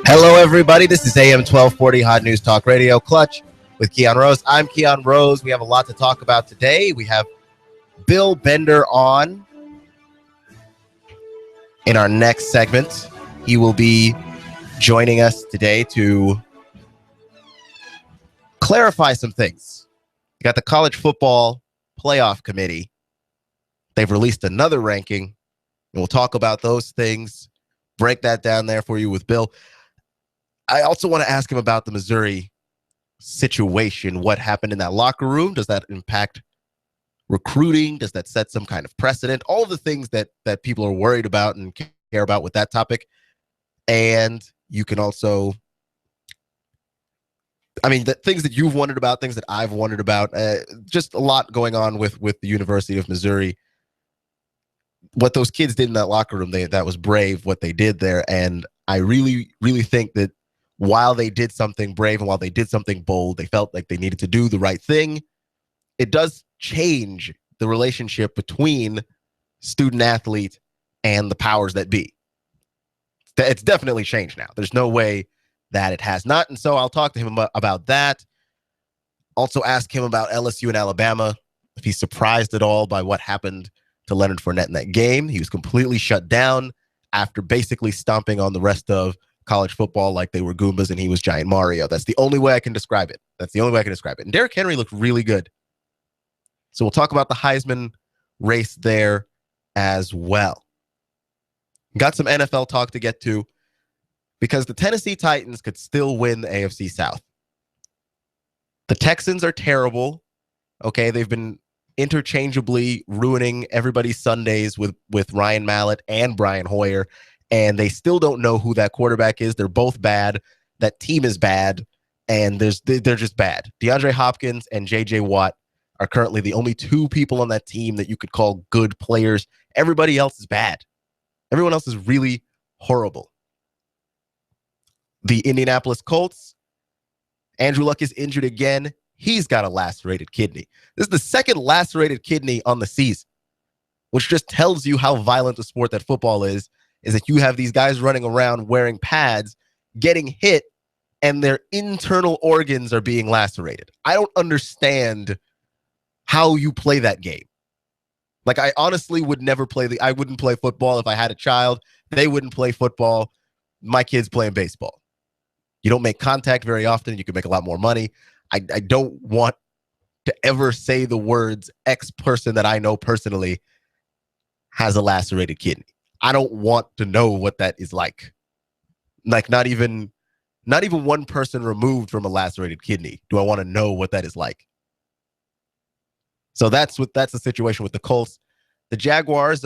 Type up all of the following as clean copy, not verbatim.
Hello, everybody. This is AM 1240 Hot News Talk Radio Clutch with Keon Rose. I'm Keon Rose. We have a lot to talk about today. We have Bill Bender on in our next segment. He will be joining us today to clarify some things. You got the College Football Playoff Committee. They've released another ranking, and we'll talk about those things, break that down there for you with Bill. I also want to ask him about the Missouri situation. What happened in that locker room? Does that impact recruiting? Does that set some kind of precedent? All of the things that people are worried about and care about with that topic. And you can also, the things that you've wondered about, things that I've wondered about, just a lot going on with the University of Missouri. What those kids did in that locker room, that was brave, what they did there. And I really, really think that while they did something brave and while they did something bold, they felt like they needed to do the right thing. It does change the relationship between student athlete and the powers that be. It's definitely changed now. There's no way that it has not. And so I'll talk to him about that. Also ask him about LSU and Alabama, if he's surprised at all by what happened to Leonard Fournette in that game. He was completely shut down after basically stomping on the rest of college football like they were Goombas and he was Giant Mario. That's the only way I can describe it. And Derrick Henry looked really good. So we'll talk about the Heisman race there as well. Got some NFL talk to get to because the Tennessee Titans could still win the AFC South. The Texans are terrible. Okay, they've been interchangeably ruining everybody's Sundays with Ryan Mallett and Brian Hoyer, and they still don't know who that quarterback is. They're both bad. That team is bad, and they're just bad. DeAndre Hopkins and J.J. Watt are currently the only two people on that team that you could call good players. Everybody else is bad. Everyone else is really horrible. The Indianapolis Colts, Andrew Luck is injured again. He's got a lacerated kidney. This is the second lacerated kidney on the season, which just tells you how violent the sport that football is that you have these guys running around wearing pads, getting hit, and their internal organs are being lacerated. I don't understand how you play that game. Like, I honestly would never I wouldn't play football if I had a child. They wouldn't play football. My kid's playing baseball. You don't make contact very often. You can make a lot more money. I don't want to ever say the words X person that I know personally has a lacerated kidney. I don't want to know what that is like. Like, not even one person removed from a lacerated kidney do I want to know what that is like. So that's the situation with the Colts. The Jaguars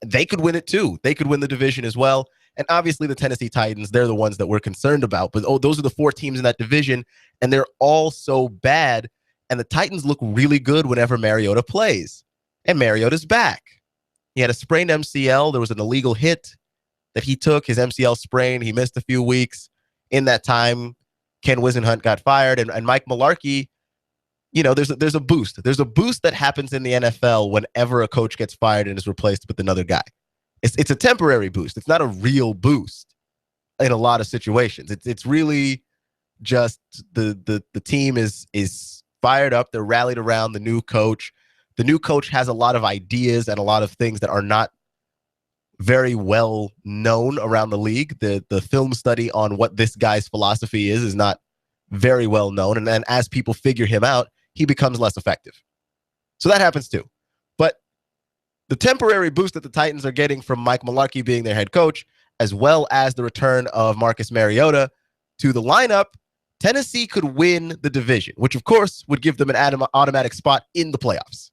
they could win it too. They could win the division as well. And obviously the Tennessee Titans, they're the ones that we're concerned about. But those are the four teams in that division, and they're all so bad. And the Titans look really good whenever Mariota plays. And Mariota's back. He had a sprained MCL. There was an illegal hit that he took, his MCL sprain. He missed a few weeks. In that time, Ken Wisenhunt got fired. And Mike Mularkey, there's a boost. There's a boost that happens in the NFL whenever a coach gets fired and is replaced with another guy. It's a temporary boost. It's not a real boost in a lot of situations. It's really just the team is fired up. They're rallied around the new coach. The new coach has a lot of ideas and a lot of things that are not very well known around the league. The film study on what this guy's philosophy is not very well known. And then as people figure him out, he becomes less effective. So that happens too. But the temporary boost that the Titans are getting from Mike Mularkey being their head coach, as well as the return of Marcus Mariota to the lineup, Tennessee could win the division, which of course would give them an automatic spot in the playoffs.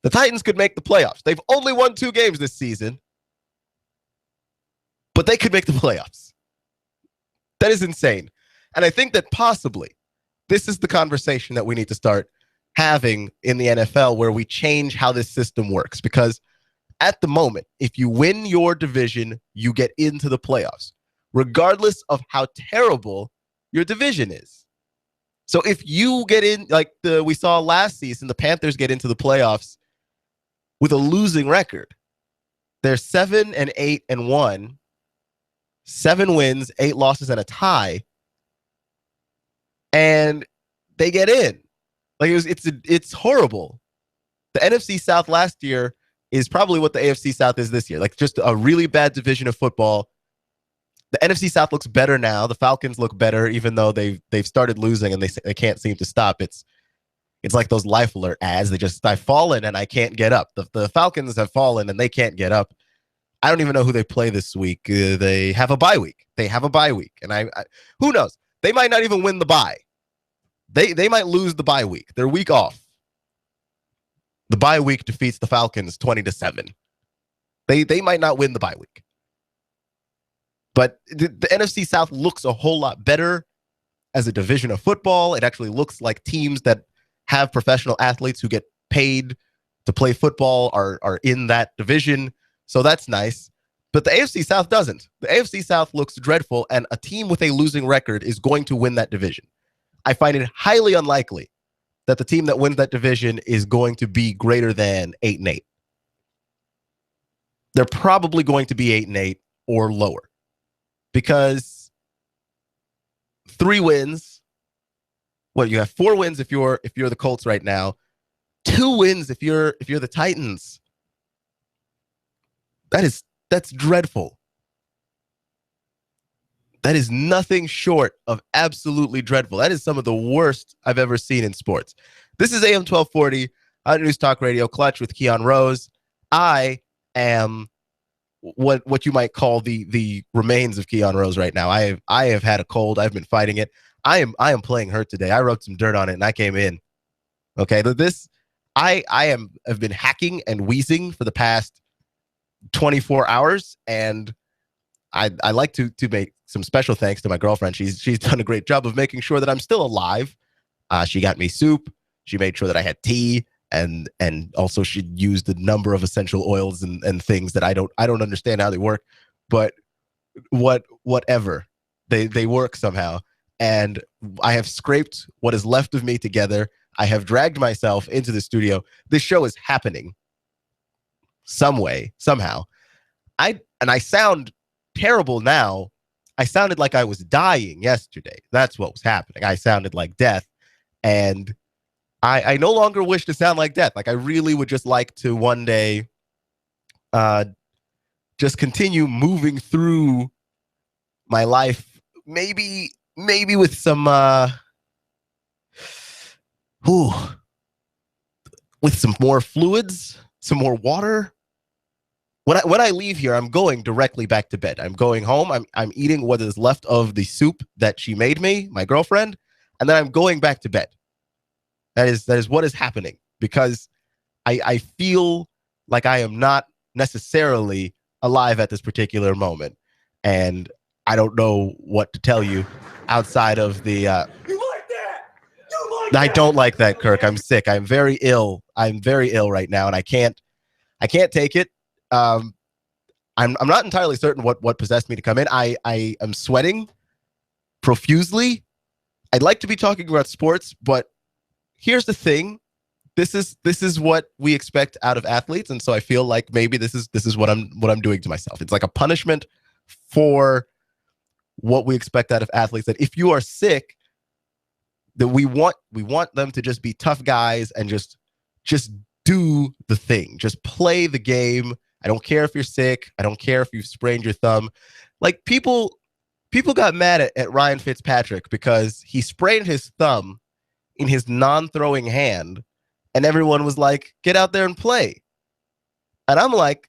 The Titans could make the playoffs. They've only won 2 games this season, but they could make the playoffs. That is insane. And I think that possibly this is the conversation that we need to start having in the NFL, where we change how this system works. Because at the moment, if you win your division, you get into the playoffs, regardless of how terrible your division is. So if you get in, like we saw last season, the Panthers get into the playoffs with a losing record. They're 7-8-1, 7 wins, 8 losses, and a tie, and they get in. Like it's horrible. The NFC South last year is probably what the AFC South is this year. Like just a really bad division of football. The NFC South looks better now. The Falcons look better, even though they've started losing and they can't seem to stop. It's like those Life Alert ads. I've fallen and I can't get up. The Falcons have fallen and they can't get up. I don't even know who they play this week. They have a bye week. And I who knows? They might not even win the bye. They might lose the bye week. They're week off. The bye week defeats the Falcons 20-7. They might not win the bye week. But the NFC South looks a whole lot better as a division of football. It actually looks like teams that have professional athletes who get paid to play football are in that division. So that's nice. But the AFC South doesn't. The AFC South looks dreadful, and a team with a losing record is going to win that division. I find it highly unlikely that the team that wins that division is going to be greater than 8-8. They're probably going to be 8-8 or lower, because 3 wins. Well, you have 4 wins if you're the Colts right now. 2 wins if you're the Titans. That's dreadful. That is nothing short of absolutely dreadful. That is some of the worst I've ever seen in sports. This is AM 1240, News Talk Radio, Clutch with Keon Rose. I am what you might call the remains of Keon Rose right now. I have had a cold. I've been fighting it. I am playing hurt today. I rubbed some dirt on it and I came in. Okay, I have been hacking and wheezing for the past 24 hours, and I like to make some special thanks to my girlfriend. She's done a great job of making sure that I'm still alive. She got me soup. She made sure that I had tea, and also she used a number of essential oils and things that I don't understand how they work, but whatever, they work somehow. And I have scraped what is left of me together. I have dragged myself into the studio. This show is happening some way, somehow. I sound terrible now. I sounded like I was dying yesterday. That's what was happening. I sounded like death. And I no longer wish to sound like death. Like, I really would just like to one day just continue moving through my life. Maybe with some with some more fluids, some more water. When I leave here, I'm going directly back to bed. I'm going home. I'm eating what is left of the soup that she made me, my girlfriend, and then I'm going back to bed. That is what is happening, because I feel like I am not necessarily alive at this particular moment, and I don't know what to tell you outside of the. You like that? You like I don't like that, Kirk. I'm sick. I'm very ill. I'm very ill right now, and I can't take it. I'm not entirely certain what possessed me to come in. I am sweating profusely. I'd like to be talking about sports, but here's the thing. This is what we expect out of athletes, and so I feel like maybe this is what I'm doing to myself. It's like a punishment for what we expect out of athletes, that if you are sick, that we want them to just be tough guys and just do the thing. Just play the game. I don't care if you're sick. I don't care if you've sprained your thumb. Like, people got mad at Ryan Fitzpatrick because he sprained his thumb in his non-throwing hand, and everyone was like, get out there and play. And I'm like,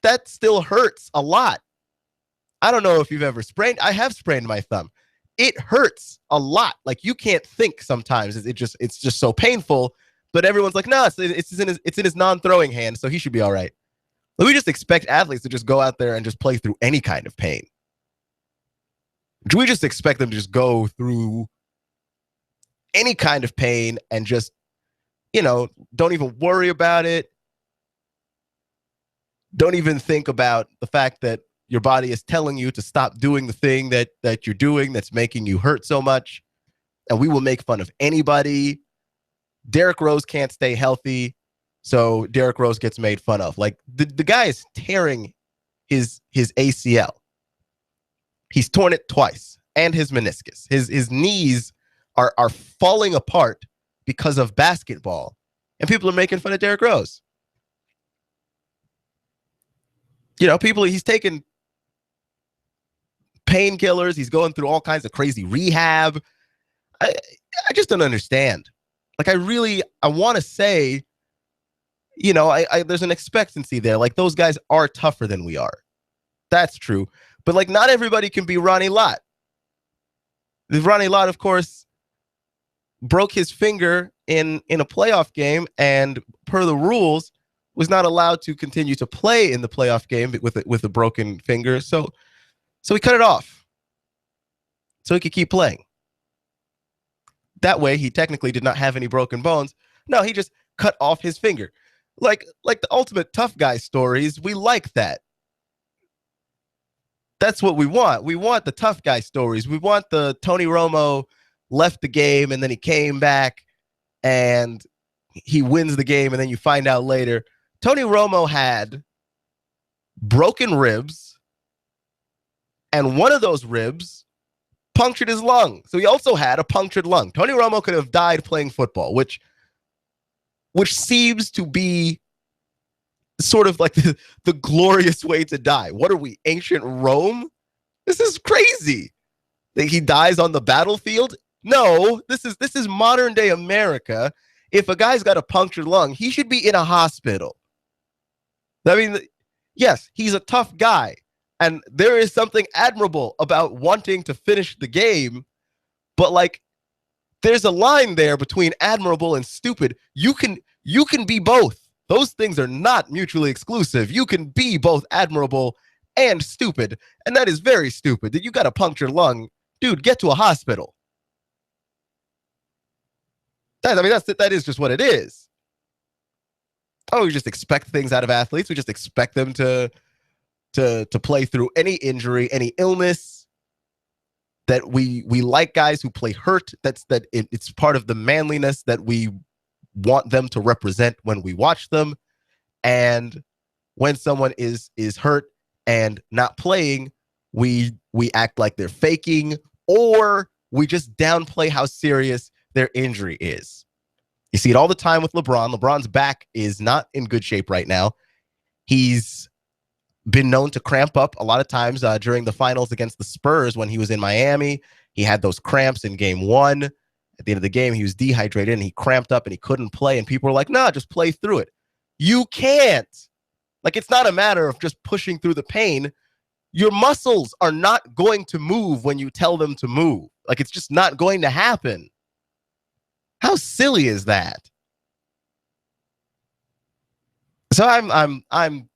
that still hurts a lot. I don't know if you've ever sprained. I have sprained my thumb. It hurts a lot. Like, you can't think sometimes. It's just so painful. But everyone's like, no, it's in his non-throwing hand, so he should be all right. We just expect athletes to just go out there and just play through any kind of pain. Do we just expect them to just go through any kind of pain and just, don't even worry about it? Don't even think about the fact that your body is telling you to stop doing the thing that you're doing that's making you hurt so much. And we will make fun of anybody. Derrick Rose can't stay healthy, So Derrick Rose gets made fun of. Like the guy is tearing his ACL. He's torn it twice, and his meniscus. His knees are falling apart because of basketball, and people are making fun of Derrick Rose. He's taking painkillers. He's going through all kinds of crazy rehab. I just don't understand. Like, I want to say, there's an expectancy there. Like, those guys are tougher than we are. That's true. But, like, not everybody can be Ronnie Lott. Ronnie Lott, of course, broke his finger in a playoff game, and per the rules, was not allowed to continue to play in the playoff game with a broken finger. So he cut it off so he could keep playing. That way, he technically did not have any broken bones. No, he just cut off his finger. Like the ultimate tough guy stories, we like that. That's what we want. We want the tough guy stories. We want the Tony Romo left the game and then he came back and he wins the game, and then you find out later Tony Romo had broken ribs, and one of those ribs punctured his lung. So he also had a punctured lung. Tony Romo could have died playing football, which seems to be sort of like the glorious way to die. What are we, ancient Rome? This is crazy. Like, he dies on the battlefield? No, this is modern day America. If a guy's got a punctured lung, he should be in a hospital. I mean, yes, he's a tough guy. And there is something admirable about wanting to finish the game. But, like, there's a line there between admirable and stupid. You can be both. Those things are not mutually exclusive. You can be both admirable and stupid. And that is very stupid. That you got a punctured lung. Dude, get to a hospital. That is just what it is. Oh, we just expect things out of athletes. We just expect them to play through any injury, any illness. That we like guys who play hurt. It's part of the manliness that we want them to represent when we watch them. And when someone is hurt and not playing, we act like they're faking, or we just downplay how serious their injury is. You see it all the time with LeBron. LeBron's back is not in good shape right now. He's been known to cramp up a lot of times during the finals against the Spurs when he was in Miami. He had those cramps in game 1. At the end of the game, he was dehydrated and he cramped up and he couldn't play. And people were like, nah, just play through it. You can't. Like, it's not a matter of just pushing through the pain. Your muscles are not going to move when you tell them to move. Like, it's just not going to happen. How silly is that? So I'm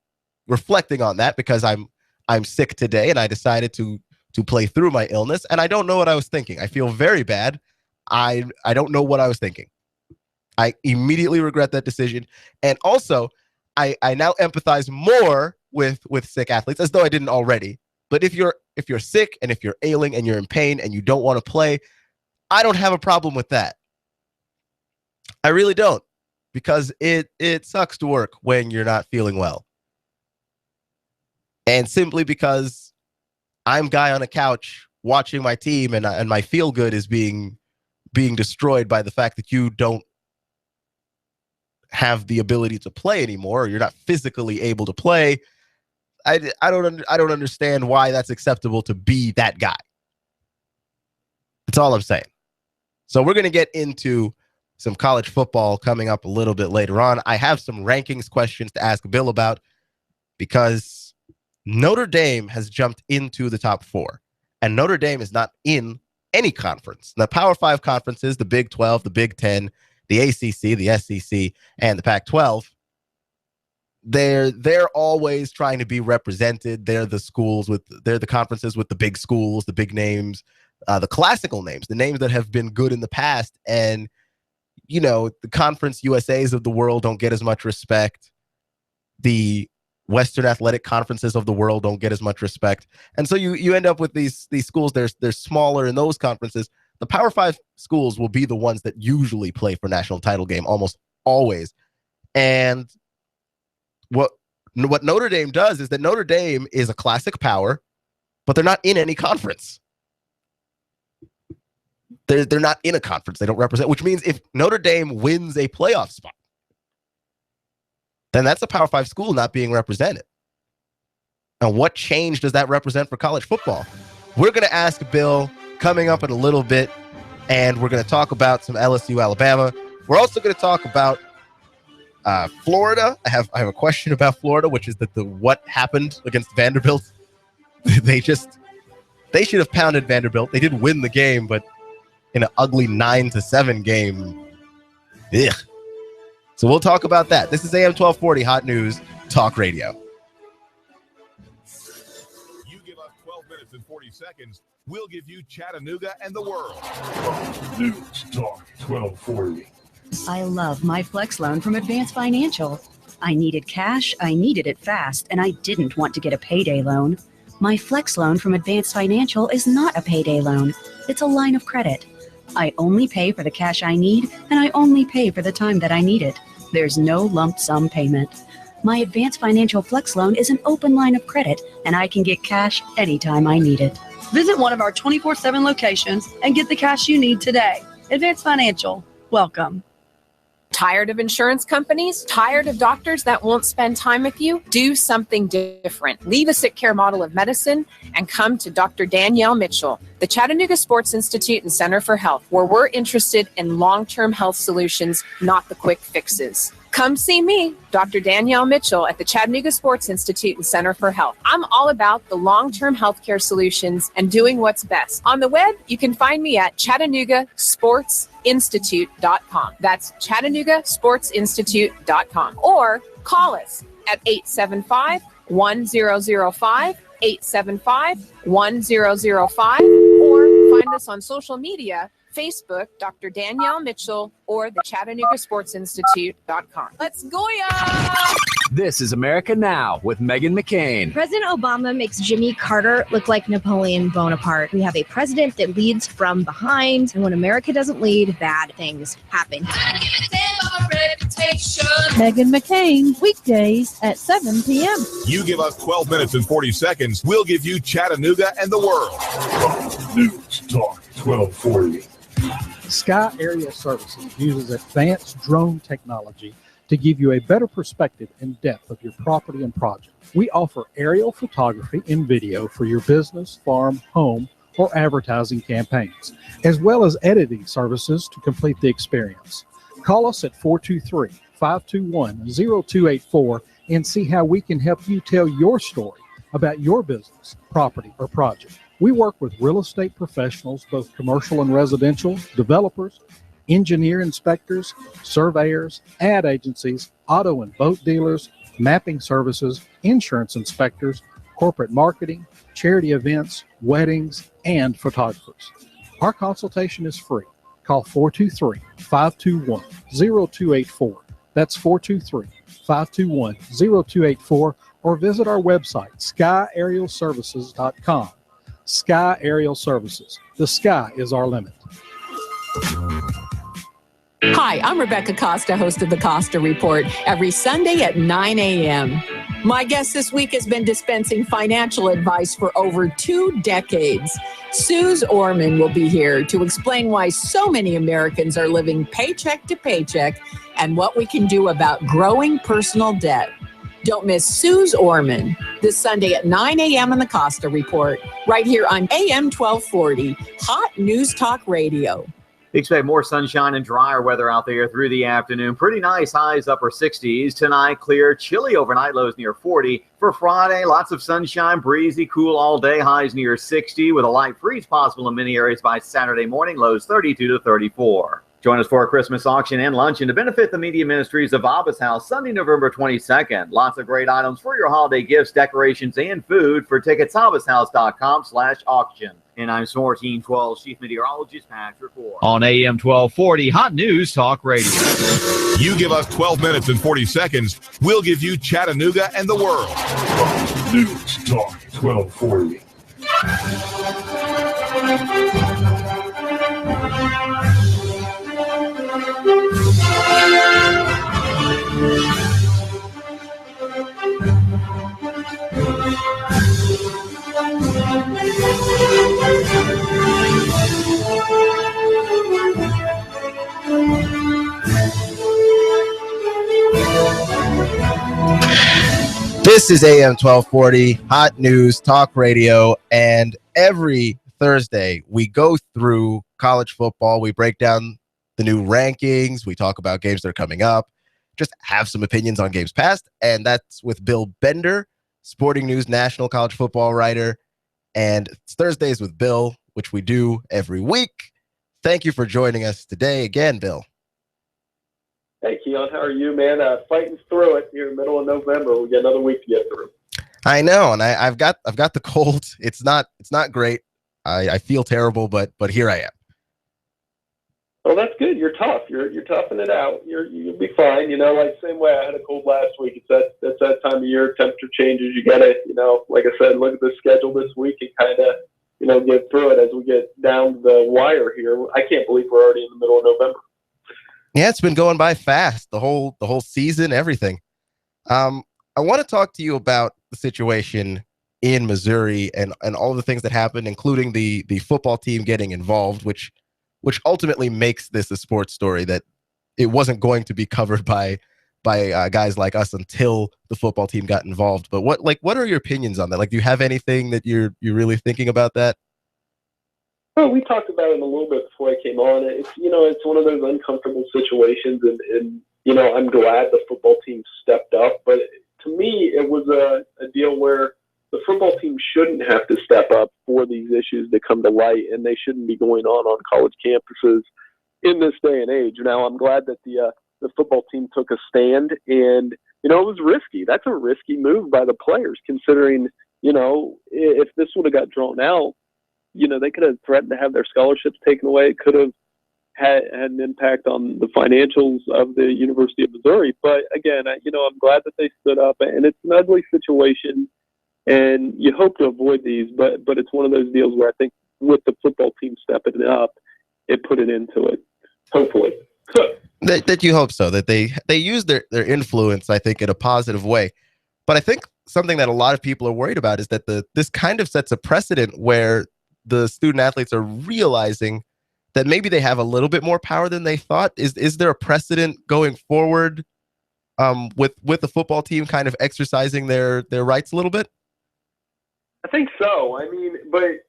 reflecting on that because I'm sick today and I decided to play through my illness, and I don't know what I was thinking. I feel very bad. I don't know what I was thinking. I immediately regret that decision. And also, I now empathize more with sick athletes, as though I didn't already. But if you're sick and if you're ailing and you're in pain and you don't want to play, I don't have a problem with that. I really don't, because it sucks to work when you're not feeling well. And simply because I'm guy on a couch watching my team and my feel good is being destroyed by the fact that you don't have the ability to play anymore, or you're not physically able to play. I don't understand why that's acceptable to be that guy. That's all I'm saying. So we're going to get into some college football coming up a little bit later on. I have some rankings questions to ask Bill about, because Notre Dame has jumped into the top 4, and Notre Dame is not in any conference. The Power 5 conferences, the Big 12, the Big 10, the ACC, the SEC, and the Pac-12, they're always trying to be represented. They're the conferences with the big schools, the big names, the classical names, the names that have been good in the past. And, the Conference USAs of the world don't get as much respect. The Western athletic conferences of the world don't get as much respect. And so you end up with these schools. They're smaller in those conferences. The Power 5 schools will be the ones that usually play for national title game almost always. And what Notre Dame does is that Notre Dame is a classic power, but they're not in any conference. They're not in a conference. They don't represent, which means if Notre Dame wins a playoff spot, then that's a Power 5 school not being represented. And what change does that represent for college football? We're going to ask Bill coming up in a little bit, and we're going to talk about some LSU, Alabama. We're also going to talk about Florida. I have a question about Florida, which is that what happened against Vanderbilt. They should have pounded Vanderbilt. They did win the game, but in an ugly 9-7 game. Ugh. So we'll talk about that. This is AM 1240 Hot News Talk Radio. You give us 12 minutes and 40 seconds. We'll give you Chattanooga and the world. News Talk 1240. I love my Flex loan from Advance Financial. I needed cash, I needed it fast, and I didn't want to get a payday loan. My Flex loan from Advance Financial is not a payday loan. It's a line of credit. I only pay for the cash I need, and I only pay for the time that I need it. There's no lump sum payment. My Advance Financial Flex loan is an open line of credit, and I can get cash anytime I need it. Visit one of our 24/7 locations and get the cash you need today. Advance Financial, welcome. Tired of insurance companies? Tired of doctors that won't spend time with you? Do something different. Leave a sick care model of medicine and come to Dr. Danielle Mitchell, the Chattanooga Sports Institute and Center for Health, where we're interested in long-term health solutions, not the quick fixes. Come see me, Dr. Danielle Mitchell, at the Chattanooga Sports Institute and Center for Health. I'm all about the long-term healthcare solutions and doing what's best. On the web, you can find me at ChattanoogaSportsInstitute.com. That's ChattanoogaSportsInstitute.com. Or call us at 875-1005, 875-1005, or find us on social media, Facebook, Dr. Danielle Mitchell, or the ChattanoogaSportsInstitute.com. Let's go, ya! This is America Now with Meghan McCain. President Obama makes Jimmy Carter look like Napoleon Bonaparte. We have a president that leads from behind, and when America doesn't lead, bad things happen. Meghan McCain, weekdays at 7 p.m. You give us 12 minutes and 40 seconds, we'll give you Chattanooga and the world. News Talk 1240. Sky Aerial Services uses advanced drone technology to give you a better perspective and depth of your property and project. We offer aerial photography and video for your business, farm, home, or advertising campaigns, as well as editing services to complete the experience. Call us at 423-521-0284 and see how we can help you tell your story about your business, property, or project. We work with real estate professionals, both commercial and residential, developers, engineer inspectors, surveyors, ad agencies, auto and boat dealers, mapping services, insurance inspectors, corporate marketing, charity events, weddings, and photographers. Our consultation is free. Call 423-521-0284. That's 423-521-0284, or visit our website, skyaerialservices.com. Sky Aerial Services. The sky is our limit. Hi, I'm Rebecca Costa, host of the Costa Report, every Sunday at 9 a.m. My guest this week has been dispensing financial advice for over 2 decades. Suze Orman will be here to explain why so many Americans are living paycheck to paycheck and what we can do about growing personal debt. Don't miss Suze Orman this Sunday at 9 a.m. on the Costa Report, right here on AM 1240, Hot News Talk Radio. Expect more sunshine and drier weather out there through the afternoon. Pretty nice highs, upper 60s. Tonight, clear, chilly overnight, lows near 40. For Friday, lots of sunshine, breezy, cool all day, highs near 60, with a light freeze possible in many areas by Saturday morning, lows 32 to 34. Join us for our Christmas auction and luncheon to benefit the Media Ministries of Abba's House, Sunday, November 22nd. Lots of great items for your holiday gifts, decorations, and food. For tickets, abbashouse.com/auction. And I'm Sports Team 12 Chief Meteorologist Patrick Ward. On AM 1240, Hot News Talk Radio. You give us 12 minutes and 40 seconds, we'll give you Chattanooga and the world. News Talk 1240. This is AM 1240, Hot News Talk Radio, and every Thursday we go through college football. We break down the new rankings. We talk about games that are coming up, just have some opinions on games past, and that's with Bill Bender, Sporting News National College Football writer, and it's Thursdays with Bill, which we do every week. Thank you for joining us today again, Bill. Hey, Keon, how are you, man? Fighting through it here in the middle of November. We got another week to get through. I know, and I've got the cold. It's not great. I feel terrible, but here I am. Well, that's good. You're tough. You're toughing it out. You'll be fine. You know, like same way I had a cold last week. It's that time of year. Temperature changes. You got to, like I said, look at the schedule this week and kind of, get through it as we get down the wire here. I can't believe we're already in the middle of November. Yeah, it's been going by fast. The whole season, everything. I want to talk to you about the situation in Missouri and all the things that happened, including the football team getting involved, which ultimately makes this a sports story that it wasn't going to be covered by guys like us until the football team got involved. But what are your opinions on that? Like, do you have anything that you're really thinking about that? Well, we talked about it a little bit before I came on. It's one of those uncomfortable situations, and I'm glad the football team stepped up. But to me, it was a deal where the football team shouldn't have to step up for these issues to come to light, and they shouldn't be going on college campuses in this day and age. Now, I'm glad that the football team took a stand, and it was risky. That's a risky move by the players, considering if this would have got drawn out, they could have threatened to have their scholarships taken away. It could have had an impact on the financials of the University of Missouri. But again, I'm glad that they stood up, and it's an ugly situation, and you hope to avoid these. But it's one of those deals where I think with the football team stepping up, it put it into it. Hopefully, that you hope so. That they use their influence, I think, in a positive way. But I think something that a lot of people are worried about is that this kind of sets a precedent where the student athletes are realizing that maybe they have a little bit more power than they thought. Is there a precedent going forward with the football team kind of exercising their rights a little bit? I think so. I mean, but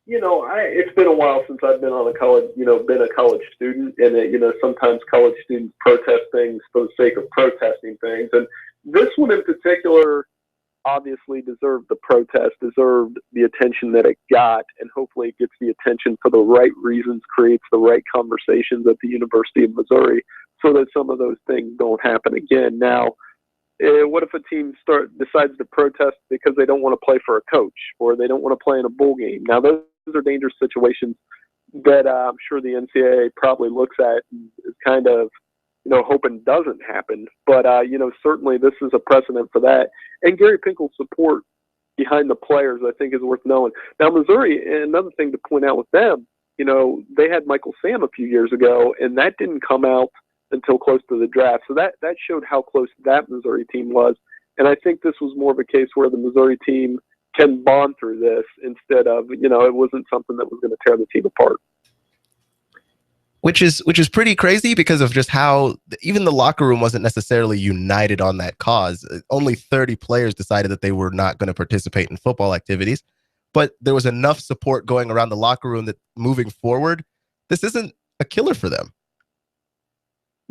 it's been a while since I've been on a college, been a college student, and sometimes college students protest things for the sake of protesting things, and this one in particular obviously deserved the protest, deserved the attention that it got, and hopefully it gets the attention for the right reasons, creates the right conversations at the University of Missouri so that some of those things don't happen again. Now, what if a team decides to protest because they don't want to play for a coach or they don't want to play in a bowl game? Now, those are dangerous situations that I'm sure the NCAA probably looks at and is kind of hoping doesn't happen. But, certainly this is a precedent for that. And Gary Pinkel's support behind the players, I think, is worth knowing. Now, Missouri, another thing to point out with them, they had Michael Sam a few years ago, and that didn't come out until close to the draft. So that showed how close that Missouri team was. And I think this was more of a case where the Missouri team can bond through this instead of, it wasn't something that was going to tear the team apart. Which is pretty crazy because of just how even the locker room wasn't necessarily united on that cause. Only 30 players decided that they were not going to participate in football activities, but there was enough support going around the locker room that moving forward, this isn't a killer for them.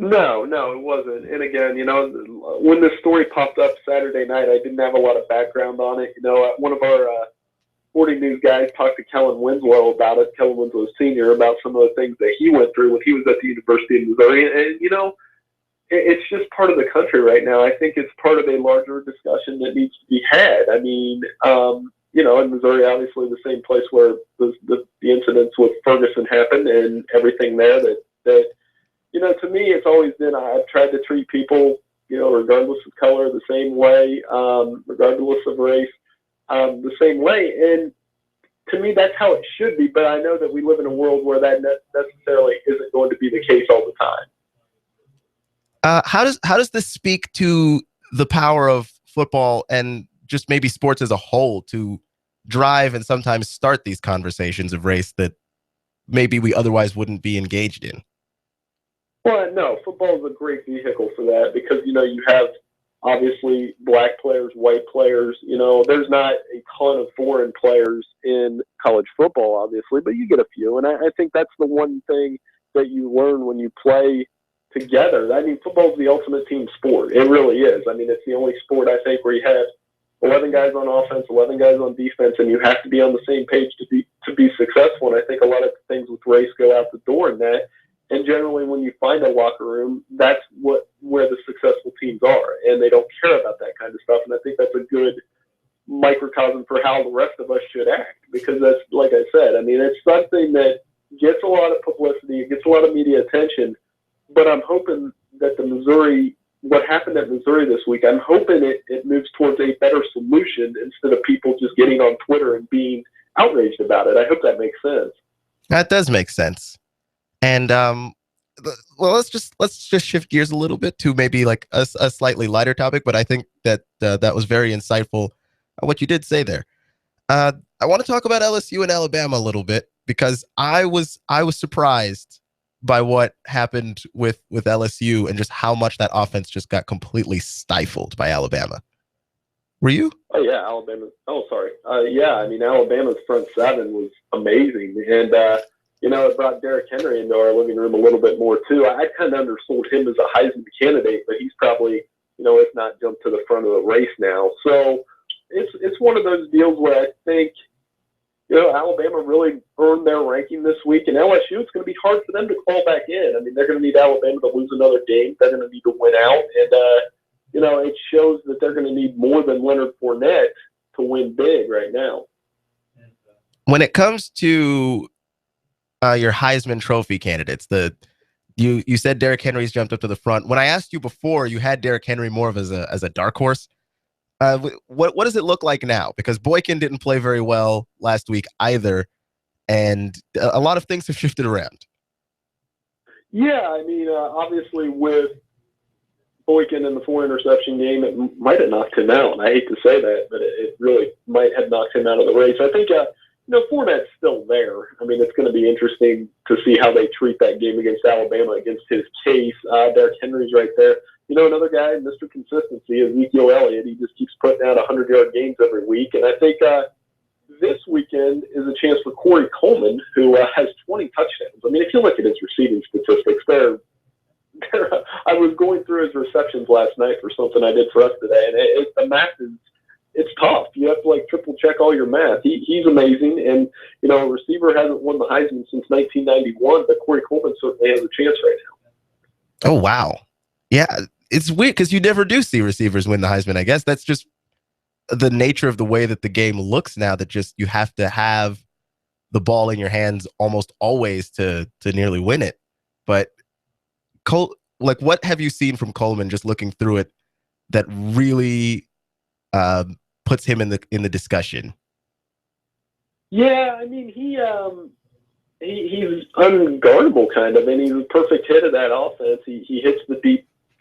No, it wasn't. And again, when this story popped up Saturday night, I didn't have a lot of background on it. One of our Sporting News guys talked to Kellen Winslow about it, Kellen Winslow Sr., about some of the things that he went through when he was at the University of Missouri. And, it's just part of the country right now. I think it's part of a larger discussion that needs to be had. I mean, in Missouri, obviously the same place where the incidents with Ferguson happened and everything there that to me, it's always been, I've tried to treat people, regardless of color, the same way, regardless of race, the same way. And to me, that's how it should be. But I know that we live in a world where that necessarily isn't going to be the case all the time. How does this speak to the power of football and just maybe sports as a whole to drive and sometimes start these conversations of race that maybe we otherwise wouldn't be engaged in. Well, no, football is a great vehicle for that because, you have obviously black players, white players. There's not a ton of foreign players in college football, obviously, but you get a few. And I think that's the one thing that you learn when you play together. I mean, football is the ultimate team sport. It really is. I mean, it's the only sport, I think, where you have 11 guys on offense, 11 guys on defense, and you have to be on the same page to be successful. And I think a lot of things with race go out the door in that. And generally, when you find a locker room, that's where the successful teams are, and they don't care about that kind of stuff. And I think that's a good microcosm for how the rest of us should act, because that's, like I said, I mean, it's something that gets a lot of publicity, it gets a lot of media attention. But I'm hoping that what happened at Missouri this week, I'm hoping it moves towards a better solution instead of people just getting on Twitter and being outraged about it. I hope that makes sense. That does make sense. And well, let's just shift gears a little bit to maybe like a slightly lighter topic. But I think that that was very insightful what you did say there. I want to talk about LSU and Alabama a little bit because I was surprised by what happened with LSU and just how much that offense just got completely stifled by Alabama. Were you? Oh yeah, Alabama. Oh sorry. Yeah, I mean Alabama's front seven was amazing, and it brought Derrick Henry into our living room a little bit more, too. I kind of undersold him as a Heisman candidate, but he's probably, if not jumped to the front of the race now. So it's one of those deals where I think, Alabama really earned their ranking this week, and LSU, it's going to be hard for them to call back in. I mean, they're going to need Alabama to lose another game. They're going to need to win out, and, it shows that they're going to need more than Leonard Fournette to win big right now. When it comes to your Heisman Trophy candidates, you said Derrick Henry's jumped up to the front. When I asked you before, you had Derrick Henry more of as a dark horse. What does it look like now? Because Boykin didn't play very well last week either, and a lot of things have shifted around. Yeah, I mean, obviously with Boykin in the 4-interception game, it might have knocked him out. And I hate to say that, but it really might have knocked him out of the race. I think Fournette's still there. I mean, it's going to be interesting to see how they treat that game against Alabama, against his case. Derrick Henry's right there. Another guy, Mr. Consistency, Ezekiel Elliott. He just keeps putting out 100-yard games every week. And I think this weekend is a chance for Corey Coleman, who has 20 touchdowns. I mean, if you look at his receiving statistics, I was going through his receptions last night for something I did for us today, and the math it's tough. You have to triple check all your math. He's amazing, and a receiver hasn't won the Heisman since 1991, but Corey Coleman certainly has a chance right now. Oh wow, yeah, it's weird because you never do see receivers win the Heisman. I guess that's just the nature of the way that the game looks now. That just you have to have the ball in your hands almost always to nearly win it. But what have you seen from Coleman just looking through it that really puts him in the discussion? Yeah, I mean he's unguardable kind of, and he's a perfect hit of that offense. He hits the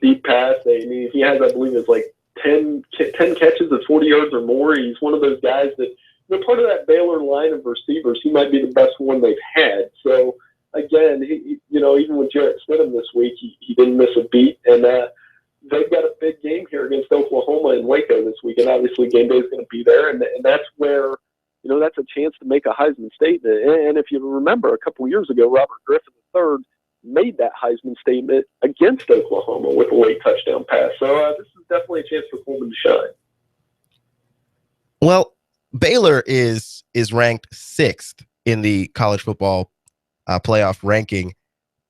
deep pass. I mean, he has, I believe, it's like 10 catches of 40 yards or more. He's one of those guys that part of that Baylor line of receivers, he might be the best one they've had. So again, even with Jarrett Stidham this week, he didn't miss a beat, and they've got a big game here against Oklahoma in Waco this week, and obviously game day is going to be there, and that's where, that's a chance to make a Heisman statement. And if you remember, a couple of years ago, Robert Griffin III made that Heisman statement against Oklahoma with a late touchdown pass. So this is definitely a chance for Coleman to shine. Well, Baylor is ranked 6th in the college football playoff ranking.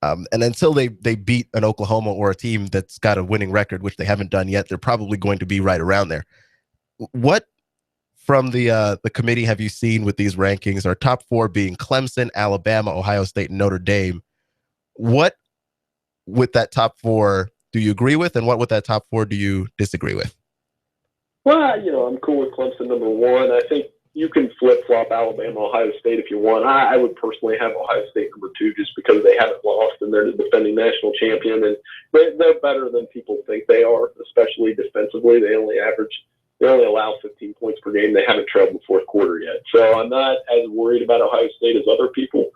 And until they beat an Oklahoma or a team that's got a winning record, which they haven't done yet, they're probably going to be right around there. What from the committee have you seen with these rankings? Our top 4 being Clemson, Alabama, Ohio State, and Notre Dame. What with that top 4 do you agree with, and what with that top 4 do you disagree with? Well, I'm cool with Clemson number 1. I think you can flip-flop Alabama, Ohio State if you want. I would personally have Ohio State number 2 just because they haven't lost and they're the defending national champion, and they're better than people think they are, especially defensively. They only average They only allow 15 points per game. They haven't trailed in the fourth quarter yet. So I'm not as worried about Ohio State as other people.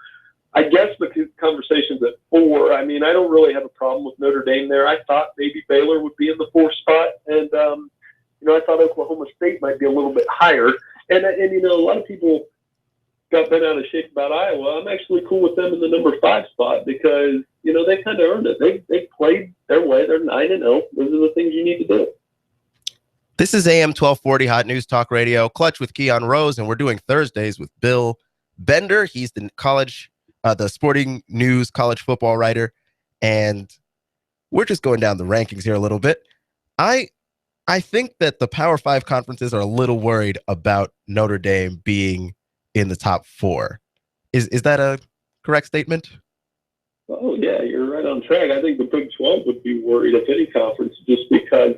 I guess the conversation's at 4. I mean, I don't really have a problem with Notre Dame there. I thought maybe Baylor would be in the 4th spot. And, I thought Oklahoma State might be a little bit higher. And a lot of people got bent out of shape about Iowa. I'm actually cool with them in the number 5 spot because, they kind of earned it. They played their way. They're 9-0. Those are the things you need to do. This is AM 1240 Hot News Talk Radio, Clutch with Keon Rose, and we're doing Thursdays with Bill Bender. He's the Sporting News college football writer, and we're just going down the rankings here a little bit. I think that the Power 5 conferences are a little worried about Notre Dame being in the top 4. Is that a correct statement? Oh, yeah, you're right on track. I think the Big 12 would be worried if any conference just because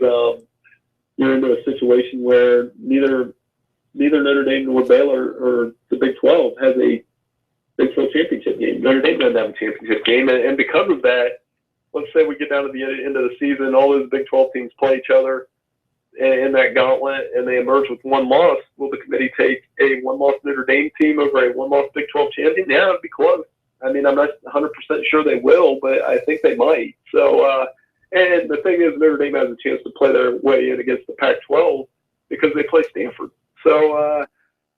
you're into a situation where neither Notre Dame nor Baylor or the Big 12 has a Big 12 championship game. Notre Dame doesn't have a championship game. And because of that, let's say we get down to the end of the season, all those Big 12 teams play each other in that gauntlet, and they emerge with one loss. Will the committee take a one-loss Notre Dame team over a one-loss Big 12 champion? Yeah, it'd be close. I mean, I'm not 100% sure they will, but I think they might. So, and the thing is, Notre Dame has a chance to play their way in against the Pac-12 because they play Stanford. So,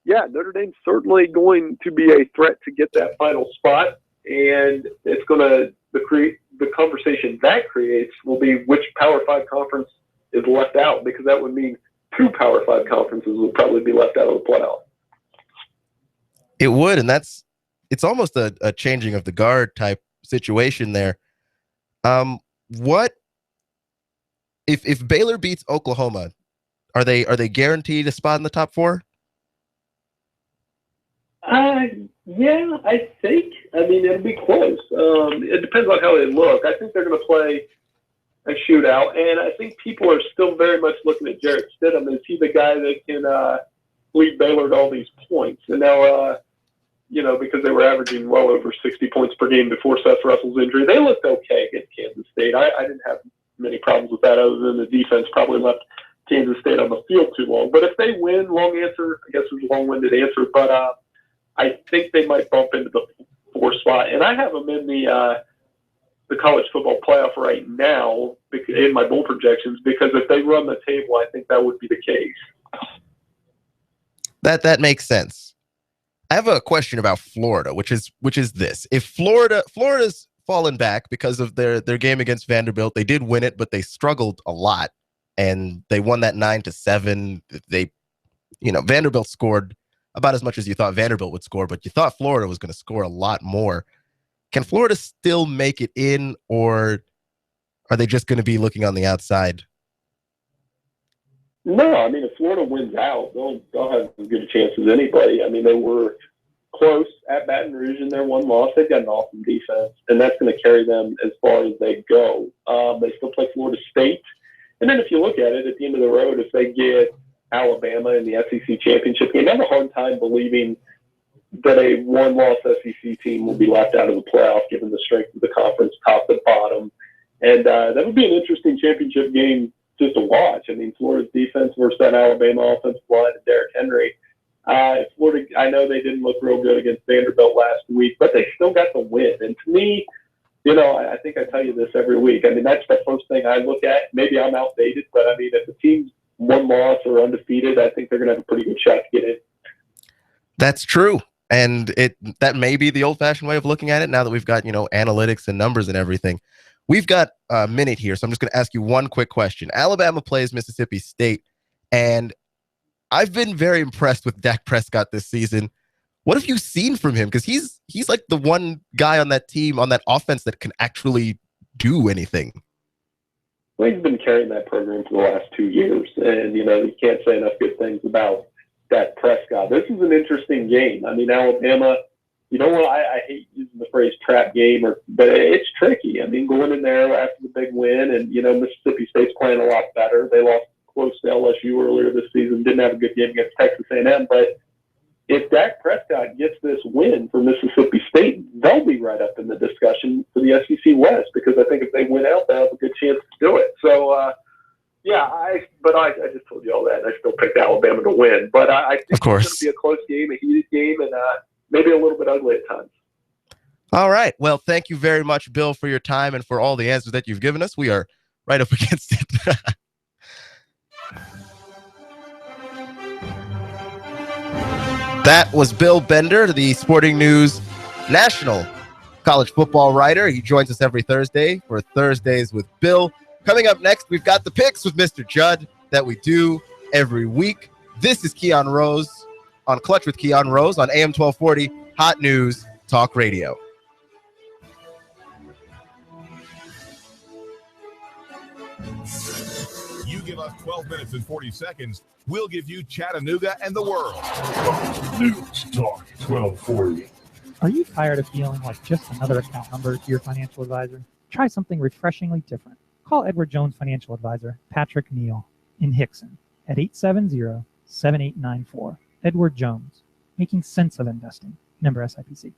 Notre Dame's certainly going to be a threat to get that final spot, and it's going to the conversation that creates will be which Power 5 conference is left out, because that would mean 2 Power 5 conferences would probably be left out of the playoff. It would, and it's almost a changing of the guard type situation there. What if Baylor beats Oklahoma? Are they guaranteed a spot in the top 4? Yeah, I think. I mean, it'll be close. It depends on how they look. I think they're going to play a shootout, and I think people are still very much looking at Jarrett Stidham. Is he the guy that can lead Baylor to all these points? And now, because they were averaging well over 60 points per game before Seth Russell's injury, they looked okay against Kansas State. I didn't have many problems with that, other than the defense probably left Kansas State on the field too long. But if they win, long answer, I guess it was a long-winded answer, but I think they might bump into the 4th spot. And I have them in the college football playoff right now in my bowl projections, because if they run the table, I think that would be the case. That makes sense. I have a question about Florida, which is this. If Florida's fallen back because of their game against Vanderbilt, they did win it, but they struggled a lot, and they won that 9-7. Vanderbilt scored about as much as you thought Vanderbilt would score, but you thought Florida was going to score a lot more. Can Florida still make it in, or are they just going to be looking on the outside? No, I mean, if Florida wins out, they'll have as good a chance as anybody. I mean, they were close at Baton Rouge in their one loss. They've got an awesome defense, and that's going to carry them as far as they go. They still play Florida State. And then if you look at it, at the end of the road, if they get Alabama in the SEC championship game, I have a hard time believing that a one-loss SEC team will be left out of the playoff, given the strength of the conference, top to bottom. And that would be an interesting championship game just to watch. I mean, Florida's defense versus that Alabama offensive line and Derrick Henry. Florida, I know they didn't look real good against Vanderbilt last week, but they still got the win. And to me, I think I tell you this every week. I mean, that's the first thing I look at. Maybe I'm outdated, but I mean, if the team's one loss or undefeated, I think they're going to have a pretty good shot to get in. That's true. And that may be the old-fashioned way of looking at it now that we've got, analytics and numbers and everything. We've got a minute here, so I'm just going to ask you one quick question. Alabama plays Mississippi State, and I've been very impressed with Dak Prescott this season. What have you seen from him? Because he's like the one guy on that team, on that offense, that can actually do anything. Well, he's been carrying that program for the last 2 years, and, you can't say enough good things about Dak Prescott. This is an interesting game. I mean, Alabama, I hate using the phrase trap game, but it's tricky. I mean, going in there after the big win, and, Mississippi State's playing a lot better. They lost close to LSU earlier this season, didn't have a good game against Texas A&M, but if Dak Prescott gets this win for Mississippi State, they'll be right up in the discussion for the SEC West, because I think if they win out, they'll have a good chance to do it. So, Yeah, but I just told you all that, and I still picked Alabama to win. But I think of course, it's going to be a close game, a heated game, and maybe a little bit ugly at times. All right. Well, thank you very much, Bill, for your time and for all the answers that you've given us. We are right up against it. That was Bill Bender, the Sporting News national college football writer. He joins us every Thursday for Thursdays with Bill. Coming up next, we've got the picks with Mr. Judd that we do every week. This is Keon Rose on Clutch with Keon Rose on AM 1240, Hot News Talk Radio. You give us 12 minutes and 40 seconds, we'll give you Chattanooga and the world. News Talk 1240. Are you tired of feeling like just another account number to your financial advisor? Try something refreshingly different. Call Edward Jones Financial Advisor Patrick Neal in Hickson at 870-7894. Edward Jones, making sense of investing. Member SIPC.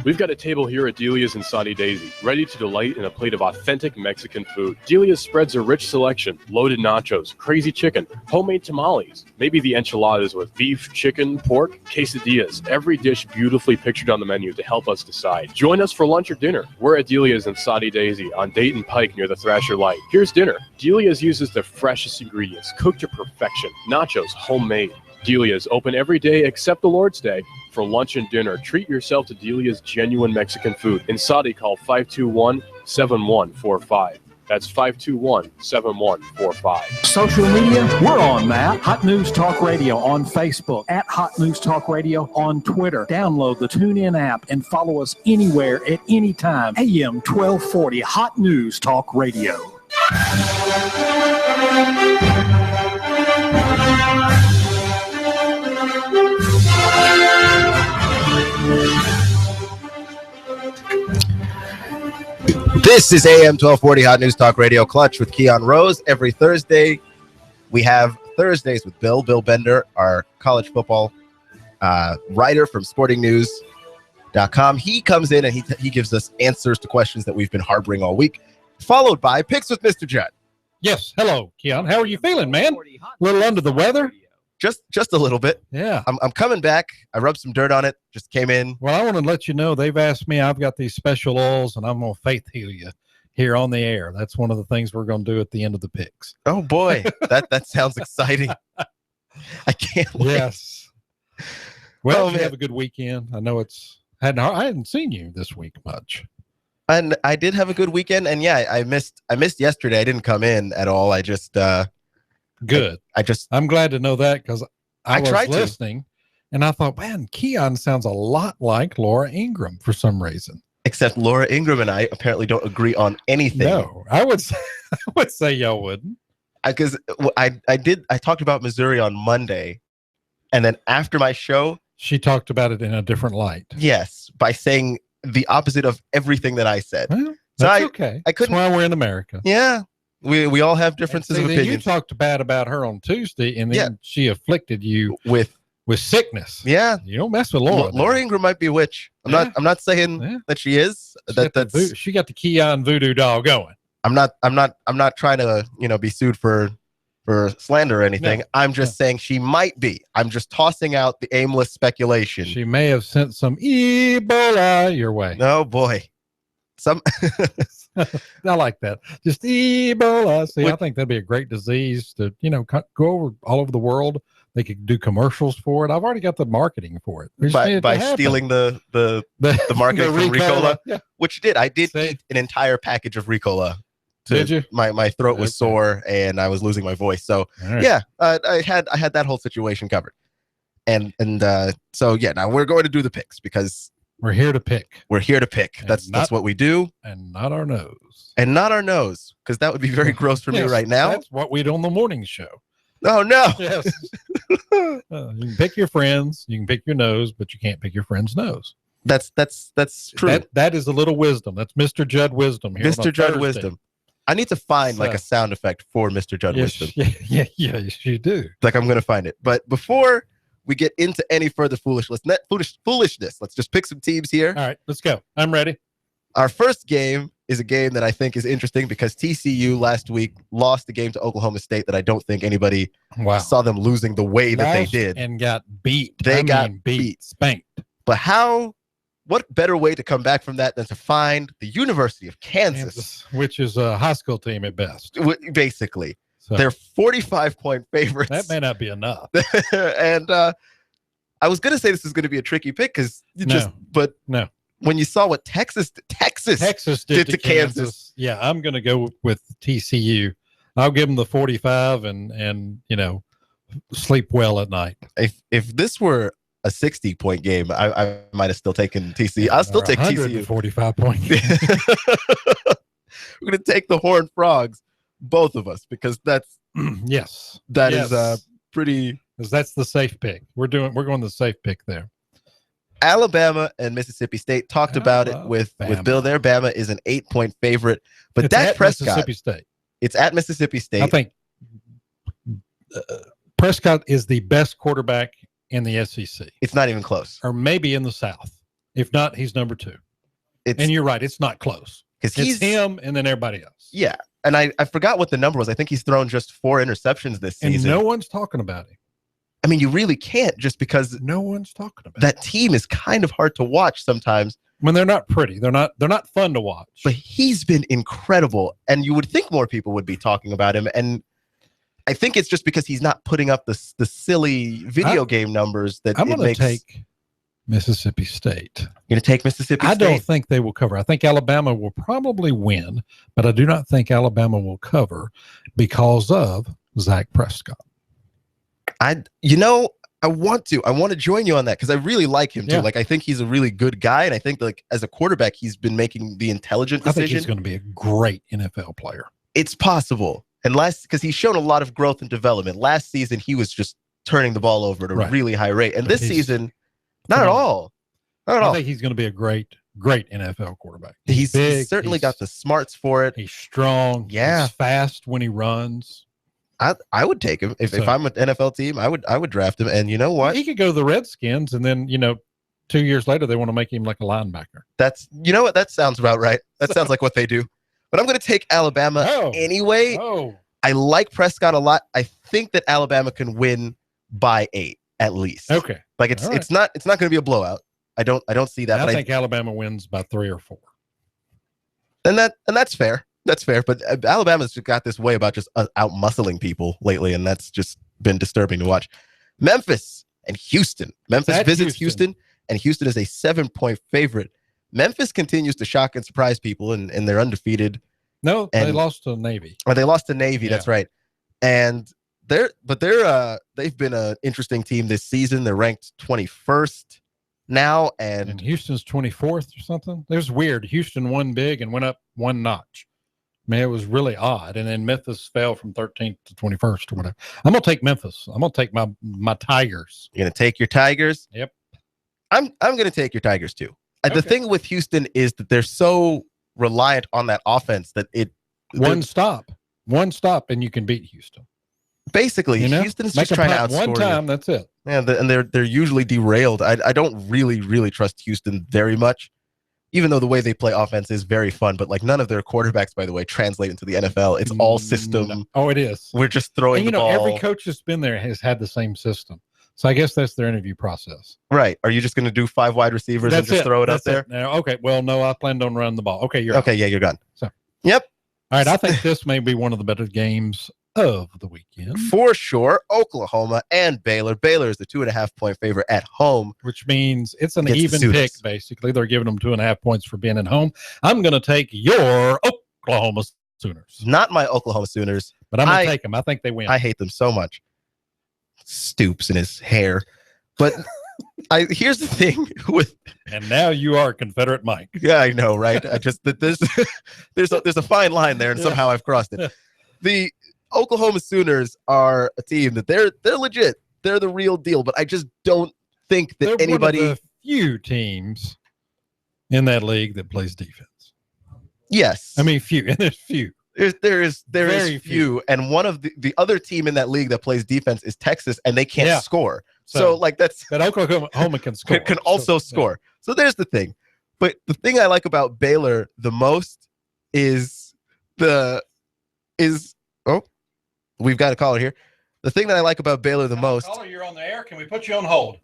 We've got a table here at Delia's and Saudi Daisy, ready to delight in a plate of authentic Mexican food. Delia's spreads a rich selection, loaded nachos, crazy chicken, homemade tamales, maybe the enchiladas with beef, chicken, pork, quesadillas. Every dish beautifully pictured on the menu to help us decide. Join us for lunch or dinner. We're at Delia's and Saudi Daisy on Dayton Pike near the Thrasher Light. Here's dinner. Delia's uses the freshest ingredients, cooked to perfection. Nachos, homemade. Delia's open every day except the Lord's Day. For lunch and dinner, treat yourself to Delia's genuine Mexican food. In Saudi, call 521-7145. That's 521-7145. Social media, we're on that. Hot News Talk Radio on Facebook, at Hot News Talk Radio on Twitter. Download the TuneIn app and follow us anywhere at any time. AM 1240, Hot News Talk Radio. This is AM 1240 Hot News Talk Radio Clutch with Keon Rose. Every Thursday, we have Thursdays with Bill Bender, our college football writer from sportingnews.com. He comes in and he gives us answers to questions that we've been harboring all week, followed by Picks with Mr. Judd. Yes. Hello, Keon. How are you feeling, man? A little under the weather? Just a little bit. Yeah. I'm coming back. I rubbed some dirt on it. Just came in. Well, I want to let you know they've asked me. I've got these special oils, and I'm going to faith heal you here on the air. That's one of the things we're going to do at the end of the picks. Oh, boy. that sounds exciting. I can't wait. Yes. Well, have a good weekend. I know I hadn't seen you this week much. And I did have a good weekend. And, yeah, I missed yesterday. I didn't come in at all. I just good. I'm glad to know that because I was listening and I thought, man, Keon sounds a lot like Laura Ingraham for some reason. Except Laura Ingraham and I apparently don't agree on anything. No, I would say y'all wouldn't. Because I talked about Missouri on Monday, and then after my show, she talked about it in a different light. Yes, by saying the opposite of everything that I said. Well, that's okay. I couldn't. That's why we're in America. Yeah. We all have differences of opinion. You talked bad about her on Tuesday, and then she afflicted you with sickness. Yeah, you don't mess with Laura. Laura Ingraham might be a witch. I'm not saying that she is. She got the Keon voodoo doll going. I'm not trying to be sued for slander or anything. No, I'm just saying she might be. I'm just tossing out the aimless speculation. She may have sent some Ebola your way. Oh boy, I like that. Just Ebola. See, I think that'd be a great disease to, go over all over the world. They could do commercials for it. I've already got the marketing for it. By stealing the marketing from Ricola, which I did eat an entire package of Ricola. Did you? My throat was sore and I was losing my voice. So I had that whole situation covered. And so now we're going to do the picks because we're here to pick. That's what we do. And not our nose. Because that would be very gross for me right now. That's what we do on the morning show. Oh, no. Yes. You can pick your friends. You can pick your nose, but you can't pick your friend's nose. That's true. That is a little wisdom. That's Mr. Judd wisdom here. Mr. Judd wisdom. I need to find a sound effect for Mr. Judd wisdom. Yeah, you do. I'm going to find it. But before we get into any further foolishness, let's just pick some teams here. All right, let's go. I'm ready. Our first game is a game that I think is interesting because TCU last week lost the game to Oklahoma State that I don't think anybody saw them losing the way that they did. And got beat. They got beat. Spanked. But what better way to come back from that than to find the University of Kansas, which is a high school team at best. Basically. So, they're 45-point favorites. That may not be enough. And I was going to say this is going to be a tricky pick but when you saw what Texas did to Kansas. Yeah, I'm going to go with TCU. I'll give them the 45 and sleep well at night. If this were a 60-point game, I might have still taken TCU. I'll still take TCU. 45-point game. We're going to take the Horned Frogs, both of us, because that's yes. That is pretty. Because that's the safe pick. We're going the safe pick there. Alabama and Mississippi State talked about it with Bill there. Bama is an 8-point favorite, but Dak Prescott. Mississippi State. It's at Mississippi State. I think Prescott is the best quarterback in the SEC. It's not even close. Or maybe in the South. If not, he's number 2. And you're right. It's not close. Because it's him and then everybody else. Yeah. And I forgot what the number was. I think he's thrown just 4 interceptions this season. And no one's talking about him. I mean, you really can't just because no one's talking about that team is kind of hard to watch sometimes. When they're not pretty. They're not fun to watch. But he's been incredible. And you would think more people would be talking about him. And I think it's just because he's not putting up the silly video game numbers that I'm going to take Mississippi State. You're going to take Mississippi State? I don't think they will cover. I think Alabama will probably win, but I do not think Alabama will cover because of Zach Prescott. I want to join you on that because I really like him too. Like, I think he's a really good guy, and I think like as a quarterback, he's been making the intelligent decision. I think he's going to be a great NFL player. It's possible, and because he's shown a lot of growth and development. Last season, he was just turning the ball over at a really high rate, and this season, not at all. I think he's going to be a great NFL quarterback. He's certainly got the smarts for it. He's strong. Yeah, he's fast when he runs. I would take him if I'm an NFL team. I would draft him, and you know what? He could go to the Redskins, and then 2 years later they want to make him like a linebacker. That's what that sounds about right. That sounds like what they do. But I'm going to take Alabama anyway. I like Prescott a lot. I think that Alabama can win by 8 at least. Okay, like it's not going to be a blowout. I don't see that. I think Alabama wins by 3 or 4. And that's fair. That's fair, but Alabama's got this way about just out-muscling people lately, and that's just been disturbing to watch. Memphis and Houston. Memphis visits Houston, and Houston is a 7-point favorite. Memphis continues to shock and surprise people, and they're undefeated. No, they lost to Navy. Or they lost to Navy, that's right. And they've been an interesting team this season. They're ranked 21st now, and Houston's 24th or something. It was weird. Houston won big and went up 1 notch. I mean, it was really odd. And then Memphis fell from 13th to 21st or whatever. I'm going to take Memphis. I'm going to take my Tigers. You're going to take your Tigers? Yep. I'm going to take your Tigers too. The thing with Houston is that they're so reliant on that offense that one stop and you can beat Houston. Basically, Houston's just trying to outscore one time, that's it. Yeah, and they're usually derailed. I don't really trust Houston very much. Even though the way they play offense is very fun, but like none of their quarterbacks, by the way, translate into the NFL. It's all system. Oh, it is. We're just throwing the ball. Every coach that's been there has had the same system. So I guess that's their interview process. Right. Are you just going to do 5 wide receivers and just throw it up there? No, okay. Well, no, I planned on running the ball. Okay, you're okay. Yeah, you're gone. So, yep. All right. I think this may be one of the better games of the weekend. For sure. Oklahoma and Baylor. Baylor is the 2.5-point favorite at home. Which means it's an even pick, basically. They're giving them 2.5 points for being at home. I'm going to take your Oklahoma Sooners. Not my Oklahoma Sooners. But I'm going to take them. I think they win. I hate them so much. Stoops in his hair. But here's the thing with... And now you are Confederate Mike. Yeah, I know, right? I just... there's a fine line there, and somehow I've crossed it. The Oklahoma Sooners are a team that they're legit. They're the real deal, but I just don't think that anybody... One of the few teams in that league that plays defense. Yes. I mean, few. And there's few. There is few. And one of the other team in that league that plays defense is Texas, and they can't score. So like that Oklahoma can score. Can also score. So there's the thing. But the thing I like about Baylor the most we've got a caller here. The thing that I like about Baylor the most. Caller, you're on the air. Can we put you on hold?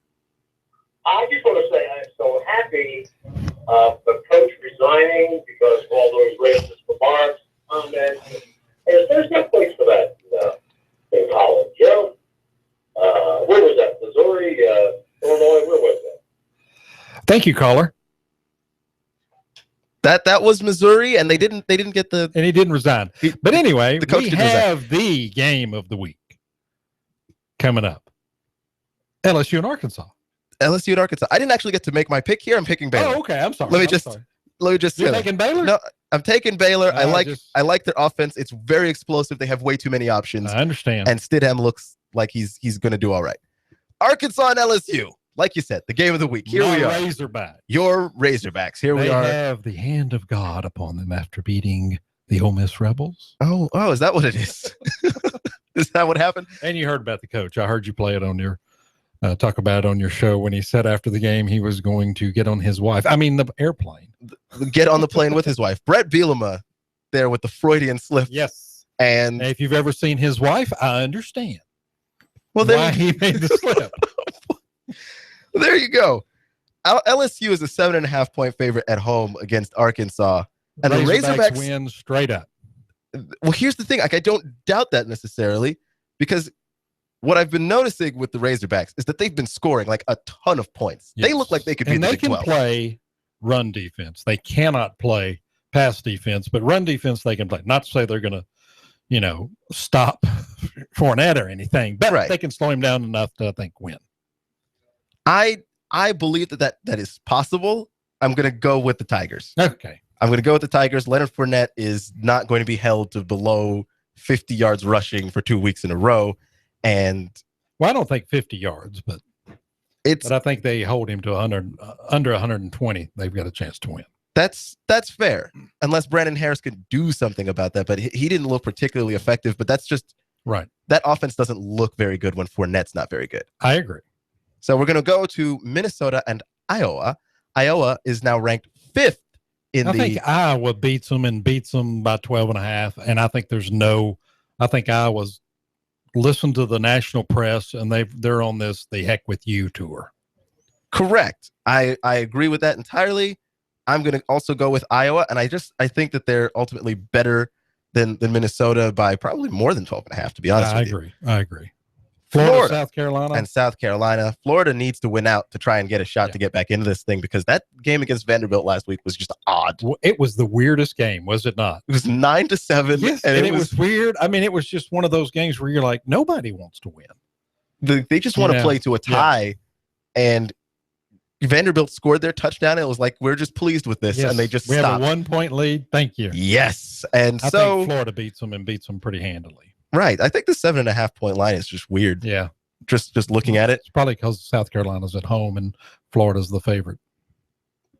I just want to say I'm so happy the coach resigning because of all those racist remarks, comments. There's no place for that in college. You know? Where was that? Missouri, Illinois, where was that? Thank you, caller. That was Missouri, and they didn't get the. And he didn't resign. But anyway, the coach we didn't have resign. the game of the week coming up. LSU and Arkansas. LSU and Arkansas. I didn't actually get to make my pick here. I'm picking Baylor. Oh, okay. I'm sorry. Let me just You're say taking Baylor? No, I'm taking Baylor. I like their offense. It's very explosive. They have way too many options. I understand. And Stidham looks like he's going to do all right. Arkansas and LSU. Like you said, the game of the week. Here we are. Razorback. Your Razorbacks. Here we are. They have the hand of God upon them after beating the Ole Miss Rebels. Oh, is that what it is? Is that what happened? And you heard about the coach. I heard you play it on your talk about it on your show when he said after the game he was going to get on his wife. I mean, the airplane. Get on the plane with his wife. Brett Bielema there with the Freudian slip. Yes. And if you've ever seen his wife, I understand. Well, why he made the slip. There you go. LSU is a 7.5-point favorite at home against Arkansas. And the Razorbacks win straight up. Well, here's the thing. Like, I don't doubt that necessarily, because what I've been noticing with the Razorbacks is that they've been scoring like a ton of points. Yes. They look like they could be in the Big 12. And they can play run defense. They cannot play pass defense, but run defense they can play. Not to say they're going to, stop Fournette or anything, but they can slow him down enough to, I think, win. I believe that is possible. I'm going to go with the Tigers. Okay. I'm going to go with the Tigers. Leonard Fournette is not going to be held to below 50 yards rushing for 2 weeks in a row. And I don't think 50 yards, but I think they hold him to 100, under 120. They've got a chance to win. That's fair, unless Brandon Harris could do something about that. But he didn't look particularly effective. But that's just right. That offense doesn't look very good when Fournette's not very good. I agree. So we're going to go to Minnesota and Iowa. Iowa is now ranked 5th I think Iowa beats them by 12.5. And I think I think Iowa's listened to the national press and they're on this the heck with you tour. Correct. I agree with that entirely. I'm going to also go with Iowa. And I think that they're ultimately better than Minnesota by probably more than 12.5, to be honest with you. I agree. Florida, South Carolina. Florida needs to win out to try and get a shot to get back into this thing, because that game against Vanderbilt last week was just odd. It was the weirdest game, was it not? It was 9-7. Yes, and it was weird. I mean, it was just one of those games where you're like, nobody wants to win. They just want to play to a tie, and Vanderbilt scored their touchdown. And it was like, we're just pleased with this, and they just stopped. We have a 1-point lead. Thank you. Yes, and I think Florida beats them pretty handily. Right. I think the 7.5-point line is just weird. Yeah. Just looking at it. It's probably because South Carolina's at home and Florida's the favorite.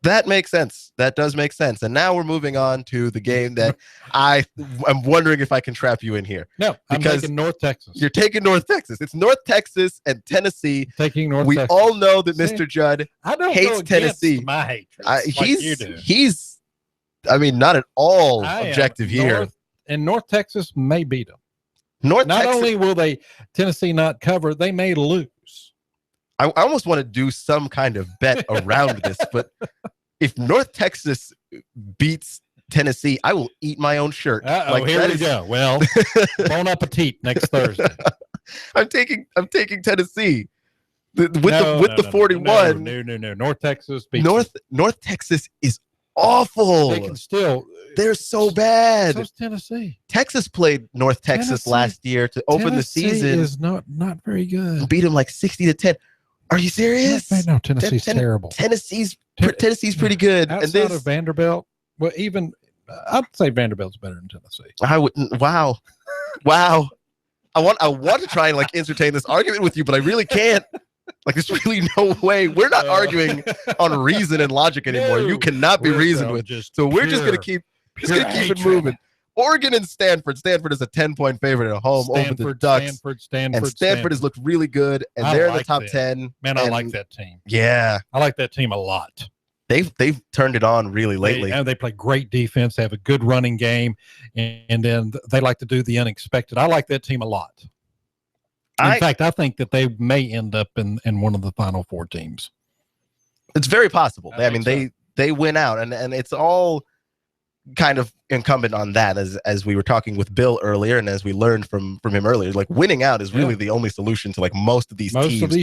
That makes sense. That does make sense. And now we're moving on to the game that I'm wondering if I can trap you in here. No, I'm taking North Texas. You're taking North Texas. It's North Texas and Tennessee. Taking North Texas. We all know that Mr. Judd hates Tennessee. My hatred. He's not at all objective here. And North Texas may beat them. Not only will Tennessee not cover, they may lose. I almost want to do some kind of bet around this, but if North Texas beats Tennessee, I will eat my own shirt. Here we go. Well, bon appetit next Thursday. I'm taking Tennessee with the 41. No. North Texas beats North Texas is awful. They can still. They're so bad. So's Tennessee. Texas played North Texas last year to open the season. Is not very good. Beat them like 60-10. Are you serious? No, Tennessee's terrible. Tennessee's pretty good. Outside of Vanderbilt, well, even I'd say Vanderbilt's better than Tennessee. I wouldn't. Wow. I want to try and entertain this argument with you, but I really can't. There's really no way. We're not arguing on reason and logic anymore. You cannot be reasoned with. So we're just going to keep it moving. Oregon and Stanford. Stanford is a 10-point favorite at home over the Ducks. Stanford has looked really good, and they're in the top 10. Man, I like that team. Yeah. I like that team a lot. they've turned it on really lately. They play great defense. They have a good running game, and then they like to do the unexpected. I like that team a lot. In fact, I think that they may end up in one of the Final Four teams. It's very possible. They win out, and it's all kind of incumbent on that, as we were talking with Bill earlier, and as we learned from him earlier. Like, winning out is really the only solution to like most of these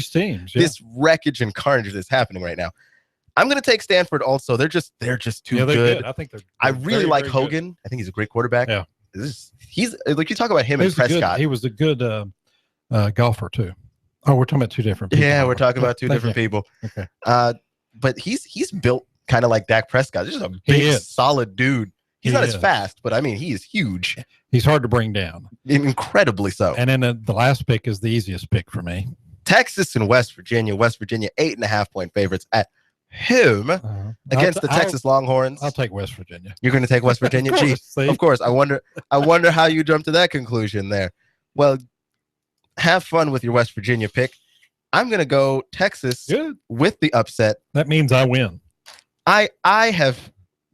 teams. This wreckage and carnage that's happening right now. I'm going to take Stanford also. They're just too good. I think they're I really like Hogan. Good. I think he's a great quarterback. Yeah. He's like, you talk about him and Prescott. He was a good golfer too. Oh, we're talking about two different people. Yeah, we're talking about two different people. Okay. But he's built kind of like Dak Prescott. He's just a big, solid dude. He's not as fast, but I mean, he is huge. He's hard to bring down. Incredibly so. And then the last pick is the easiest pick for me. Texas and West Virginia. West Virginia, 8.5-point favorites at home against the Texas Longhorns. I'll take West Virginia. You're going to take West Virginia? Of course. I wonder how you jumped to that conclusion there. Well, have fun with your West Virginia pick. I'm going to go Texas with the upset. That means I win. I have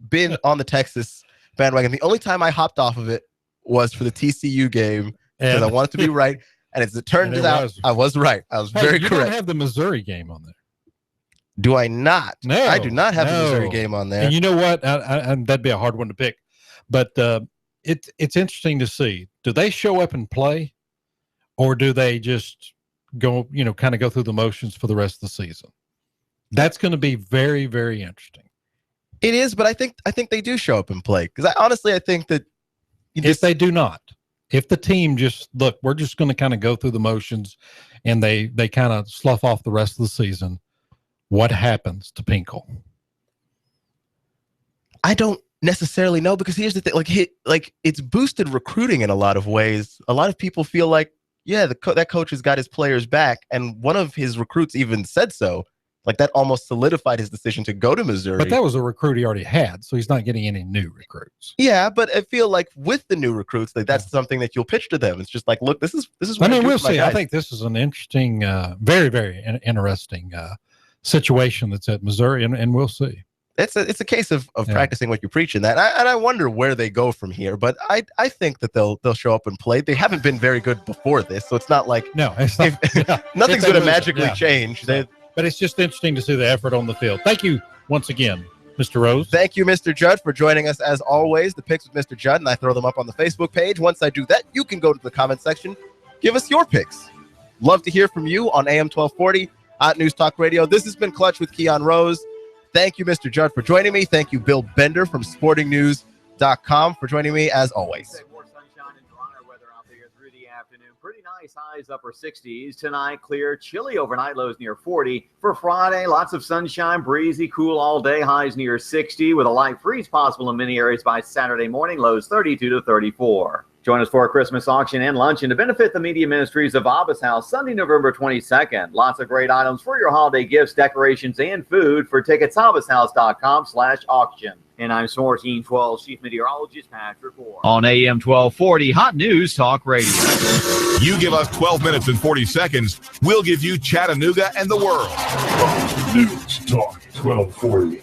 been on the Texas bandwagon. The only time I hopped off of it was for the TCU game because I wanted to be right. And as it turned out, I was right. I was very correct. You don't have the Missouri game on there. Do I not? No. I do not have the Missouri game on there. And you know what? And that'd be a hard one to pick. But it's interesting to see. Do they show up and play? Or do they just go, kind of go through the motions for the rest of the season? That's going to be very, very interesting. It is, but I think they do show up and play. Because I think that if they do not, if the team just look, we're just going to kind of go through the motions and they kind of slough off the rest of the season, what happens to Pinkel? I don't necessarily know, because here's the thing, like it's boosted recruiting in a lot of ways. A lot of people feel like, yeah, that coach has got his players back, and one of his recruits even said so. Like, that almost solidified his decision to go to Missouri. But that was a recruit he already had, so he's not getting any new recruits. Yeah, but I feel like with the new recruits, like that's something that you'll pitch to them. It's just like, look, this is. What we'll see. I think this is an interesting, very, very interesting situation that's at Missouri, and we'll see. It's a case of practicing what you're preaching. That and I wonder where they go from here. But I think that they'll show up and play. They haven't been very good before this, so it's not like it's not, nothing's going to magically change. But it's just interesting to see the effort on the field. Thank you once again, Mr. Rose. Thank you, Mr. Judd, for joining us as always. The picks with Mr. Judd, and I throw them up on the Facebook page. Once I do that, you can go to the comment section. Give us your picks. Love to hear from you on AM 1240 Hot News Talk Radio. This has been Clutch with Keon Rose. Thank you, Mr. Judd, for joining me. Thank you, Bill Bender from sportingnews.com for joining me as always. More sunshine and drier weather out there through the afternoon. Pretty nice highs, upper 60s. Tonight, clear, chilly overnight, lows near 40. For Friday, lots of sunshine, breezy, cool all day, highs near 60, with a light freeze possible in many areas by Saturday morning, lows 32 to 34. Join us for a Christmas auction and luncheon to benefit the Media Ministries of Abba's House, Sunday, November 22nd. Lots of great items for your holiday gifts, decorations, and food. For tickets, abbashouse.com/auction. And I'm Sports Team 12 Chief Meteorologist Patrick Ward. On AM 1240, Hot News Talk Radio. You give us 12 minutes and 40 seconds, we'll give you Chattanooga and the world. News Talk 1240.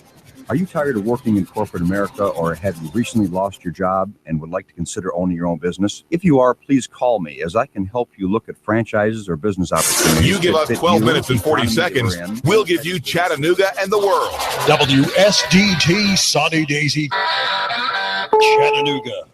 Are you tired of working in corporate America, or have you recently lost your job and would like to consider owning your own business? If you are, please call me, as I can help you look at franchises or business opportunities. You give us 12 minutes and 40 seconds, we'll give you Chattanooga and the world. WSDT Sunny Daisy, Chattanooga.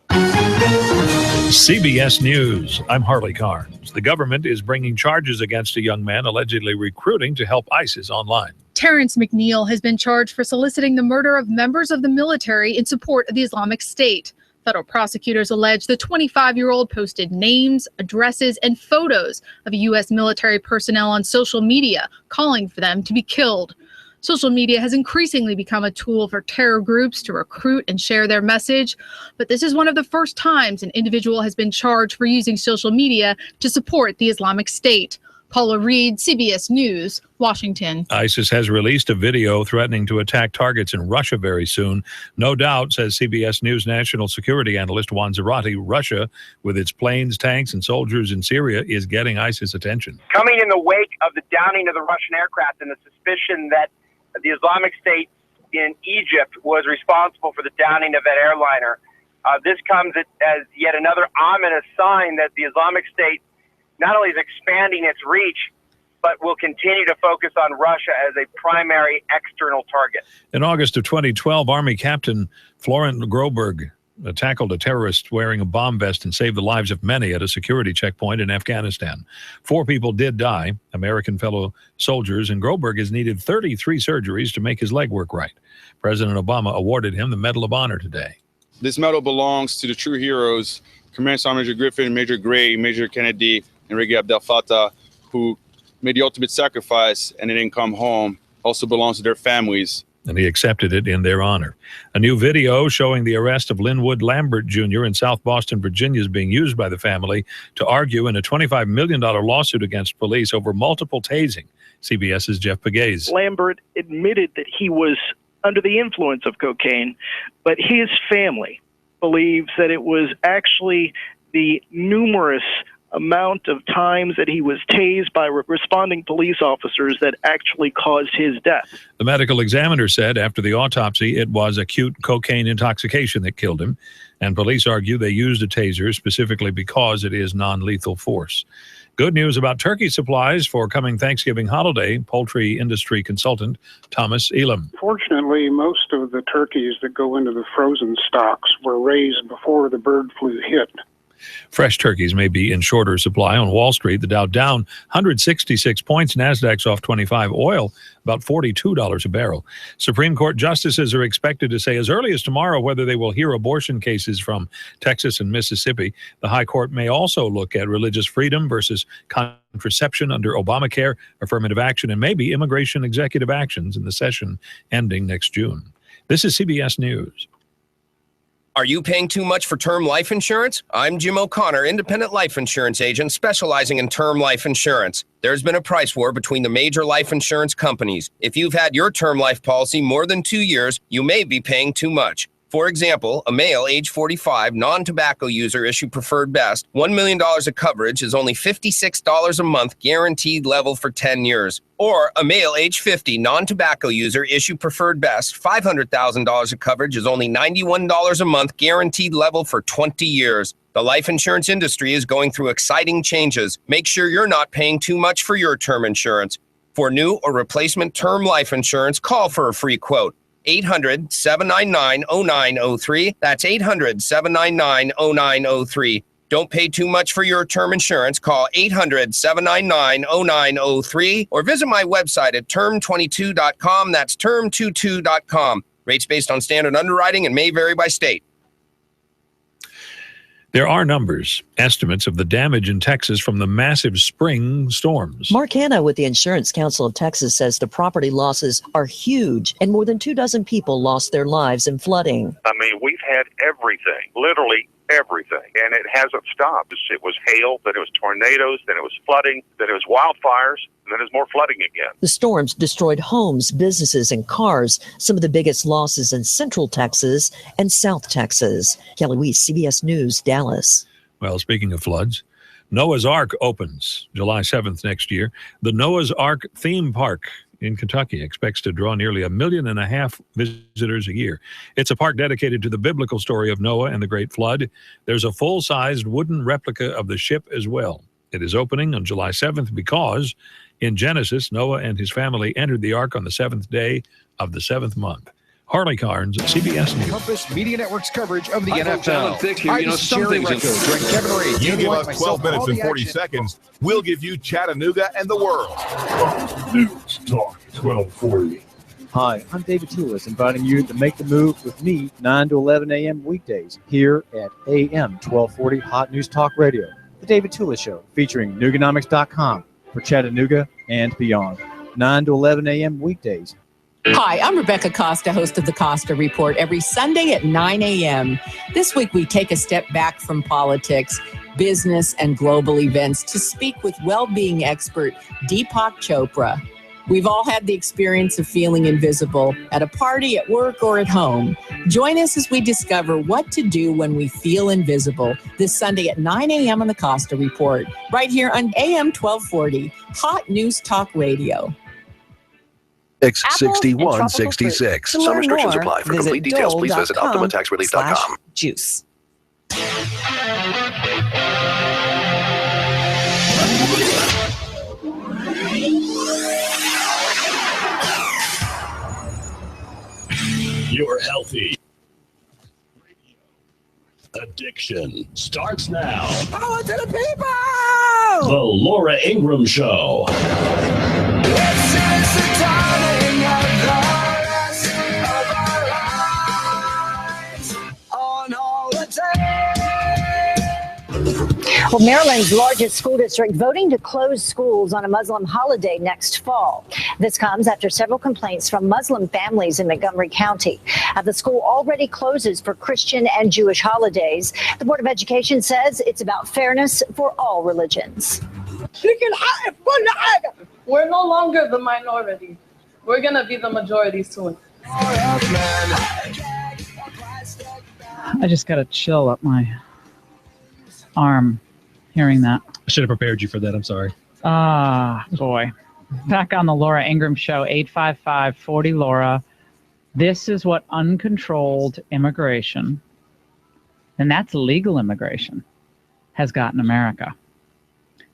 CBS News. I'm Harley Carnes. The government is bringing charges against a young man allegedly recruiting to help ISIS online. Terrence McNeil has been charged for soliciting the murder of members of the military in support of the Islamic State. Federal prosecutors allege the 25-year-old posted names, addresses, and photos of U.S. military personnel on social media, calling for them to be killed. Social media has increasingly become a tool for terror groups to recruit and share their message, but this is one of the first times an individual has been charged for using social media to support the Islamic State. Paula Reed, CBS News, Washington. ISIS has released a video threatening to attack targets in Russia very soon. No doubt, says CBS News national security analyst Juan Zarate, Russia, with its planes, tanks, and soldiers in Syria, is getting ISIS attention. Coming in the wake of the downing of the Russian aircraft and the suspicion that the Islamic State in Egypt was responsible for the downing of that airliner. This comes as yet another ominous sign that the Islamic State not only is expanding its reach, but will continue to focus on Russia as a primary external target. In August of 2012, Army Captain Florent Groberg tackled a terrorist wearing a bomb vest and saved the lives of many at a security checkpoint in Afghanistan. 4 people did die, American fellow soldiers, and Groberg has needed 33 surgeries to make his leg work right. President Obama awarded him the Medal of Honor today. This medal belongs to the true heroes, Command Sergeant Major Griffin, Major Gray, Major Kennedy, and Reggie Abdel Fattah, who made the ultimate sacrifice and they didn't come home. Also belongs to their families. And he accepted it in their honor. A new video showing the arrest of Linwood Lambert Jr. in South Boston, Virginia is being used by the family to argue in a $25 million lawsuit against police over multiple tasing. CBS's Jeff Pegues. Lambert admitted that he was under the influence of cocaine, but his family believes that it was actually the numerous amount of times that he was tased by responding police officers that actually caused his death. The medical examiner said after the autopsy it was acute cocaine intoxication that killed him, and police argue they used a taser specifically because it is non-lethal force. Good news about turkey supplies for coming Thanksgiving holiday, poultry industry consultant Thomas Elam. Fortunately, most of the turkeys that go into the frozen stocks were raised before the bird flu hit. Fresh turkeys may be in shorter supply on Wall Street. The Dow down 166 points. NASDAQ's off 25. Oil about $42 a barrel. Supreme Court justices are expected to say as early as tomorrow whether they will hear abortion cases from Texas and Mississippi. The High Court may also look at religious freedom versus contraception under Obamacare, affirmative action, and maybe immigration executive actions in the session ending next June. This is CBS News. Are you paying too much for term life insurance? I'm Jim O'Connor, independent life insurance agent specializing in term life insurance. There's been a price war between the major life insurance companies. If you've had your term life policy more than 2 years, you may be paying too much. For example, a male age 45 non-tobacco user issued preferred best. $1 million of coverage is only $56 a month guaranteed level for 10 years. Or a male age 50 non-tobacco user issued preferred best. $500,000 of coverage is only $91 a month guaranteed level for 20 years. The life insurance industry is going through exciting changes. Make sure you're not paying too much for your term insurance. For new or replacement term life insurance, call for a free quote. 800-799-0903. That's 800-799-0903. Don't pay too much for your term insurance. Call 800-799-0903 or visit my website at term22.com. That's term22.com. Rates based on standard underwriting and may vary by state. There are numbers, estimates of the damage in Texas from the massive spring storms. Mark Hanna with the Insurance Council of Texas says the property losses are huge and more than 24 people lost their lives in flooding. I mean, we've had everything, literally everything, and it hasn't stopped. It was hail, then it was tornadoes, then it was flooding, then it was wildfires, and then there's more flooding again. The storms destroyed homes, businesses, and cars, some of the biggest losses in Central Texas and South Texas. Kelly Weiss, CBS News, Dallas. Well, speaking of floods, Noah's Ark opens July 7th next year. The Noah's Ark theme park in Kentucky expects to draw nearly 1.5 million visitors a year. It's a park dedicated to the biblical story of Noah and the Great Flood. There's a full-sized wooden replica of the ship as well. It is opening on July 7th because in Genesis, Noah and his family entered the ark on the 7th day of the 7th month. Harley Carnes, CBS News. Compass Media Network's coverage of the NFL. Some things you give us 12 minutes and 40 seconds, we'll give you Chattanooga and the world. Fox News Talk 1240. Hi, I'm David Tulis, inviting you to make the move with me 9 to 11 a.m. weekdays here at AM 1240 Hot News Talk Radio. The David Tulis Show, featuring Nooganomics.com for Chattanooga and beyond. 9 to 11 a.m. weekdays. Hi, I'm Rebecca Costa, host of the Costa Report, every Sunday at 9 a.m. This week, we take a step back from politics, business, and global events to speak with well-being expert Deepak Chopra. We've all had the experience of feeling invisible at a party, at work, or at home. Join us as we discover what to do when we feel invisible this Sunday at 9 a.m. on the Costa Report, right here on AM 1240, Hot News Talk Radio. X6166. Some restrictions apply. For complete details, please visit OptimaTaxRelief.com. Juice. You're healthy. Addiction starts now. Power to the people! The Laura Ingraham Show. This is the dawning of the rest of our lives on holiday. Well, Maryland's largest school district voting to close schools on a Muslim holiday next fall. This comes after several complaints from Muslim families in Montgomery County. The school already closes for Christian and Jewish holidays. The Board of Education says it's about fairness for all religions. We're no longer the minority. We're going to be the majority soon. I just got a chill up my arm hearing that. I should have prepared you for that. I'm sorry. Ah, boy. Back on the Laura Ingraham Show, 855-40-LAURA. This is what uncontrolled immigration, and that's legal immigration, has gotten America.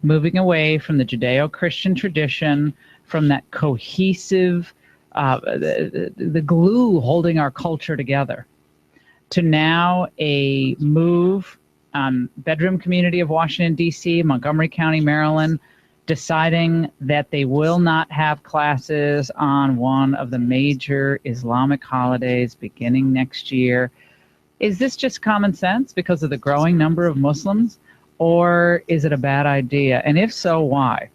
Moving away from the Judeo-Christian tradition, from that cohesive, the glue holding our culture together, to now a move bedroom community of Washington, D.C., Montgomery County, Maryland, deciding that they will not have classes on one of the major Islamic holidays beginning next year. Is this just common sense because of the growing number of Muslims, or is it a bad idea? And if so, why?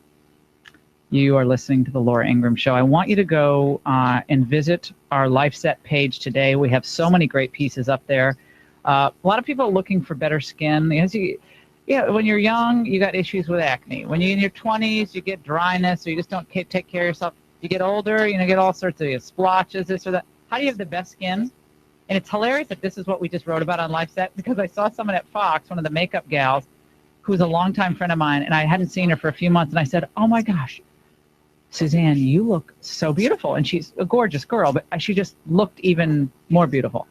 You are listening to the Laura Ingraham Show. I want you to go and visit our LifeSet page today. We have so many great pieces up there. A lot of people are looking for better skin. When you're young, you got issues with acne. When you're in your 20s, you get dryness, or you just don't take care of yourself. You get older, get all sorts of splotches, this or that. How do you have the best skin? And it's hilarious that this is what we just wrote about on LifeSet, because I saw someone at Fox, one of the makeup gals, who's a longtime friend of mine, and I hadn't seen her for a few months, and I said, oh my gosh, Suzanne, you look so beautiful. And she's a gorgeous girl, but she just looked even more beautiful.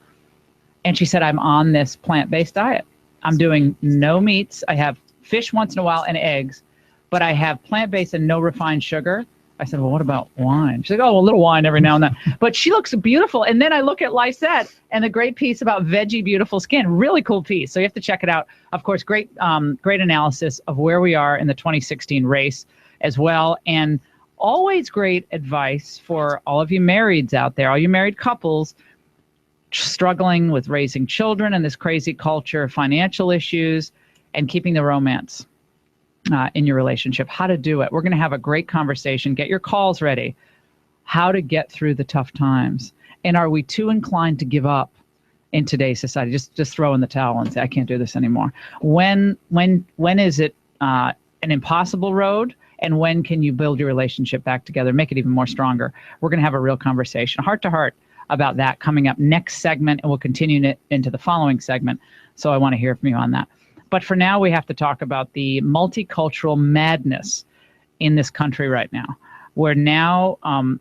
And she said, I'm on this plant-based diet. I'm doing no meats. I have fish once in a while and eggs, but I have plant-based and no refined sugar. I said, well, what about wine? She's like, oh, a little wine every now and then. But she looks beautiful. And then I look at LifeSet and the great piece about veggie beautiful skin. Really cool piece. So you have to check it out. Of course, great analysis of where we are in the 2016 race as well. And always great advice for all of you marrieds out there, all you married couples struggling with raising children in this crazy culture, financial issues, and keeping the romance in your relationship. How to do it. We're going to have a great conversation. Get your calls ready. How to get through the tough times. And are we too inclined to give up in today's society? Just throw in the towel and say, I can't do this anymore. When is it an impossible road? And when can you build your relationship back together, make it even more stronger? We're going to have a real conversation, heart to heart, about that coming up next segment, and we'll continue it into the following segment. So I want to hear from you on that. But for now, we have to talk about the multicultural madness in this country right now, where now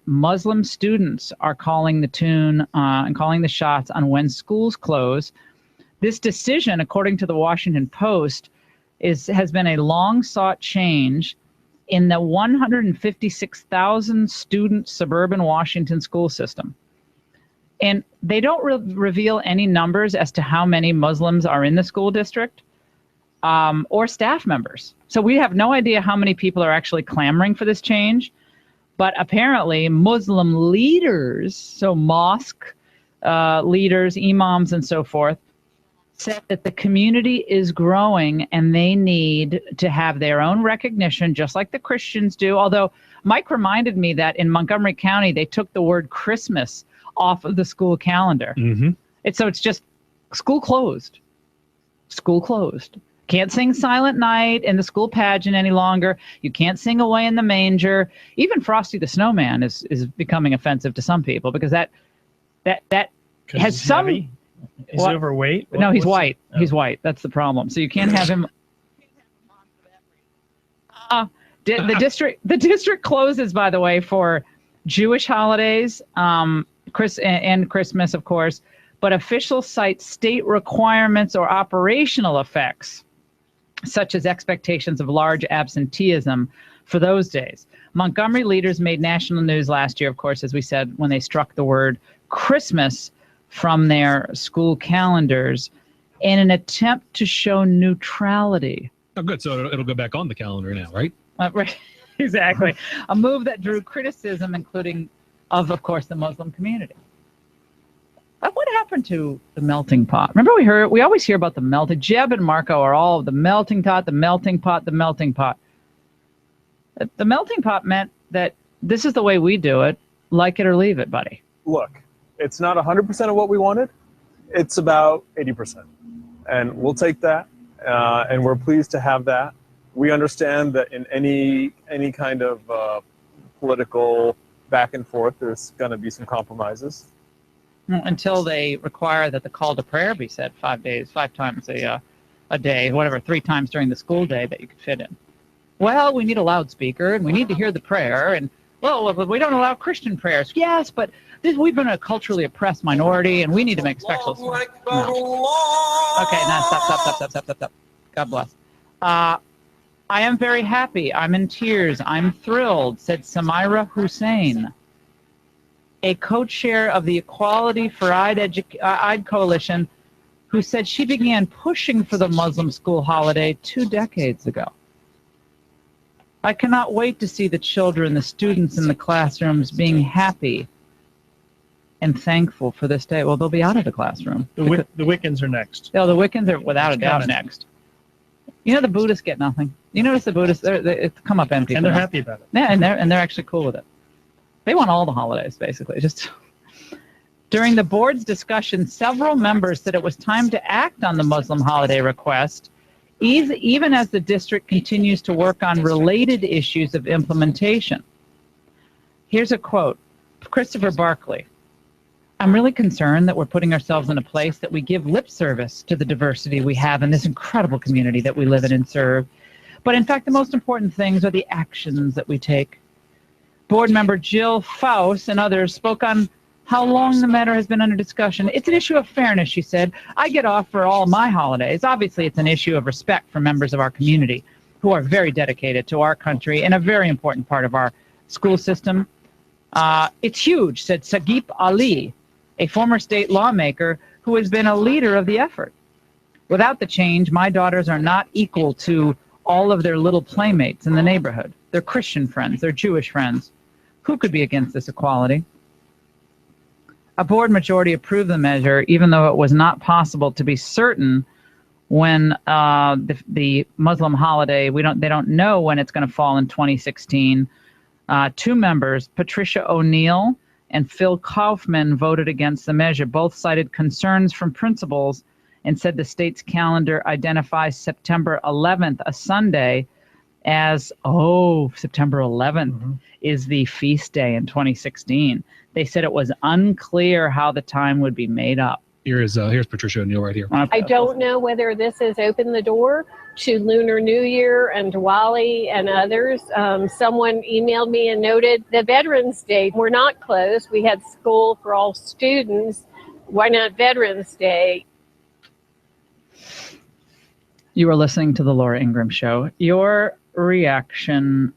Muslim students are calling the tune and calling the shots on when schools close. This decision, according to the Washington Post, has been a long-sought change in the 156,000 student suburban Washington school system. And they don't reveal any numbers as to how many Muslims are in the school district or staff members. So we have no idea how many people are actually clamoring for this change. But apparently Muslim leaders, so mosque leaders, imams, and so forth, said that the community is growing and they need to have their own recognition, just like the Christians do. Although Mike reminded me that in Montgomery County, they took the word Christmas off of the school calendar. Mm-hmm. It's just school closed. School closed. Can't sing Silent Night in the school pageant any longer. You can't sing Away in the Manger. Even Frosty the Snowman is becoming offensive to some people because that has some. Heavy? Is he overweight? No, he's white. Oh. He's white. That's the problem. So you can't have him. The district closes, by the way, for Jewish holidays, and Christmas, of course, but officials cite state requirements or operational effects, such as expectations of large absenteeism for those days. Montgomery leaders made national news last year, of course, as we said, when they struck the word Christmas from their school calendars in an attempt to show neutrality. Oh, good. So it'll go back on the calendar now, right? Right. Exactly. A move that drew criticism, including of course, the Muslim community. But what happened to the melting pot? Remember we always hear about the melting. Jeb and Marco are all the melting pot, the melting pot, the melting pot. The melting pot meant that this is the way we do it. Like it or leave it, buddy. Look, it's not 100% of what we wanted. It's about 80%. And we'll take that. And we're pleased to have that. We understand that in any kind of political back and forth, there's going to be some compromises. Until they require that the call to prayer be said 5 times a day, whatever, 3 times during the school day that you could fit in. Well, we need a loudspeaker, and we need to hear the prayer, and, well, we don't allow Christian prayers. Yes, but we've been a culturally oppressed minority, and we need to make special... No. Okay, now stop. God bless. I am very happy. I'm in tears. I'm thrilled, said Samira Hussein, a co-chair of the Equality for Eid Coalition, who said she began pushing for the Muslim school holiday 2 decades ago. I cannot wait to see the children, the students in the classrooms being happy and thankful for this day. Well, they'll be out of the classroom. The Wiccans are next. No, the Wiccans are without a doubt next. You know, the Buddhists get nothing. You notice the Buddhists, they come up empty. And they're happy about it. Yeah, and they're actually cool with it. They want all the holidays, basically. Just during the board's discussion, several members said it was time to act on the Muslim holiday request, even as the district continues to work on related issues of implementation. Here's a quote, Christopher Barkley. I'm really concerned that we're putting ourselves in a place that we give lip service to the diversity we have in this incredible community that we live in and serve. But in fact, the most important things are the actions that we take. Board member Jill Faust and others spoke on how long the matter has been under discussion. It's an issue of fairness, she said. I get off for all my holidays. Obviously, it's an issue of respect for members of our community who are very dedicated to our country and a very important part of our school system. It's huge, said Sagip Ali, a former state lawmaker who has been a leader of the effort. Without the change, my daughters are not equal to all of their little playmates in the neighborhood. Their Christian friends, their Jewish friends. Who could be against this equality? A board majority approved the measure, even though it was not possible to be certain when the Muslim holiday, they don't know when it's going to fall in 2016. 2 members, Patricia O'Neill and Phil Kaufman, voted against the measure. Both cited concerns from principals and said the state's calendar identifies September 11th, a Sunday, as, September 11th is the feast day in 2016. They said it was unclear how the time would be made up. Here's Patricia O'Neill right here. I don't know whether this has opened the door to Lunar New Year and Diwali and others. Someone emailed me and noted the Veterans Day. We're not closed. We had school for all students. Why not Veterans Day? You are listening to the Laura Ingraham Show. Your reaction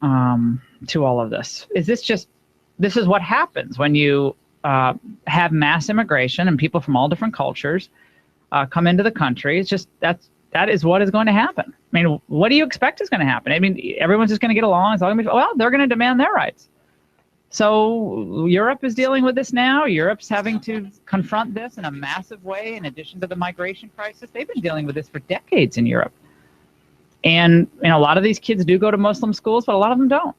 to all of this, this is what happens when you have mass immigration and people from all different cultures come into the country. It's just that is what is going to happen. I mean, what do you expect is going to happen? I mean, everyone's just going to get along. It's all going to be, well, they're going to demand their rights. So Europe is dealing with this now. Europe's having to confront this in a massive way. In addition to the migration crisis, they've been dealing with this for decades in Europe. And a lot of these kids do go to Muslim schools, but a lot of them don't.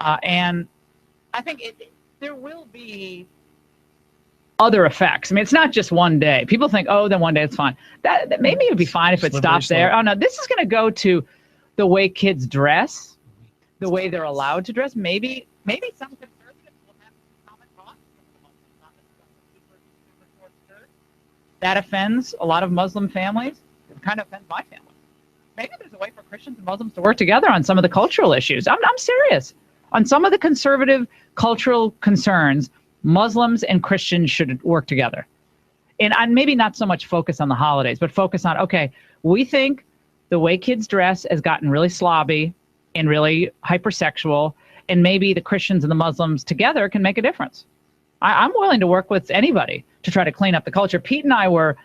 And I think there will be other effects. I mean, it's not just one day. People think, then one day it's fine. That maybe it would be fine if it stops there. Oh no, this is going to go to the way kids dress, the way they're allowed to dress. Maybe some conservatives will have common thoughts. That offends a lot of Muslim families. It kind of offends my family. Maybe there's a way for Christians and Muslims to work together on some of the cultural issues. I'm serious. On some of the conservative cultural concerns, Muslims and Christians should work together. And maybe not so much focus on the holidays, but focus on, okay, we think the way kids dress has gotten really slobby and really hypersexual, and maybe the Christians and the Muslims together can make a difference. I'm willing to work with anybody to try to clean up the culture. Pete and I were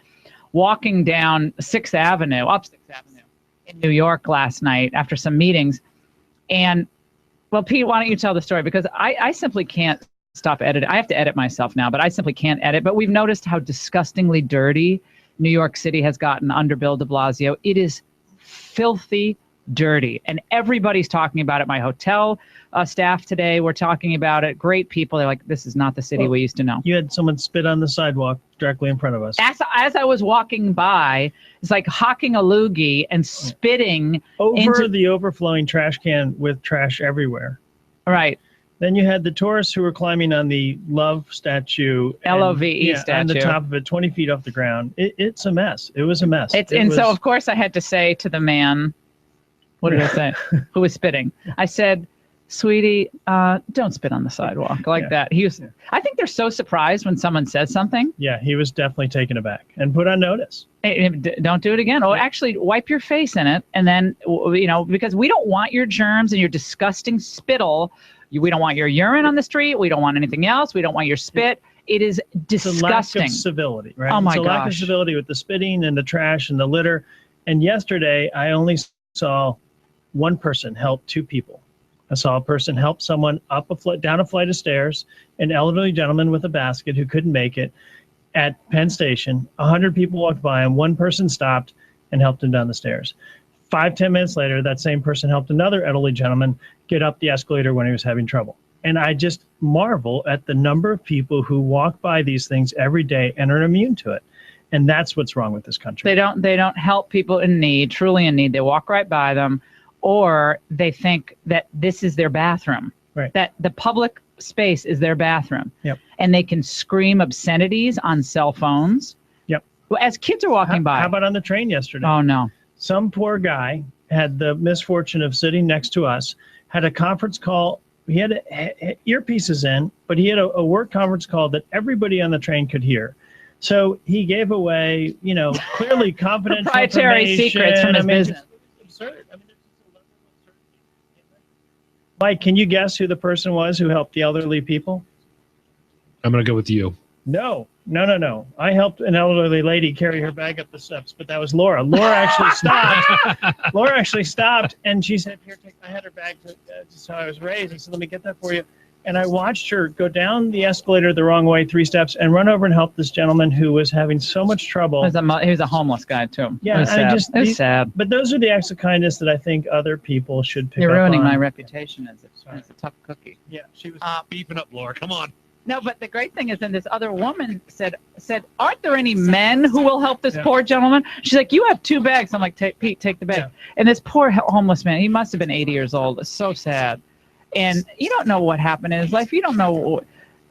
walking down 6th Avenue, up 6th Avenue in New York last night after some meetings. And, well, Pete, why don't you tell the story? Because I simply can't stop editing. I have to edit myself now, but I simply can't edit. But we've noticed how disgustingly dirty New York City has gotten under Bill de Blasio. It is filthy dirty, and everybody's talking about it. My hotel staff today were talking about it. Great people. They're like, this is not the city we used to know. You had someone spit on the sidewalk directly in front of us. As I was walking by, it's like hawking a loogie and spitting over the overflowing trash can with trash everywhere. Right. Then you had the tourists who were climbing on the Love statue. LOVE statue. On the top of it, 20 feet off the ground. It's a mess. It was a mess. So, of course, I had to say to the man, what did I say? Who was spitting? I said, sweetie, don't spit on the sidewalk like that. He was. I think they're so surprised when someone says something. Yeah, he was definitely taken aback and put on notice. Hey, don't do it again. Oh, actually, wipe your face in it, and then because we don't want your germs and your disgusting spittle. We don't want your urine on the street. We don't want anything else. We don't want your spit. It is disgusting. It's a lack of civility, right? Oh my gosh. It's a lack of civility with the spitting and the trash and the litter. And yesterday, I only saw one person help two people. I saw a person help someone down a flight of stairs, an elderly gentleman with a basket who couldn't make it at Penn Station. 100 people walked by and one person stopped and helped him down the stairs. 5-10 minutes later, that same person helped another elderly gentleman get up the escalator when he was having trouble. And I just marvel at the number of people who walk by these things every day and are immune to it. And that's what's wrong with this country. They don't help people in need, truly in need. They walk right by them, or they think that this is their bathroom, right? That the public space is their bathroom. Yep. And they can scream obscenities on cell phones. Yep. Well, as kids are walking by. How about on the train yesterday? Oh, no. Some poor guy had the misfortune of sitting next to us, had a conference call. He had earpieces in, but he had a work conference call that everybody on the train could hear. So he gave away, clearly confidential proprietary secrets from his business. It's absurd. Mike, can you guess who the person was who helped the elderly people? I'm going to go with you. No. I helped an elderly lady carry her bag up the steps, but that was Laura. Laura actually stopped. And she said, here, I had her bag. Just how I was raised. I said, let me get that for you. And I watched her go down the escalator the wrong way 3 steps and run over and help this gentleman who was having so much trouble. He was a homeless guy, too. Yeah, it was sad. But those are the acts of kindness that I think other people should pick up on. You're ruining my reputation as a tough cookie. Yeah, she was beefing up, Laura. Come on. No, but the great thing is, then this other woman said, aren't there any men who will help this poor gentleman? She's like, you have 2 bags. I'm like, Pete, take the bag. Yeah. And this poor homeless man, he must have been 80 years old. It's so sad. And you don't know what happened in his life. You don't know,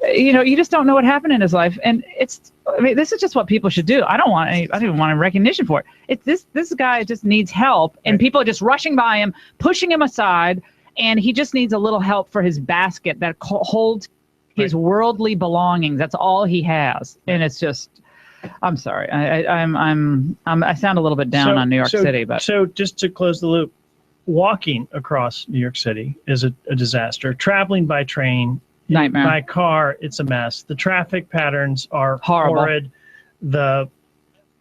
you just don't know what happened in his life. And this is just what people should do. I don't even want any recognition for it. This guy just needs help, and people are just rushing by him, pushing him aside, and he just needs a little help for his basket that holds his worldly belongings. That's all he has. And it's just, I'm sorry. I sound a little bit down on New York City, but so just to close the loop, walking across New York City is a disaster. Traveling by train, nightmare. By car, it's a mess. The traffic patterns are horrid. The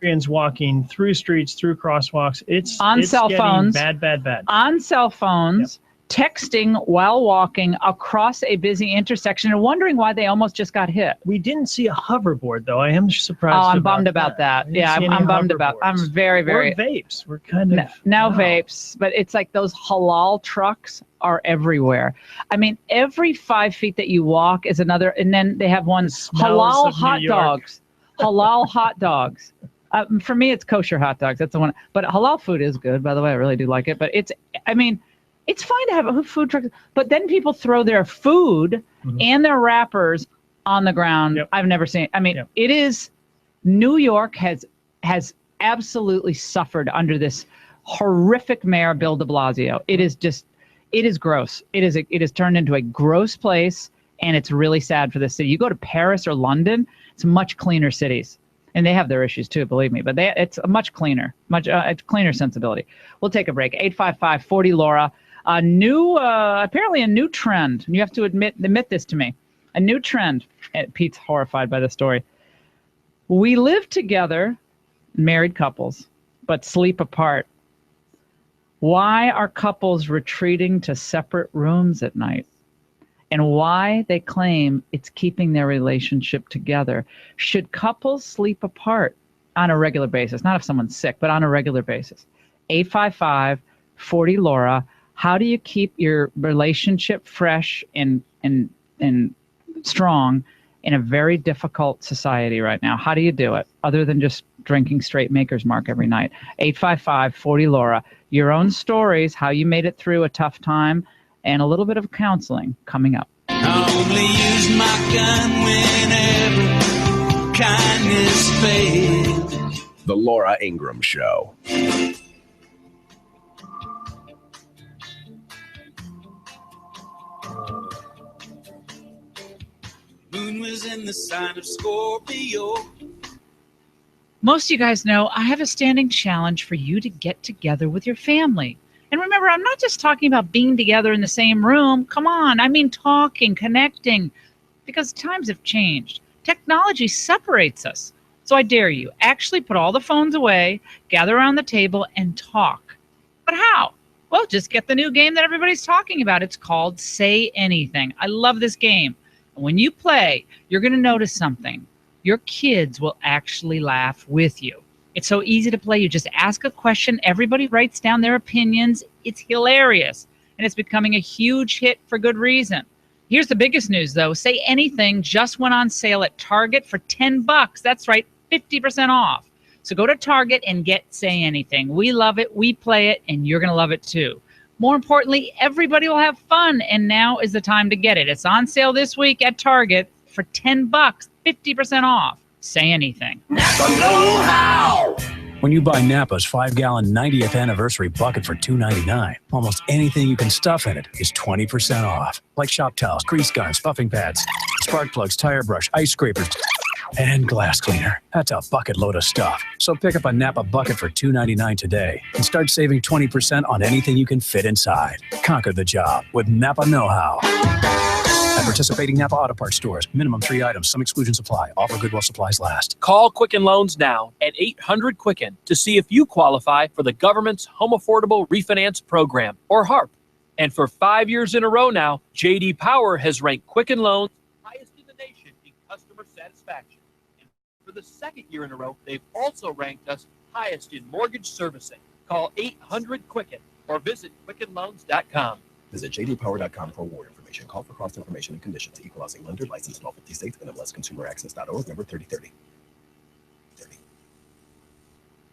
pedestrians walking through streets, through crosswalks, it's cell phones. Bad. On cell phones. Yep. Texting while walking across a busy intersection and wondering why they almost just got hit. We didn't see a hoverboard, though. I am surprised. Oh, I'm bummed about that. Yeah, I'm bummed about. I'm very. Or vapes. We're kind of now vapes, but it's like those halal trucks are everywhere. I mean, every 5 feet that you walk is another, and then they have one halal hot dogs. Halal hot dogs. For me, it's kosher hot dogs. That's the one. But halal food is good, by the way. I really do like it. But it's fine to have a food truck, but then people throw their food and their wrappers on the ground. Yep. I've never seen. It is. New York has absolutely suffered under this horrific mayor, Bill de Blasio. It is just. It is gross. It is turned into a gross place, and it's really sad for the city. You go to Paris or London, it's much cleaner cities. And they have their issues too, believe me, but it's a much cleaner, it's cleaner sensibility. We'll take a break. 855-40-LAURA. Apparently a new trend. You have to admit this to me. A new trend. Pete's horrified by the story. We live together, married couples, but sleep apart. Why are couples retreating to separate rooms at night? And why they claim it's keeping their relationship together. Should couples sleep apart on a regular basis? Not if someone's sick, but on a regular basis. 855-40-LAURA. How do you keep your relationship fresh and strong in a very difficult society right now? How do you do it other than just drinking straight Maker's Mark every night? 855-40-LAURA. Your own stories, how you made it through a tough time, and a little bit of counseling coming up. I only use my gun whenever kindness fades. The Laura Ingraham Show. Moon was in the sign of Scorpio. Most of you guys know I have a standing challenge for you to get together with your family. And remember, I'm not just talking about being together in the same room. Come on, I mean talking, connecting, because times have changed. Technology separates us. So I dare you, actually put all the phones away, gather around the table, and talk. But how? Well, just get the new game that everybody's talking about. It's called Say Anything. I love this game. And when you play, you're going to notice something. Your kids will actually laugh with you. It's so easy to play. You just ask a question. Everybody writes down their opinions. It's hilarious. And it's becoming a huge hit for good reason. Here's the biggest news, though. Say Anything just went on sale at Target for $10. That's right, 50% off. So go to Target and get Say Anything. We love it. We play it. And you're going to love it, too. More importantly, everybody will have fun. And now is the time to get it. It's on sale this week at Target for $10, 50% off. Say Anything. Know-how! When you buy Napa's 5-gallon 90th anniversary bucket for $2.99, almost anything you can stuff in it is 20% off. Like shop towels, grease guns, buffing pads, spark plugs, tire brush, ice scrapers, and glass cleaner. That's a bucket load of stuff. So pick up a Napa bucket for $2.99 today and start saving 20% on anything you can fit inside. Conquer the job with Napa Know-how. At participating Napa Auto Parts stores, minimum 3 items. Some exclusions apply. Offer good while supplies last. Call Quicken Loans now at 800-QUICKEN to see if you qualify for the government's Home Affordable Refinance Program, or HARP. And for 5 years in a row now, J.D. Power has ranked Quicken Loans highest in the nation in customer satisfaction. And for the second year in a row, they've also ranked us highest in mortgage servicing. Call 800-QUICKEN or visit QuickenLoans.com. Visit jdpower.com for more information. Call for cost information and conditions. Equal housing lender, licensed in all 50 states, NMLS ConsumerAccess.org, number 3030.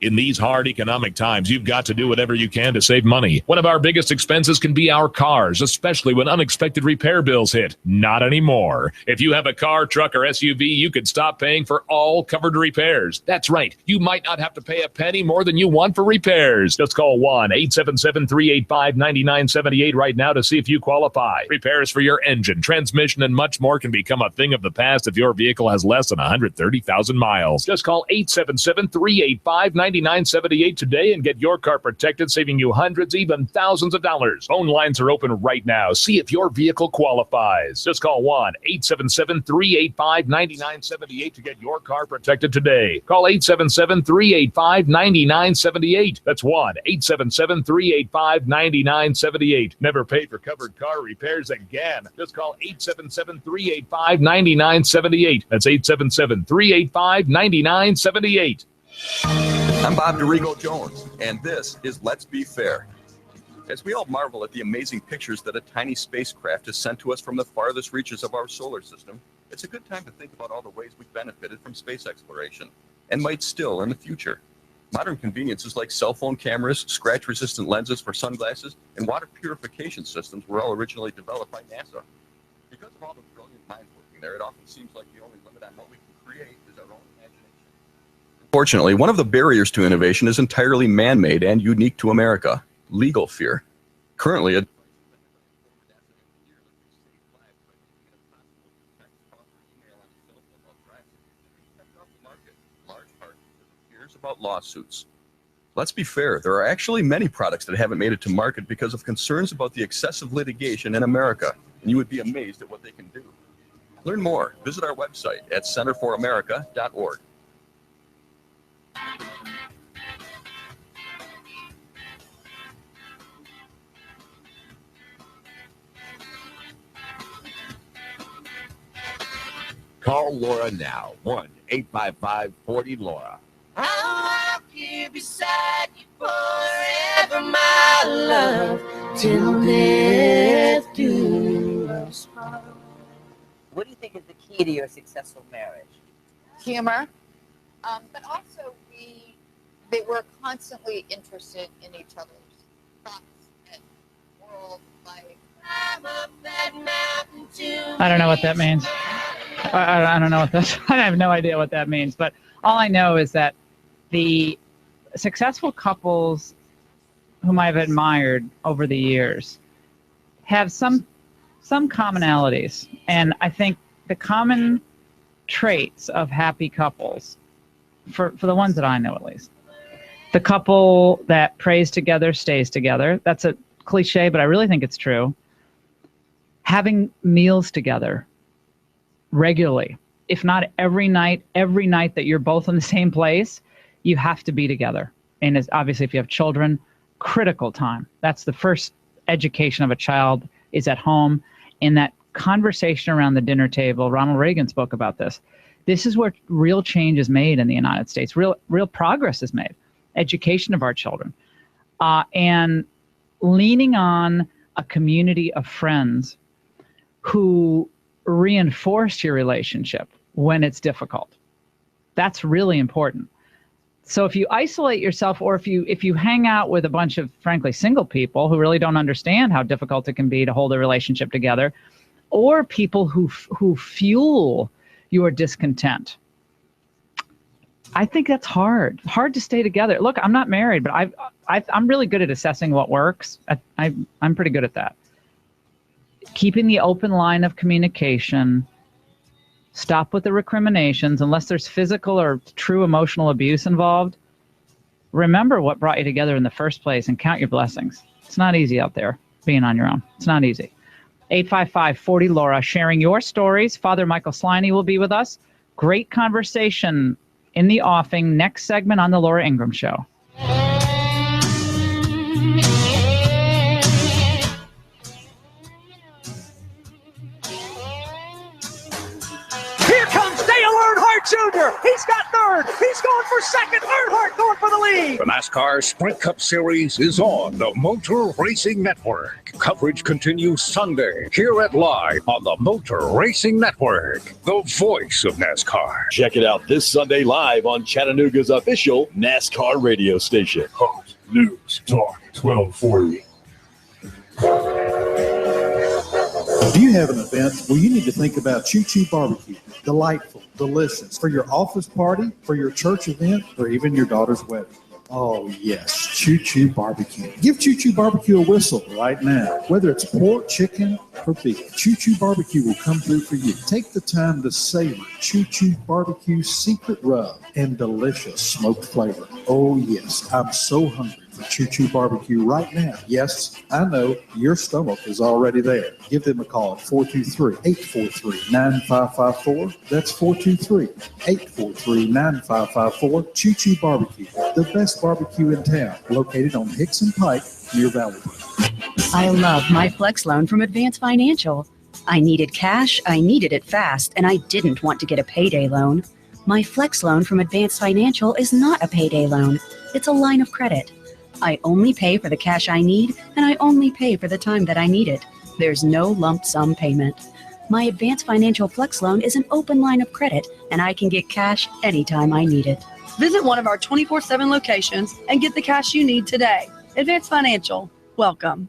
In these hard economic times, you've got to do whatever you can to save money. One of our biggest expenses can be our cars, especially when unexpected repair bills hit. Not anymore. If you have a car, truck, or SUV, you could stop paying for all covered repairs. That's right. You might not have to pay a penny more than you want for repairs. Just call 1-877-385-9978 right now to see if you qualify. Repairs for your engine, transmission, and much more can become a thing of the past if your vehicle has less than 130,000 miles. Just call 877-385-9978 today and get your car protected, saving you hundreds, even thousands of dollars. Phone lines are open right now. See if your vehicle qualifies. Just call 1-877-385-9978 to get your car protected today. Call 877-385-9978. That's 1-877-385-9978. Never pay for covered car repairs again. Just call 877-385-9978. That's 877-385-9978. I'm Bob DeRigo Jones, and this is Let's Be Fair. As we all marvel at the amazing pictures that a tiny spacecraft has sent to us from the farthest reaches of our solar system, it's a good time to think about all the ways we've benefited from space exploration, and might still in the future. Modern conveniences like cell phone cameras, scratch-resistant lenses for sunglasses, and water purification systems were all originally developed by NASA. Because of all the brilliant minds working there, it often seems like the only limit on what we can create is our own imagination. Fortunately, one of the barriers to innovation is entirely man-made and unique to America: legal fear. Currently, market, in large part because of fears about lawsuits. Let's be fair, there are actually many products that haven't made it to market because of concerns about the excessive litigation in America, and you would be amazed at what they can do. Learn more. Visit our website at centerforamerica.org. Call Laura now, 1-855-40-LAURA. I'll walk here beside you forever, my love, till death do us part. What do you think is the key to your successful marriage? Humor, but also we're constantly interested in each other's thoughts and world life. I don't know what that means. I don't know what that. I have no idea what that means. But all I know is that the successful couples whom I've admired over the years have some commonalities, and I think the common traits of happy couples, for the ones that I know at least, the couple that prays together stays together. That's a cliche, but I really think it's true. Having meals together regularly, if not every night that you're both in the same place, you have to be together. And it's obviously, if you have children, critical time. That's the first education of a child is at home. In that conversation around the dinner table, Ronald Reagan spoke about this. This is where real change is made in the United States. Real progress is made. Education of our children. And leaning on a community of friends who reinforce your relationship when it's difficult. That's really important. So if you isolate yourself, or if you hang out with a bunch of, frankly, single people who really don't understand how difficult it can be to hold a relationship together, or people who fuel your discontent, I think that's hard to stay together. Look, I'm not married, but I'm really good at assessing what works. I'm pretty good at that. Keeping the open line of communication, stop with the recriminations, unless there's physical or true emotional abuse involved. Remember what brought you together in the first place and count your blessings. It's not easy out there being on your own. It's not easy. 855-40-LAURA, sharing your stories. Father Michael Sliney will be with us. Great conversation in the offing. Next segment on the Laura Ingraham Show. Jr. He's got third. He's going for second. Earnhardt going for the lead. The NASCAR Sprint Cup Series is on the Motor Racing Network. Coverage continues Sunday here at Live on the Motor Racing Network, the voice of NASCAR. Check it out this Sunday live on Chattanooga's official NASCAR radio station. Fox News Talk 1240. Do you have an event? Well, you need to think about Choo Choo Barbecue. Delightful, delicious. For your office party, for your church event, or even your daughter's wedding. Oh, yes, Choo Choo Barbecue. Give Choo Choo Barbecue a whistle right now. Whether it's pork, chicken, or beef, Choo Choo Barbecue will come through for you. Take the time to savor Choo Choo Barbecue's secret rub and delicious smoked flavor. Oh, yes, I'm so hungry for Choo Choo Barbecue right now. Yes, I know your stomach is already there. Give them a call at 423-843-9554. That's 423-843-9554. Choo Choo Barbecue, the best barbecue in town, located on Hickson Pike near Valley Brook. I love my Flex loan from Advance Financial. I needed cash, I needed it fast, and I didn't want to get a payday loan. My Flex loan from Advance Financial is not a payday loan. It's a line of credit. I only pay for the cash I need, and I only pay for the time that I need it. There's no lump sum payment. My Advance Financial Flex loan is an open line of credit, and I can get cash anytime I need it. Visit one of our 24/7 locations and get the cash you need today. Advance Financial. Welcome.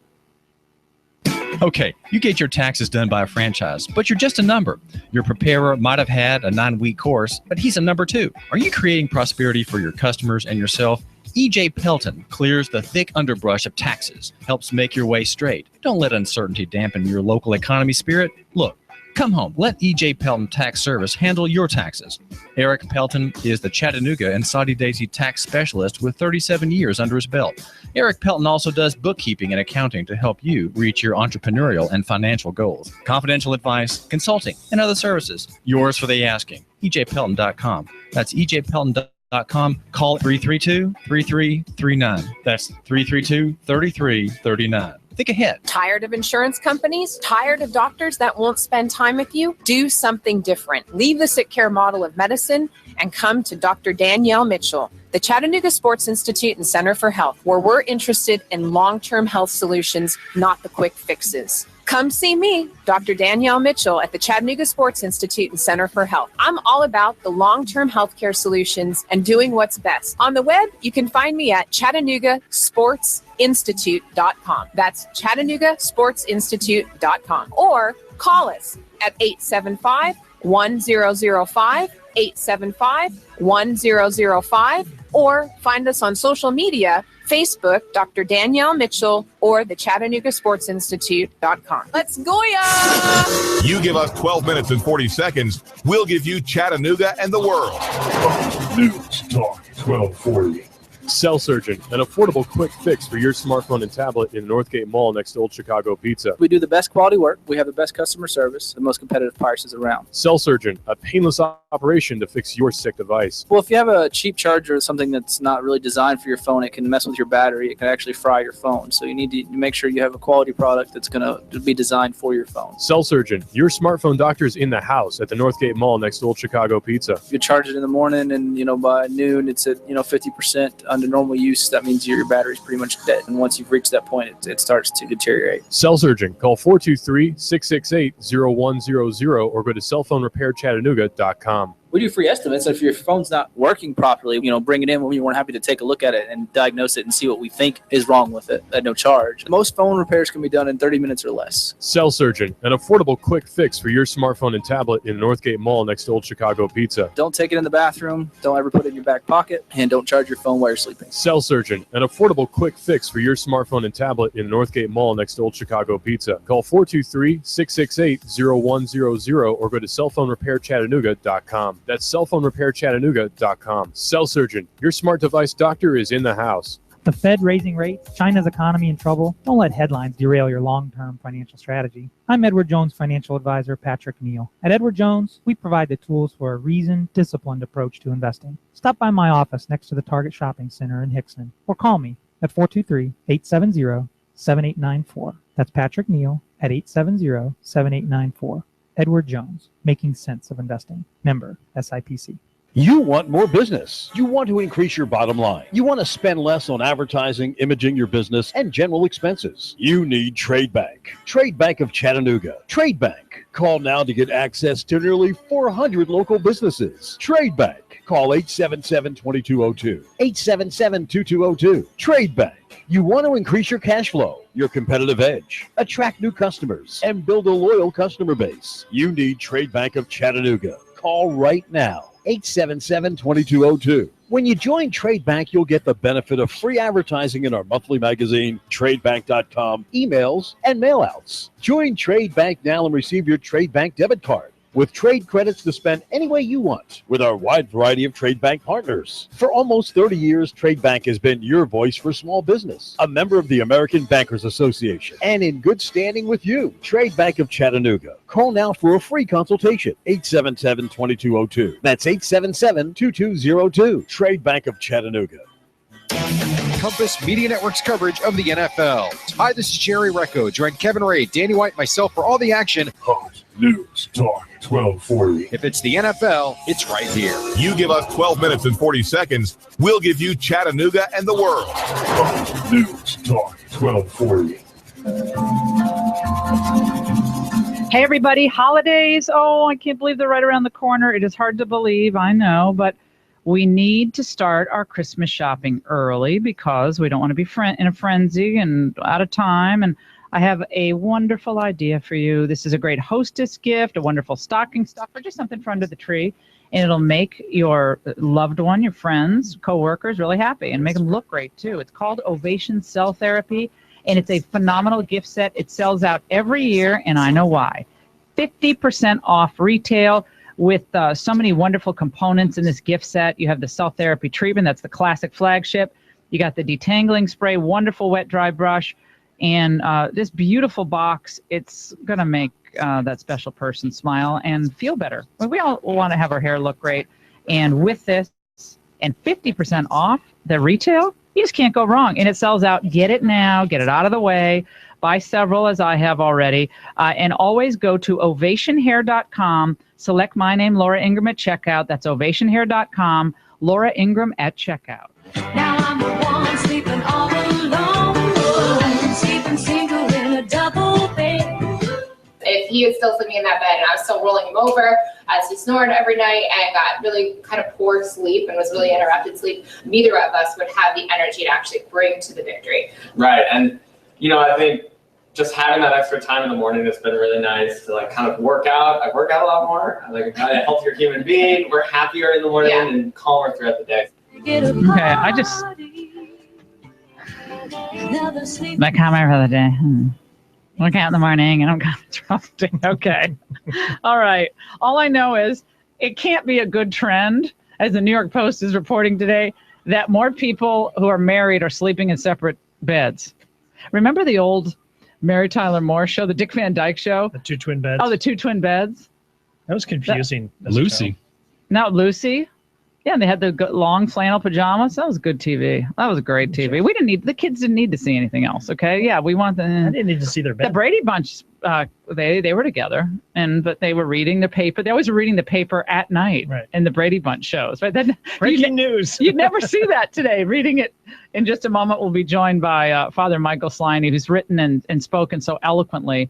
Okay, you get your taxes done by a franchise, but you're just a number. Your preparer might have had a 9-week course, but he's a number 2. Are you creating prosperity for your customers and yourself? EJ Pelton clears the thick underbrush of taxes, helps make your way straight. Don't let uncertainty dampen your local economy spirit. Look, Come home. Let E.J. Pelton Tax Service handle your taxes. Eric Pelton is the Chattanooga and Saudi Daisy tax specialist with 37 years under his belt. Eric Pelton also does bookkeeping and accounting to help you reach your entrepreneurial and financial goals. Confidential advice, consulting, and other services. Yours for the asking. EJPelton.com. That's EJPelton.com. Call 332-3339. That's 332-3339. Think ahead. Tired of insurance companies? Tired of doctors that won't spend time with you? Do something different. Leave the sick care model of medicine and come to Dr. Danielle Mitchell, the Chattanooga Sports Institute and Center for Health, where we're interested in long-term health solutions, not the quick fixes. Come see me, Dr. Danielle Mitchell, at the Chattanooga Sports Institute and Center for Health. I'm all about the long-term healthcare solutions and doing what's best. On the web, you can find me at ChattanoogaSportsInstitute.com. That's ChattanoogaSportsInstitute.com. Or call us at 875-1005, 875-1005, or find us on social media, Facebook, Dr. Danielle Mitchell, or the ChattanoogaSportsInstitute.com. Let's go, ya! You give us 12 minutes and 40 seconds, we'll give you Chattanooga and the world. News Talk 1240. Cell Surgeon, an affordable quick fix for your smartphone and tablet in Northgate Mall next to Old Chicago Pizza. We do the best quality work. We have the best customer service, the most competitive prices around. Cell Surgeon, a painless operation to fix your sick device. Well, if you have a cheap charger or something that's not really designed for your phone, it can mess with your battery. It can actually fry your phone. So you need to make sure you have a quality product that's going to be designed for your phone. Cell Surgeon, your smartphone doctor is in the house at the Northgate Mall next to Old Chicago Pizza. You charge it in the morning and, by noon, it's at, 50% under normal use. That means your battery's pretty much dead. And once you've reached that point, it starts to deteriorate. Cell Surgeon, call 423-668-0100 or go to cellphonerepairchattanooga.com. We do free estimates. If your phone's not working properly, bring it in when we're happy to take a look at it and diagnose it and see what we think is wrong with it at no charge. Most phone repairs can be done in 30 minutes or less. Cell Surgeon, an affordable quick fix for your smartphone and tablet in Northgate Mall next to Old Chicago Pizza. Don't take it in the bathroom. Don't ever put it in your back pocket. And don't charge your phone while you're sleeping. Cell Surgeon, an affordable quick fix for your smartphone and tablet in Northgate Mall next to Old Chicago Pizza. Call 423-668-0100 or go to cellphonerepairchattanooga.com. That's cellphonerepairchattanooga.com. Cell Surgeon, your smart device doctor is in the house. The Fed raising rates, China's economy in trouble. Don't let headlines derail your long-term financial strategy. I'm Edward Jones financial advisor Patrick Neal. At Edward Jones, we provide the tools for a reasoned, disciplined approach to investing. Stop by my office next to the Target Shopping Center in Hickston or call me at 423-870-7894. That's Patrick Neal at 870-7894. Edward Jones, making sense of investing. Member SIPC. You want more business. You want to increase your bottom line. You want to spend less on advertising, imaging your business, and general expenses. You need Trade Bank. Trade Bank of Chattanooga. Trade Bank. Call now to get access to nearly 400 local businesses. Trade Bank. Call 877-2202. 877-2202. Trade Bank. You want to increase your cash flow, your competitive edge, attract new customers, and build a loyal customer base. You need Trade Bank of Chattanooga. Call right now. 877-2202. When you join Trade Bank, you'll get the benefit of free advertising in our monthly magazine, TradeBank.com, emails, and mailouts. Join Trade Bank now and receive your Trade Bank debit card with trade credits to spend any way you want with our wide variety of Trade Bank partners. For almost 30 years, Trade Bank has been your voice for small business, a member of the American Bankers Association, and in good standing with you. Trade Bank of Chattanooga. Call now for a free consultation, 877-2202. That's 877-2202. Trade Bank of Chattanooga. Compass Media Network's coverage of the NFL. Hi, this is Jerry Recco. Join Kevin Ray, Danny White, myself for all the action. Hot News Talk 1240. If it's the NFL, it's right here. You give us 12 minutes and 40 seconds, we'll give you Chattanooga and the world. Hot News Talk 1240. Hey, everybody. Holidays. Oh, I can't believe they're right around the corner. It is hard to believe, I know, but we need to start our Christmas shopping early because we don't want to be in a frenzy and out of time. And I have a wonderful idea for you. This is a great hostess gift, a wonderful stocking stuffer, just something for under the tree. And it'll make your loved one, your friends, coworkers really happy and make them look great, too. It's called Ovation Cell Therapy, and it's a phenomenal gift set. It sells out every year, and I know why. 50% off retail with so many wonderful components in this gift set. You have the cell therapy treatment. That's the classic flagship. You got the detangling spray, wonderful wet dry brush, and this beautiful box. It's going to make that special person smile and feel better. We all want to have our hair look great. And with this and 50% off the retail, you just can't go wrong. And it sells out. Get it now. Get it out of the way. Buy several, as I have already. And always go to ovationhair.com. Select my name, Laura Ingraham, at checkout. That's ovationhair.com. Laura Ingraham at checkout. Now I'm the one sleeping all alone, sleeping single in a double bed. If he was still sleeping in that bed and I was still rolling him over as he snored every night and got really kind of poor sleep and was really interrupted sleep, neither of us would have the energy to actually bring to the victory. Right. And, I think just having that extra time in the morning has been really nice to kind of work out. I work out a lot more. I'm a healthier human being. We're happier in the morning and calmer throughout the day. Okay, my comment for the day. Work out in the morning and I'm kind of interrupting. Okay. All right. All I know is it can't be a good trend, as the New York Post is reporting today, that more people who are married are sleeping in separate beds. Remember the old Mary Tyler Moore show, the Dick Van Dyke Show? The two twin beds. Oh, the two twin beds. That was confusing. Lucy. No, Lucy. Yeah, and they had the long flannel pajamas. That was good TV. That was great TV. The kids didn't need to see anything else. Okay, yeah, we want the. I didn't need to see their bed. The Brady Bunch. They were together, but they were reading the paper. They always were reading the paper at night in the Brady Bunch shows. Right. Breaking news. You'd never see that today. Reading it. In just a moment, we'll be joined by Father Michael Sliney, who's written and spoken so eloquently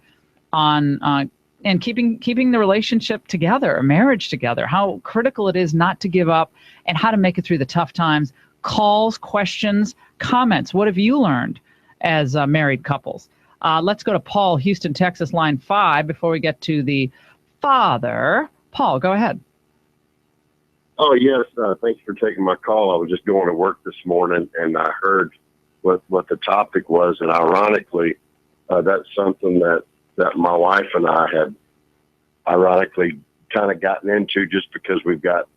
on. And keeping the relationship together, a marriage together, how critical it is not to give up and how to make it through the tough times. Calls, questions, comments. What have you learned as married couples? Let's go to Paul, Houston, Texas, line 5 before we get to the father. Paul, go ahead. Oh, yes. Thanks for taking my call. I was just going to work this morning and I heard what the topic was. And ironically, that's something that my wife and I had ironically kind of gotten into just because we've got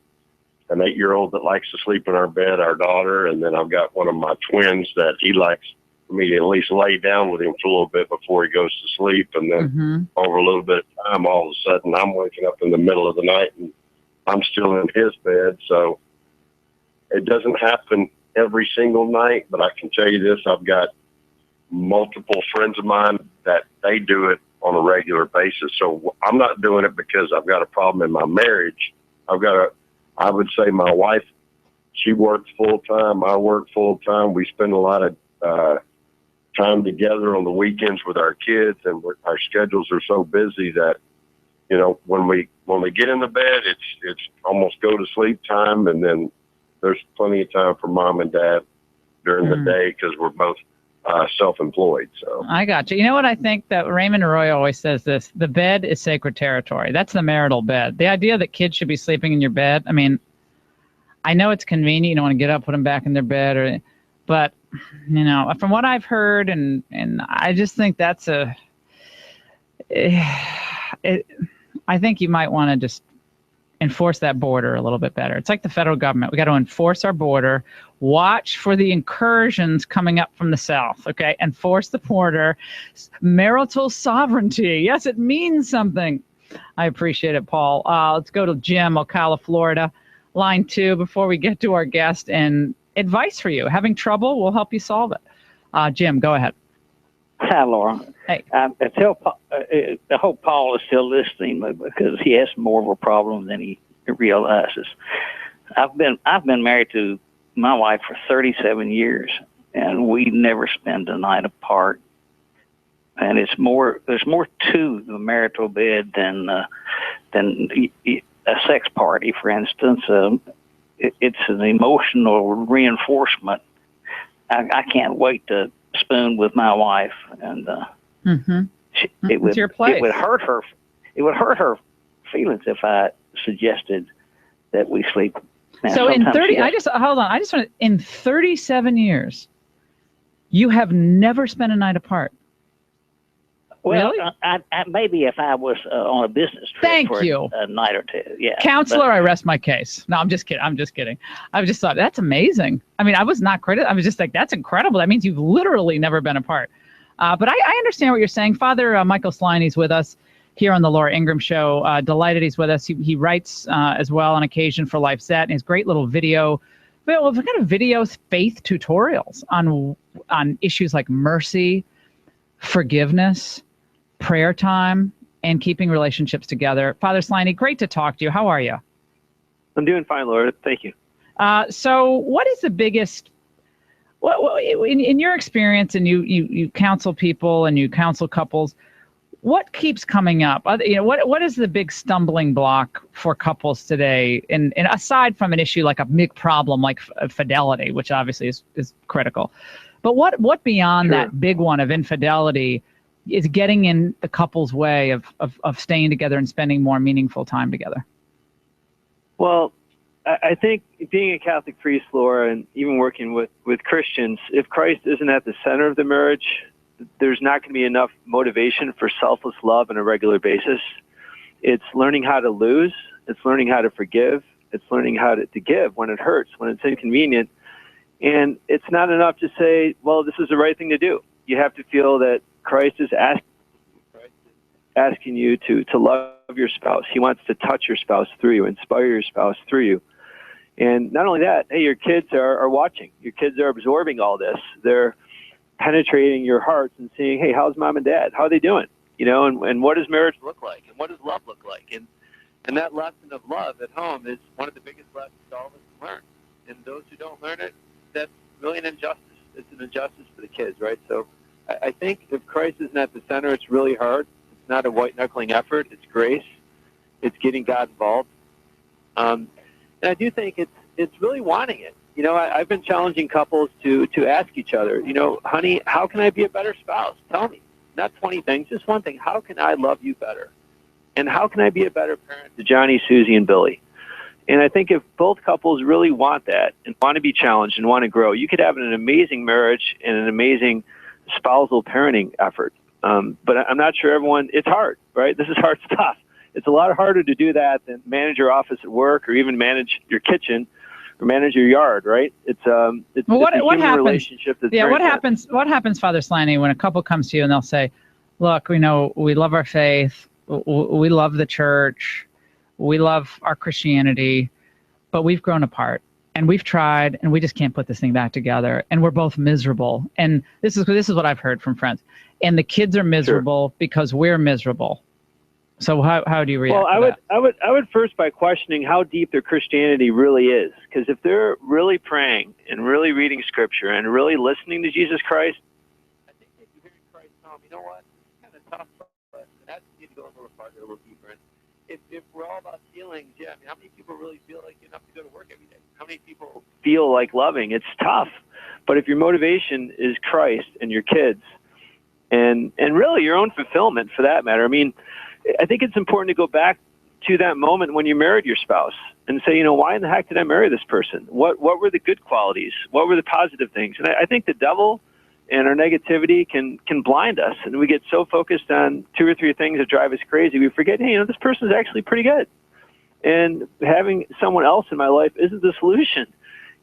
an 8-year-old that likes to sleep in our bed, our daughter, and then I've got one of my twins that he likes for me to at least lay down with him for a little bit before he goes to sleep. And then over a little bit of time, all of a sudden I'm waking up in the middle of the night and I'm still in his bed. So it doesn't happen every single night, but I can tell you this, I've got multiple friends of mine that they do it on a regular basis. So I'm not doing it because I've got a problem in my marriage. I would say my wife, she works full time. I work full time. We spend a lot of time together on the weekends with our kids, and our schedules are so busy that, when we get in the bed, it's almost go to sleep time. And then there's plenty of time for mom and dad during the day because we're both self-employed. So I got you. You know what I think that Raymond Arroyo always says this: the bed is sacred territory. That's the marital bed. The idea that kids should be sleeping in your bed. I mean, I know it's convenient. You don't want to get up, put them back in their bed, but from what I've heard, and I just think that's I think you might want to just enforce that border a little bit better. It's like the federal government. We got to enforce our border, watch for the incursions coming up from the south, okay? Enforce the border. Marital sovereignty. Yes, it means something. I appreciate it, Paul. Let's go to Jim, Ocala, Florida, line 2 before we get to our guest and advice for you. Having trouble, we'll help you solve it. Jim, go ahead. Hi, Laura. Hey. I hope Paul is still listening because he has more of a problem than he realizes. I've been married to my wife for 37 years, and we never spend a night apart. And there's more to the marital bed than a sex party, for instance. It's an emotional reinforcement. I can't wait to spoon with my wife, and it would hurt her. It would hurt her feelings if I suggested that we sleep. Now, so in 30, in 37 years, you have never spent a night apart. Well, Really? I maybe if I was on a business trip Thank for you. a night or two. Yeah. Counselor, I rest my case. No, I'm just kidding. I just thought that's amazing. I mean, I was not critical. I was just like, that's incredible. That means you've literally never been apart. But I understand what you're saying. Father Michael Sliney's with us here on the Laura Ingraham Show. Delighted he's with us. He writes as well on occasion for LifeZet, and his great little video. Well, kind of videos, faith tutorials on issues like mercy, forgiveness, prayer time, and keeping relationships together. Father Sliney, great to talk to you. How are you? I'm doing fine, Laura. Thank you. So what is the biggest, in your experience, and you counsel people and you counsel couples, what keeps coming up? What is the big stumbling block for couples today? And aside from an issue like a big problem like fidelity, which obviously is critical, but what beyond that big one of infidelity is getting in the couple's way of staying together and spending more meaningful time together? Well, I think being a Catholic priest, Laura, and even working with Christians, if Christ isn't at the center of the marriage, there's not going to be enough motivation for selfless love on a regular basis. It's learning how to lose. It's learning how to forgive. It's learning how to give when it hurts, when it's inconvenient. And it's not enough to say, well, this is the right thing to do. You have to feel that Christ is asking you to love your spouse. He wants to touch your spouse through you, inspire your spouse through you. And not only that, hey, your kids are watching. Your kids are absorbing all this. They're penetrating your hearts and seeing, hey, how's mom and dad? How are they doing? And what does marriage look like? And what does love look like? And that lesson of love at home is one of the biggest lessons all of us can learn. And those who don't learn it, that's really an injustice. It's an injustice for the kids, right? So I think if Christ isn't at the center, it's really hard. It's not a white-knuckling effort. It's grace. It's getting God involved. And I do think it's really wanting it. I've been challenging couples to ask each other, honey, how can I be a better spouse? Tell me. Not 20 things, just one thing. How can I love you better? And how can I be a better parent to Johnny, Susie, and Billy? And I think if both couples really want that and want to be challenged and want to grow, you could have an amazing marriage and an amazing spousal parenting effort. But I'm not sure it's hard, right? This is hard stuff. It's a lot harder to do that than manage your office at work or even manage your kitchen or manage your yard, right? It's a human relationship that's very important. What happens, Father Sliney, when a couple comes to you and they'll say, look, we love our faith, we love the church, we love our Christianity, but we've grown apart and we've tried and we just can't put this thing back together and we're both miserable. And this is what I've heard from friends. And the kids are miserable because we're miserable. So how do you react? Well, to that? I would first by questioning how deep their Christianity really is, because if they're really praying and really reading Scripture and really listening to Jesus Christ, I think they'd be hearing Christ tell them, you know what, it's kind of tough, but that's need to go a little farther, a little deeper. And if we're all about feelings, how many people really feel like you have to go to work every day? How many people feel like loving? It's tough, but if your motivation is Christ and your kids, and really your own fulfillment for that matter, I think it's important to go back to that moment when you married your spouse and say, why in the heck did I marry this person? What were the good qualities? What were the positive things? And I think the devil and our negativity can blind us, and we get so focused on 2 or 3 things that drive us crazy, we forget, hey, this person is actually pretty good. And having someone else in my life isn't the solution.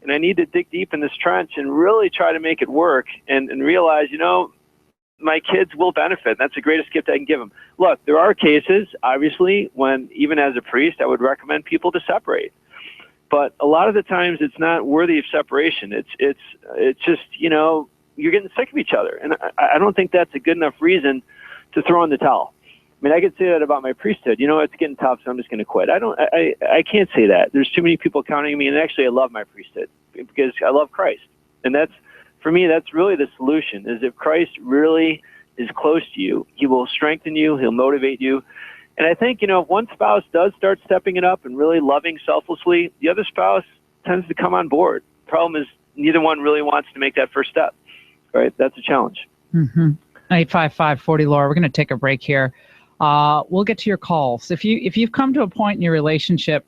And I need to dig deep in this trench and really try to make it work and realize, my kids will benefit. That's the greatest gift I can give them. Look, there are cases, obviously, when even as a priest, I would recommend people to separate. But a lot of the times it's not worthy of separation. It's just, you're getting sick of each other. And I don't think that's a good enough reason to throw in the towel. I could say that about my priesthood. It's getting tough, so I'm just going to quit. I can't say that. There's too many people counting me, and actually I love my priesthood because I love Christ. And for me, that's really the solution, is if Christ really is close to you, he will strengthen you, he'll motivate you. And I think, if one spouse does start stepping it up and really loving selflessly, the other spouse tends to come on board. The problem is neither one really wants to make that first step, right? That's a challenge. 855-40 Laura, we're going to take a break here. We'll get to your calls. If you've come to a point in your relationship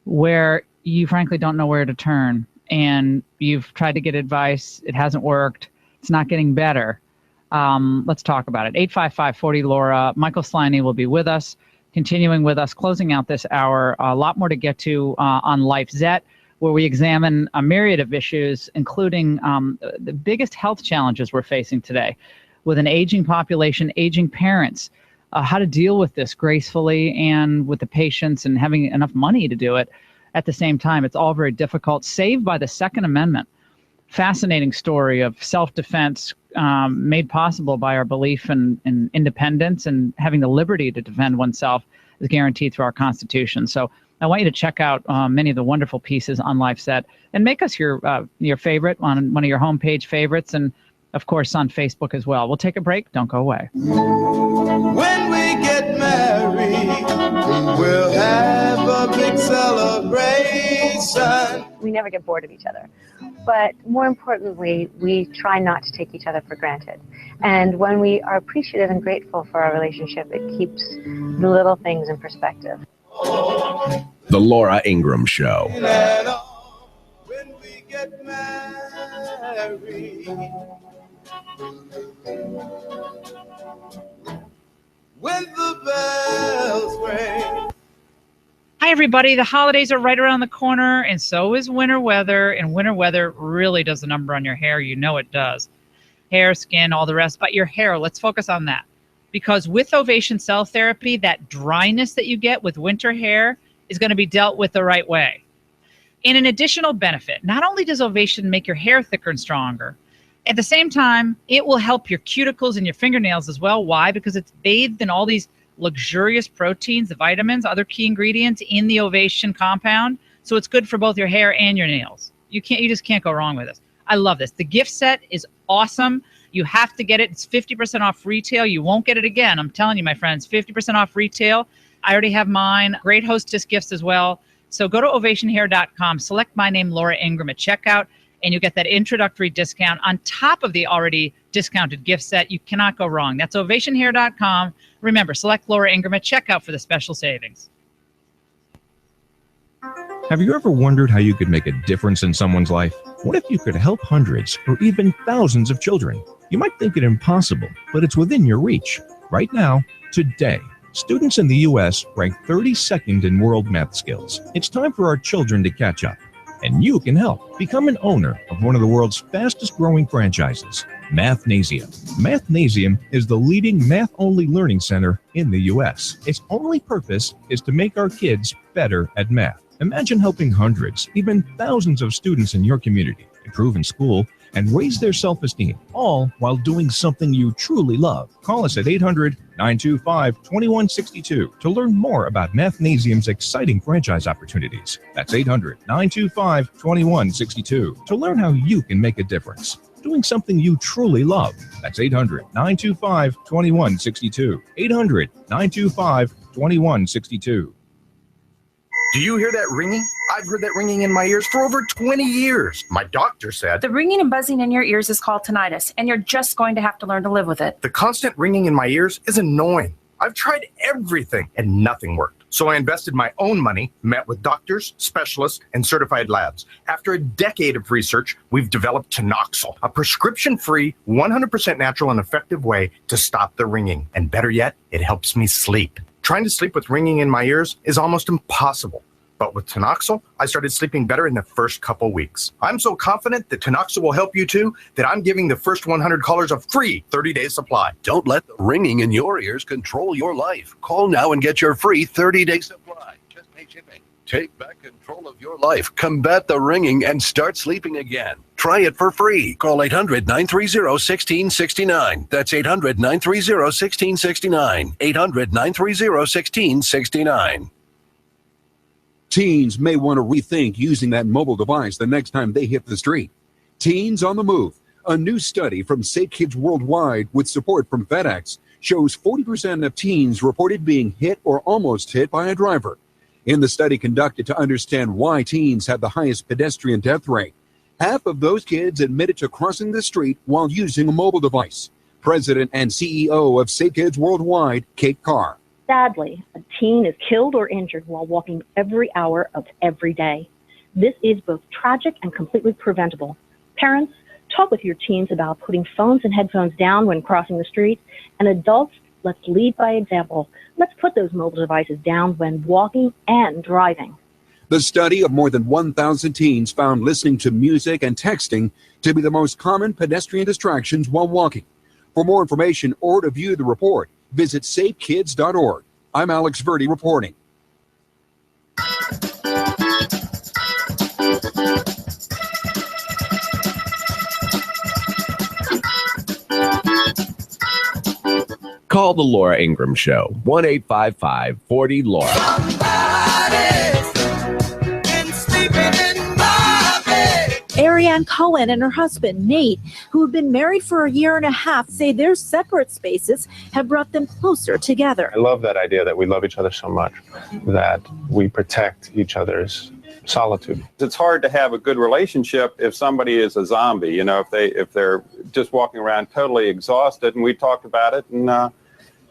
where you frankly don't know where to turn, and you've tried to get advice, it hasn't worked, it's not getting better, Let's talk about it. 855-40-LAURA. Michael Sliney will be with us, continuing with us, closing out this hour. A lot more to get to on Life Zet, where we examine a myriad of issues, including the biggest health challenges we're facing today with an aging population, aging parents, how to deal with this gracefully and with the patience and having enough money to do it at the same time. It's all very difficult. Saved by the Second Amendment. Fascinating story of self-defense made possible by our belief in independence, and having the liberty to defend oneself is guaranteed through our Constitution. So I want you to check out many of the wonderful pieces on LifeZet and make us your favorite on one of your homepage favorites, and of course on Facebook as well. We'll take a break. Don't go away. When we get married, we'll have a big celebration. We never get bored of each other. But more importantly, we try not to take each other for granted. And when we are appreciative and grateful for our relationship, it keeps the little things in perspective. The Laura Ingraham Show. When we get married, when the bells ring. Hi, everybody. The holidays are right around the corner, and so is winter weather. And winter weather really does a number on your hair. You know it does. Hair, skin, all the rest. But your hair, let's focus on that. Because with Ovation Cell Therapy, that dryness that you get with winter hair is going to be dealt with the right way. And an additional benefit, not only does Ovation make your hair thicker and stronger, at the same time, it will help your cuticles and your fingernails as well. Why? Because it's bathed in all these luxurious proteins, the vitamins, other key ingredients in the Ovation compound. So it's good for both your hair and your nails. You just can't go wrong with this. I love this. The gift set is awesome. You have to get it. It's 50% off retail. You won't get it again. I'm telling you, my friends, 50% off retail. I already have mine. Great hostess gifts as well. So go to ovationhair.com, select my name, Laura Ingraham, at checkout, and you get that introductory discount on top of the already discounted gift set. You cannot go wrong. That's ovationhair.com. Remember, select Laura Ingraham at checkout for the special savings. Have you ever wondered how you could make a difference in someone's life? What if you could help hundreds or even thousands of children? You might think it impossible, but it's within your reach. Right now, today, students in the U.S. rank 32nd in world math skills. It's time for our children to catch up. And you can help. Become an owner of one of the world's fastest growing franchises, Mathnasium. Mathnasium is the leading math-only learning center in the U.S. Its only purpose is to make our kids better at math. Imagine helping hundreds, even thousands of students in your community improve in school and raise their self-esteem, all while doing something you truly love. Call us at 800-925-2162 to learn more about Mathnasium's exciting franchise opportunities. That's 800-925-2162 to learn how you can make a difference, doing something you truly love. That's 800-925-2162. 800-925-2162. Do you hear that ringing? I've heard that ringing in my ears for over 20 years. My doctor said the ringing and buzzing in your ears is called tinnitus, and you're just going to have to learn to live with it. The constant ringing in my ears is annoying. I've tried everything and nothing worked. So I invested my own money, met with doctors, specialists, and certified labs. After a decade of research, we've developed Tinoxil, a prescription-free, 100% natural and effective way to stop the ringing. And better yet, it helps me sleep. Trying to sleep with ringing in my ears is almost impossible. But with Tinoxil, I started sleeping better in the first couple weeks. I'm so confident that Tinoxil will help you too that I'm giving the first 100 callers a free 30-day supply. Don't let the ringing in your ears control your life. Call now and get your free 30-day supply. Just pay shipping. Take back control of your life. Combat the ringing and start sleeping again. Try it for free. Call 800-930-1669. That's 800-930-1669. 800-930-1669. Teens may want to rethink using that mobile device the next time they hit the street. Teens on the Move, a new study from Safe Kids Worldwide with support from FedEx, shows 40% of teens reported being hit or almost hit by a driver. In the study conducted to understand why teens have the highest pedestrian death rate, half of those kids admitted to crossing the street while using a mobile device. President and CEO of Safe Kids Worldwide, Kate Carr. Sadly, a teen is killed or injured while walking every hour of every day. This is both tragic and completely preventable. Parents, Talk with your teens about putting phones and headphones down when crossing the street. And adults, let's lead by example. Let's put those mobile devices down when walking and driving. The study of more than 1,000 teens found listening to music and texting to be the most common pedestrian distractions while walking. For more information or to view the report, visit safekids.org. I'm Alex Verdi reporting. Call the Laura Ingraham Show, 1-855-40-LAURA. Ariane Cohen and her husband, Nate, who have been married for a year and a half, say their separate spaces have brought them closer together. I love that idea that we love each other so much that we protect each other's solitude. It's hard to have a good relationship if somebody is a zombie, you know, if they're just walking around totally exhausted. And we talked about it and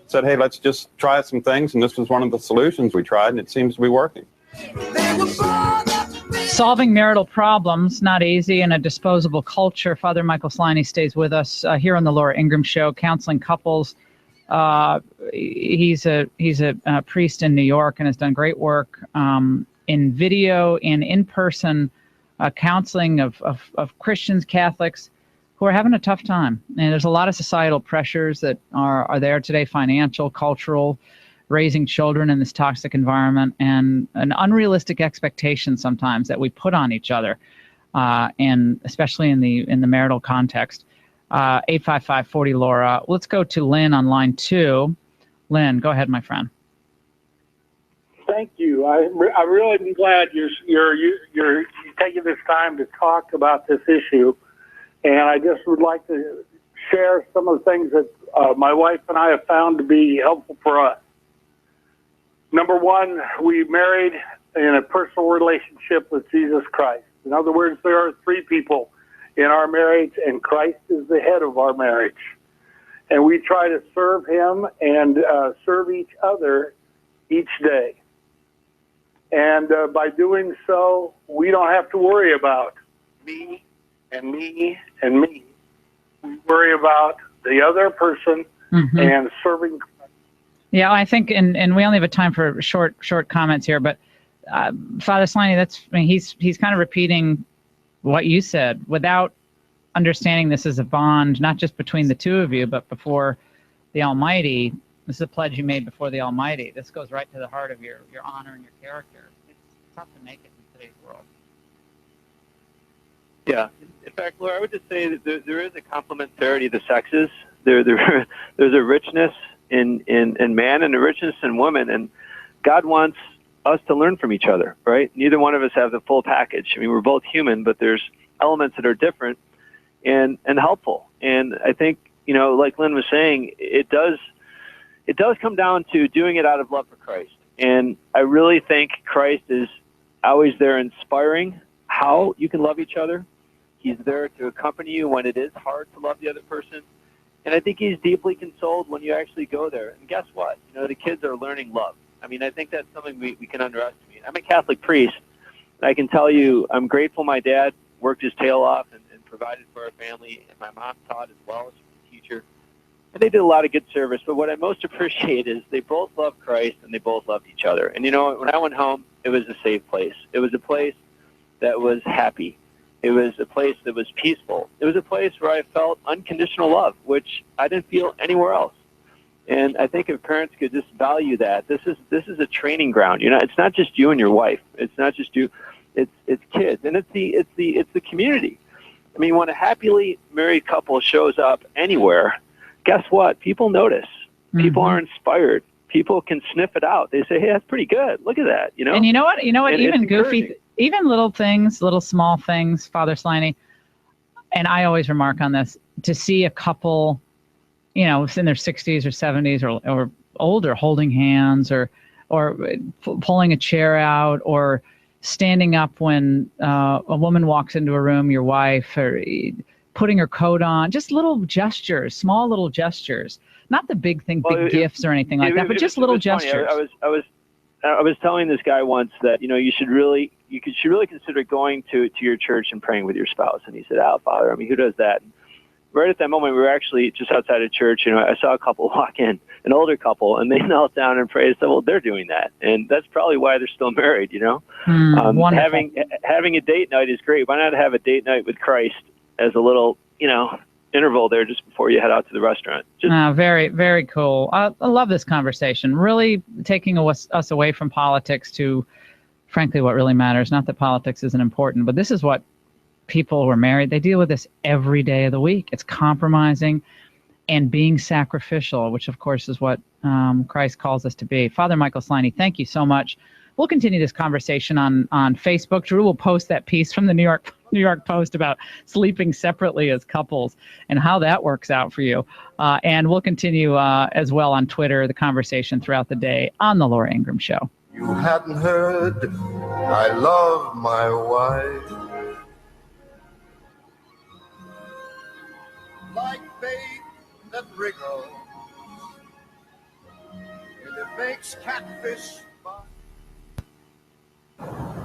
said, hey, let's just try some things. And this was one of the solutions we tried, and it seems to be working. Solving marital problems, not easy in a disposable culture. Father Michael Sliney stays with us here on the Laura Ingraham Show, counseling couples. He's a priest in New York and has done great work in video and in-person counseling of Christians, Catholics who are having a tough time. And there's a lot of societal pressures that are there today, financial, cultural, raising children in this toxic environment, and an unrealistic expectation sometimes that we put on each other, and especially in the marital context. 855-40-LAURA. Let's go to Lynn on line 2. Lynn, go ahead, my friend. Thank you. I really am glad you're taking this time to talk about this issue, and I just would like to share some of the things that my wife and I have found to be helpful for us. Number one, we married in a personal relationship with Jesus Christ. In other words, there are 3 people in our marriage, and Christ is the head of our marriage. And we try to serve him and serve each other each day. And by doing so, we don't have to worry about me and me and me. We worry about the other person and serving. Yeah, I think, and we only have a time for short comments here, but Father Sliney, he's kind of repeating what you said without understanding this is a bond, not just between the two of you, but before the Almighty. This is a pledge you made before the Almighty. This goes right to the heart of your honor and your character. It's tough to make it in today's world. Yeah. In fact, Laura, I would just say that there is a complementarity of the sexes. There's a richness in man and a richness in woman, and God wants us to learn from each other, right? Neither one of us have the full package. I mean, we're both human, but there's elements that are different and helpful. And I think, like Lynn was saying, it does come down to doing it out of love for Christ. And I really think Christ is always there inspiring how you can love each other. He's there to accompany you when it is hard to love the other person. And I think he's deeply consoled when you actually go there. And guess what? The kids are learning love. I mean, I think that's something we can underestimate. I'm a Catholic priest, and I can tell you I'm grateful my dad worked his tail off and provided for our family, and my mom taught as well. She was a teacher. And they did a lot of good service. But what I most appreciate is they both loved Christ and they both loved each other. And, when I went home, it was a safe place. It was a place that was happy. It was a place that was peaceful. It was a place where I felt unconditional love, which I didn't feel anywhere else. And I think if parents could just value that, this is a training ground. It's not just you and your wife. It's not just you. It's kids, and it's the community. I mean, when a happily married couple shows up anywhere, guess what? People notice. People are inspired. People can sniff it out. They say, "Hey, that's pretty good. Look at that." And you know what? And even goofy. encouraging. Even little things, little small things, Father Sliney, and I always remark on this, to see a couple, in their 60s or 70s or older holding hands or pulling a chair out or standing up when a woman walks into a room, your wife, or putting her coat on, just little gestures, small little gestures, not the big thing, big gifts or anything like that, but just little gestures. I was telling this guy once that, you should really should really consider going to your church and praying with your spouse. And he said, "Oh, Father, I mean, who does that?" And right at that moment, we were actually just outside of church, and I saw a couple walk in, an older couple, and they knelt down and prayed. I said, "Well, they're doing that, and that's probably why they're still married." Having a date night is great. Why not have a date night with Christ as a little, interval there just before you head out to the restaurant? Very, very cool. I love this conversation. Really taking us away from politics to, frankly, what really matters. Not that politics isn't important, but this is what people who are married, they deal with this every day of the week. It's compromising and being sacrificial, which, of course, is what Christ calls us to be. Father Michael Sliney, thank you so much. We'll continue this conversation on Facebook. Drew will post that piece from the New York Post about sleeping separately as couples and how that works out for you. And we'll continue as well on Twitter, the conversation throughout the day on The Laura Ingraham Show. You hadn't heard, I love my wife. Like bait that wriggle, and it makes catfish.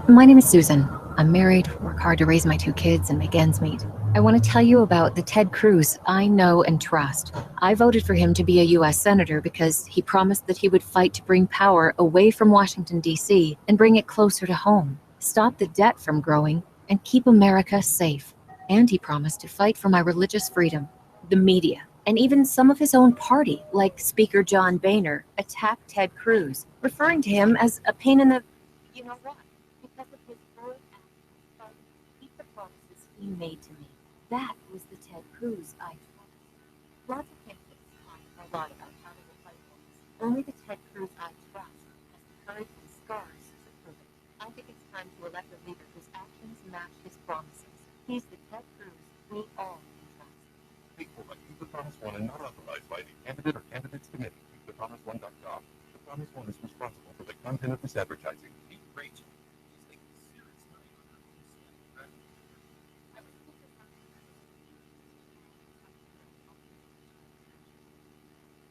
My name is Susan. I'm married, work hard to raise my 2 kids and make ends meet. I want to tell you about the Ted Cruz I know and trust. I voted for him to be a U.S. Senator because he promised that he would fight to bring power away from Washington, D.C. and bring it closer to home, stop the debt from growing, and keep America safe. And he promised to fight for my religious freedom. The media, and even some of his own party, like Speaker John Boehner, attacked Ted Cruz, referring to him as a pain in the you-know-what. Because of his bold actions to keep the promises he made to me. That was the Ted Cruz I trust. Lots of candidates talk a lot about how they will fight for us. Only the Ted Cruz I trust has the courage and scars to prove it. I think it's time to elect a leader whose actions match his promises. He's the Ted Cruz we all can trust. People like Keep the Promise One and not authorized by the candidate or candidates committee. KeepThePromise1.com. The Promise One is responsible for the content of this advertising. Be great.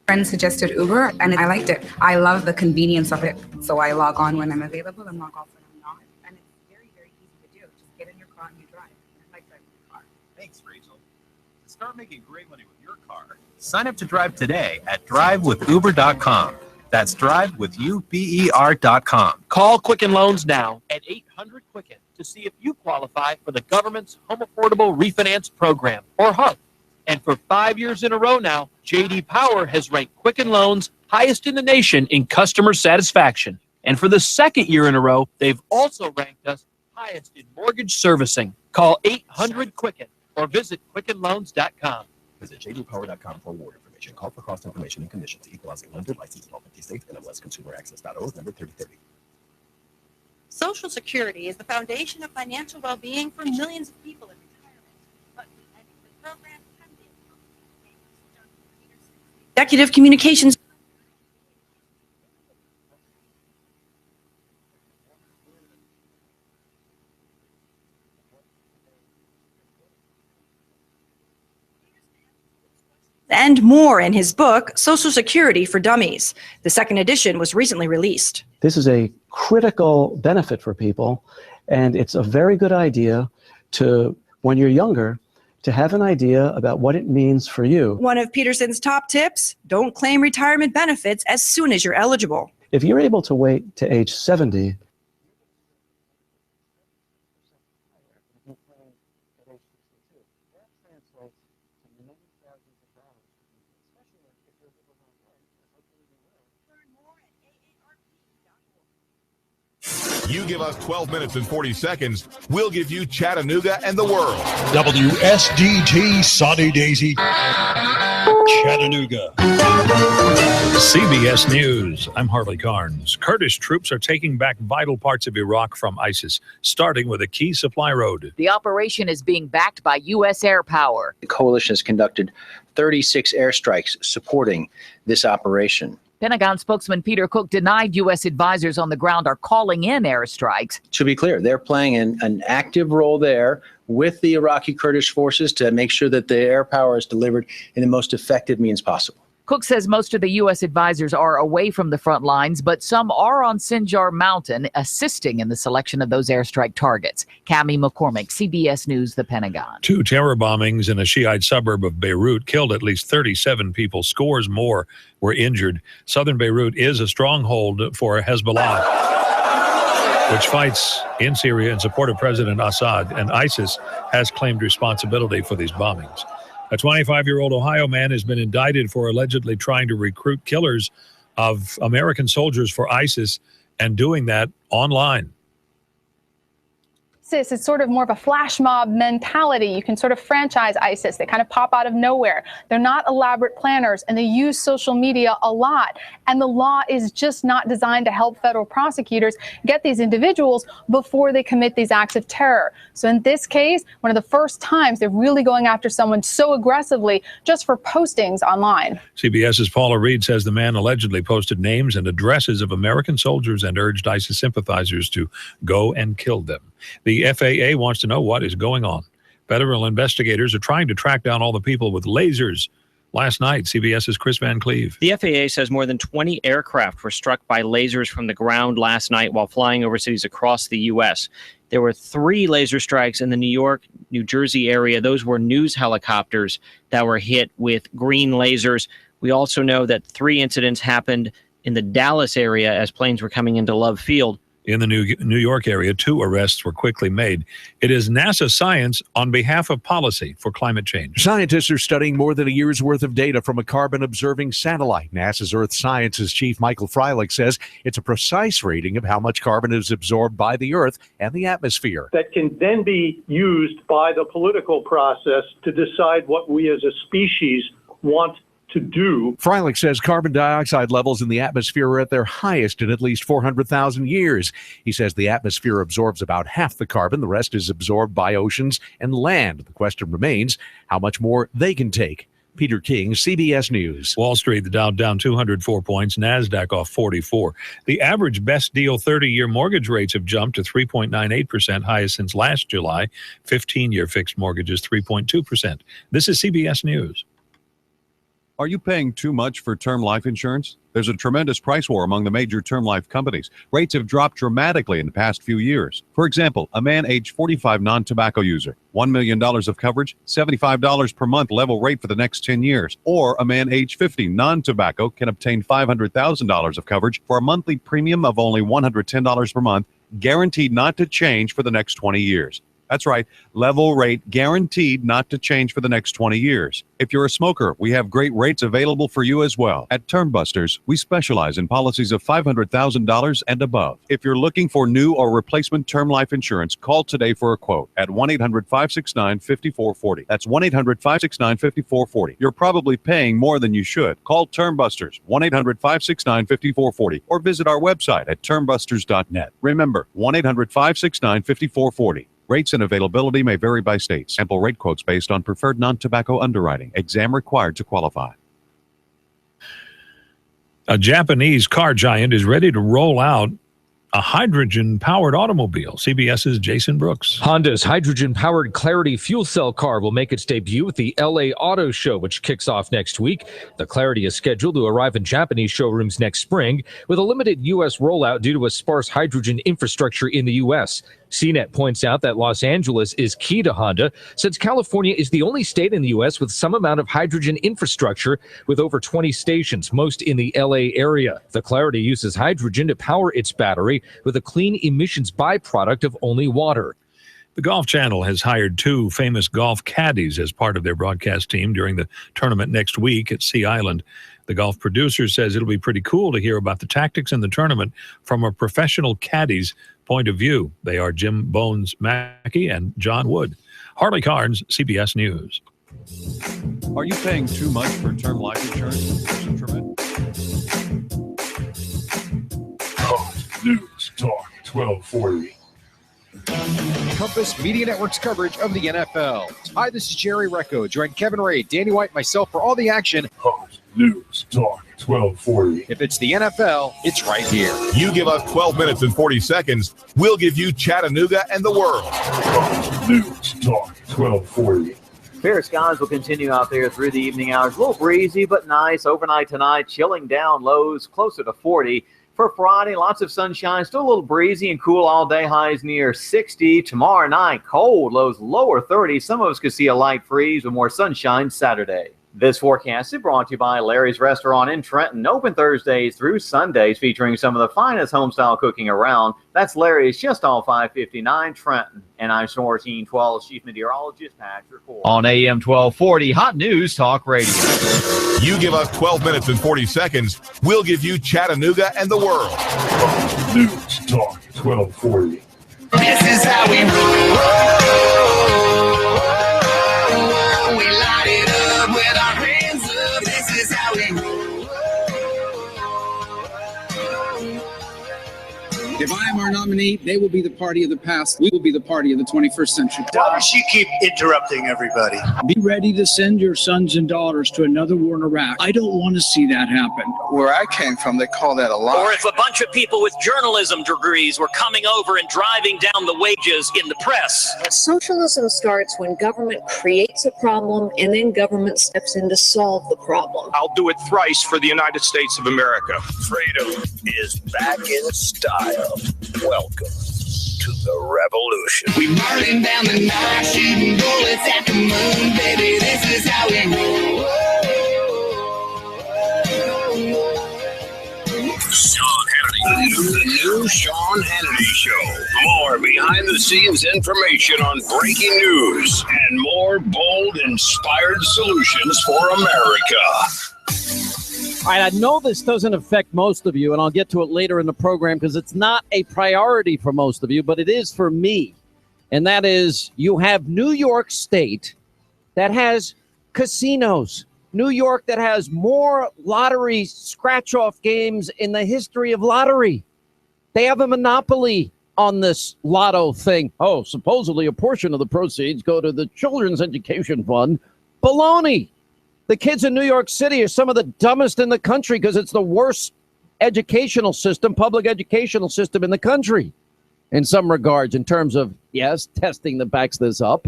Friend suggested Uber, and I liked it. I love the convenience of it. So I log on when I'm available and log off when I'm not. And it's very, very easy to do. Just get in your car and you drive. I like driving your car. Thanks, Rachel. To start making great money with your car, sign up to drive today at drivewithuber.com. That's drivewithuber.com. Call Quicken Loans now at 800-QUICKEN to see if you qualify for the government's Home Affordable Refinance Program, or HUD. And for 5 years in a row now, J.D. Power has ranked Quicken Loans highest in the nation in customer satisfaction. And for the 2nd year in a row, they've also ranked us highest in mortgage servicing. Call 800-QUICKEN or visit QuickenLoans.com. Visit jdpower.com for more information. Call for cost information and conditions. Equal housing lender, license in all 50 states, NMLSconsumeraccess.org, number 3030. Social Security is the foundation of financial well-being for millions of people in retirement. But ending the program can be executive communications. And more in his book, Social Security for Dummies. The 2nd edition was recently released. This is a critical benefit for people, and it's a very good idea to, when you're younger, to have an idea about what it means for you. One of Peterson's top tips, don't claim retirement benefits as soon as you're eligible. If you're able to wait to age 70, You give us 12 minutes and 40 seconds, we'll give you Chattanooga and the world. WSDT Sunny Daisy, Chattanooga. CBS News, I'm Harley Carnes. Kurdish troops are taking back vital parts of Iraq from ISIS, starting with a key supply road. The operation is being backed by U.S. air power. The coalition has conducted 36 airstrikes supporting this operation. Pentagon spokesman Peter Cook denied U.S. advisors on the ground are calling in airstrikes. To be clear, they're playing an active role there with the Iraqi Kurdish forces to make sure that the air power is delivered in the most effective means possible. Cook says most of the U.S. advisors are away from the front lines, but some are on Sinjar Mountain, assisting in the selection of those airstrike targets. Cammie McCormick, CBS News, the Pentagon. 2 terror bombings in a Shiite suburb of Beirut killed at least 37 people. Scores more were injured. Southern Beirut is a stronghold for Hezbollah, which fights in Syria in support of President Assad, and ISIS has claimed responsibility for these bombings. A 25-year-old Ohio man has been indicted for allegedly trying to recruit killers of American soldiers for ISIS and doing that online. It's sort of more of a flash mob mentality. You can sort of franchise ISIS. They kind of pop out of nowhere. They're not elaborate planners, and they use social media a lot. And the law is just not designed to help federal prosecutors get these individuals before they commit these acts of terror. So in this case, one of the first times they're really going after someone so aggressively just for postings online. CBS's Paula Reed says the man allegedly posted names and addresses of American soldiers and urged ISIS sympathizers to go and kill them. The FAA wants to know what is going on. Federal investigators are trying to track down all the people with lasers. Last night, CBS's Chris Van Cleve. The FAA says more than 20 aircraft were struck by lasers from the ground last night while flying over cities across the U.S. There were 3 laser strikes in the New York, New Jersey area. Those were news helicopters that were hit with green lasers. We also know that 3 incidents happened in the Dallas area as planes were coming into Love Field. In the New York area, 2 arrests were quickly made. It is NASA science on behalf of policy for climate change. Scientists are studying more than a year's worth of data from a carbon-observing satellite. NASA's Earth Sciences Chief Michael Freilich says it's a precise reading of how much carbon is absorbed by the Earth and the atmosphere. That can then be used by the political process to decide what we as a species want to do. Freilich says carbon dioxide levels in the atmosphere are at their highest in at least 400,000 years. He says the atmosphere absorbs about half the carbon. The rest is absorbed by oceans and land. The question remains how much more they can take. Peter King, CBS News. Wall Street, the Dow down 204 points, NASDAQ off 44. The average best deal 30-year mortgage rates have jumped to 3.98%, highest since last July. 15-year fixed mortgages, 3.2%. This is CBS News. Are you paying too much for term life insurance? There's a tremendous price war among the major term life companies. Rates have dropped dramatically in the past few years. For example, a man age 45 non-tobacco user, $1 million of coverage, $75 per month level rate for the next 10 years. Or a man age 50 non-tobacco can obtain $500,000 of coverage for a monthly premium of only $110 per month, guaranteed not to change for the next 20 years. That's right, level rate guaranteed not to change for the next 20 years. If you're a smoker, we have great rates available for you as well. At Termbusters, we specialize in policies of $500,000 and above. If you're looking for new or replacement term life insurance, call today for a quote at 1-800-569-5440. That's 1-800-569-5440. You're probably paying more than you should. Call Termbusters, 1-800-569-5440, or visit our website at termbusters.net. Remember, 1-800-569-5440. Rates and availability may vary by state. Sample rate quotes based on preferred non-tobacco underwriting. Exam required to qualify. A Japanese car giant is ready to roll out a hydrogen-powered automobile. CBS's Jason Brooks. Honda's hydrogen-powered Clarity fuel cell car will make its debut at the LA Auto Show, which kicks off next week. The Clarity is scheduled to arrive in Japanese showrooms next spring, with a limited U.S. rollout due to a sparse hydrogen infrastructure in the U.S. CNET points out that Los Angeles is key to Honda, since California is the only state in the U.S. with some amount of hydrogen infrastructure, with over 20 stations, most in the L.A. area. The Clarity uses hydrogen to power its battery with a clean emissions byproduct of only water. The Golf Channel has hired 2 famous golf caddies as part of their broadcast team during the tournament next week at Sea Island. The golf producer says it'll be pretty cool to hear about the tactics in the tournament from a professional caddy's point of view. They are Jim Bones Mackey and John Wood. Harley Carnes, CBS News. Are you paying too much for term life insurance? There's a tremendous... News Talk 1240. Compass Media Network's coverage of the NFL. Hi, this is Jerry Recco. Join Kevin Ray, Danny White, myself for all the action. News Talk 1240. If it's the NFL, it's right here. You give us 12 minutes and 40 seconds, we'll give you Chattanooga and the world. News Talk 1240. Fair skies will continue out there through the evening hours. A little breezy, but nice. Overnight tonight, chilling down, lows closer to 40. For Friday, lots of sunshine, still a little breezy and cool all day, highs near 60. Tomorrow night, cold, lows lower 30. Some of us could see a light freeze with more sunshine Saturday. This forecast is brought to you by Larry's Restaurant in Trenton, open Thursdays through Sundays, featuring some of the finest homestyle cooking around. That's Larry's, just off 559 Trenton. And I'm Storm 1412 Chief Meteorologist Patrick Ford. On AM 1240, Hot News Talk Radio. You give us 12 minutes and 40 seconds, we'll give you Chattanooga and the world. News Talk 1240. This is how we roll. We light it up with our hands up. This is how we roll. If I am our nominee, they will be the party of the past. We will be the party of the 21st century. Why does she keep interrupting everybody? Be ready to send your sons and daughters to another war in Iraq. I don't want to see that happen. Where I came from, they call that a lie. Or if a bunch of people with journalism degrees were coming over and driving down the wages in the press. Socialism starts when government creates a problem and then government steps in to solve the problem. I'll do it thrice for the United States of America. Freedom is back in style. Welcome to the revolution. We burning down the night, shooting bullets at the moon, baby. This is how we roll. Sean Hannity, the new Sean Hannity Show. More behind-the-scenes information on breaking news and more bold, inspired solutions for America. All right, I know this doesn't affect most of you, and I'll get to it later in the program because it's not a priority for most of you, but it is for me. And that is, you have New York State that has casinos. New York that has more lottery scratch-off games in the history of lottery. They have a monopoly on this lotto thing. Oh, supposedly a portion of the proceeds go to the Children's Education Fund. Baloney. The kids in New York City are some of the dumbest in the country because it's the worst educational system, public educational system in the country in some regards in terms of, yes, testing that backs this up.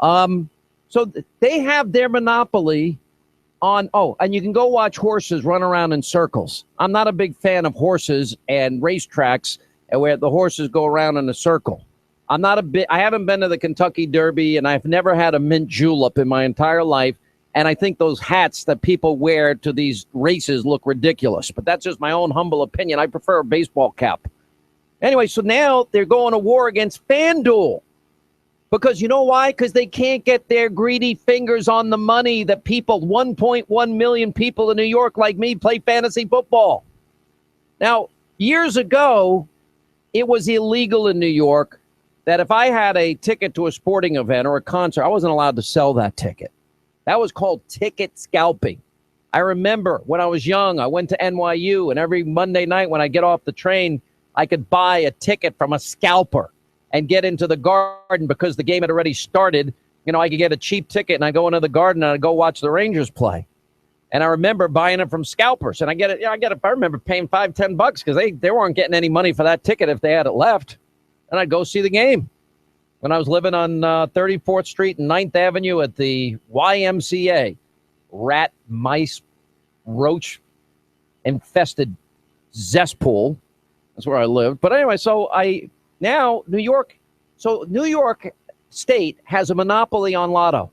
So they have their monopoly on, and you can go watch horses run around in circles. I'm not a big fan of horses and racetracks and where the horses go around in a circle. I haven't been to the Kentucky Derby, and I've never had a mint julep in my entire life. And I think those hats that people wear to these races look ridiculous. But that's just my own humble opinion. I prefer a baseball cap. Anyway, so now they're going to war against FanDuel. Because you know why? Because they can't get their greedy fingers on the money that 1.1 million people in New York like me play fantasy football. Now, years ago, it was illegal in New York that if I had a ticket to a sporting event or a concert, I wasn't allowed to sell that ticket. That was called ticket scalping. I remember when I was young, I went to NYU, and every Monday night when I get off the train, I could buy a ticket from a scalper and get into the garden because the game had already started. You know, I could get a cheap ticket and I go into the garden and I go watch the Rangers play. And I remember buying it from scalpers. And I remember paying $5-10 because they weren't getting any money for that ticket if they had it left. And I'd go see the game. When I was living on 34th Street and 9th Avenue at the YMCA, rat, mice, roach infested cesspool. That's where I lived. But anyway, New York State has a monopoly on lotto,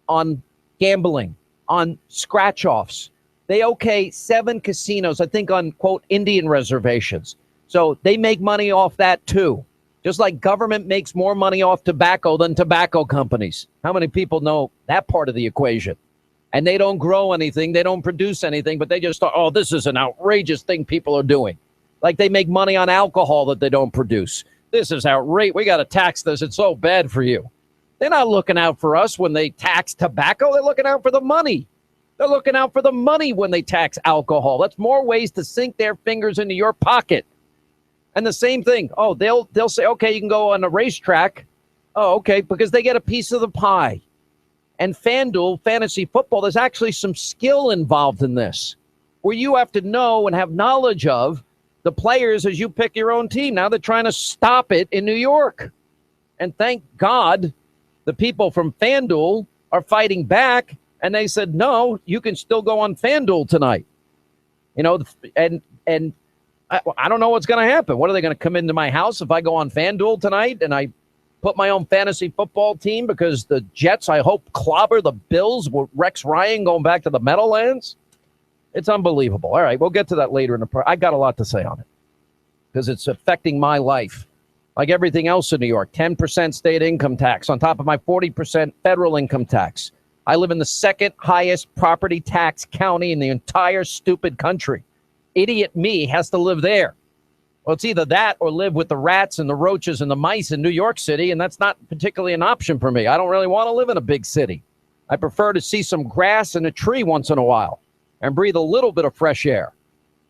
on gambling, on scratch-offs. They okay 7 casinos, I think, on, quote, Indian reservations. So they make money off that, too. Just like government makes more money off tobacco than tobacco companies. How many people know that part of the equation? And they don't grow anything. They don't produce anything, but they just thought, oh, this is an outrageous thing people are doing. Like they make money on alcohol that they don't produce. This is outrageous. We got to tax this. It's so bad for you. They're not looking out for us when they tax tobacco. They're looking out for the money. They're looking out for the money when they tax alcohol. That's more ways to sink their fingers into your pocket. And the same thing. Oh, they'll say, okay, you can go on a racetrack. Oh, okay, because they get a piece of the pie. And FanDuel, fantasy football, there's actually some skill involved in this, where you have to know and have knowledge of the players as you pick your own team. Now they're trying to stop it in New York. And thank God the people from FanDuel are fighting back, and they said, no, you can still go on FanDuel tonight. You know, and I don't know what's going to happen. What are they going to come into my house if I go on FanDuel tonight and I put my own fantasy football team because the Jets, I hope, clobber the Bills with Rex Ryan going back to the Meadowlands? It's unbelievable. All right, we'll get to that later in the I got a lot to say on it because it's affecting my life. Like everything else in New York, 10% state income tax on top of my 40% federal income tax. I live in the second highest property tax county in the entire stupid country. Idiot me has to live there. Well, it's either that or live with the rats and the roaches and the mice in New York City, and that's not particularly an option for me. I don't really want to live in a big city. I prefer to see some grass and a tree once in a while and breathe a little bit of fresh air,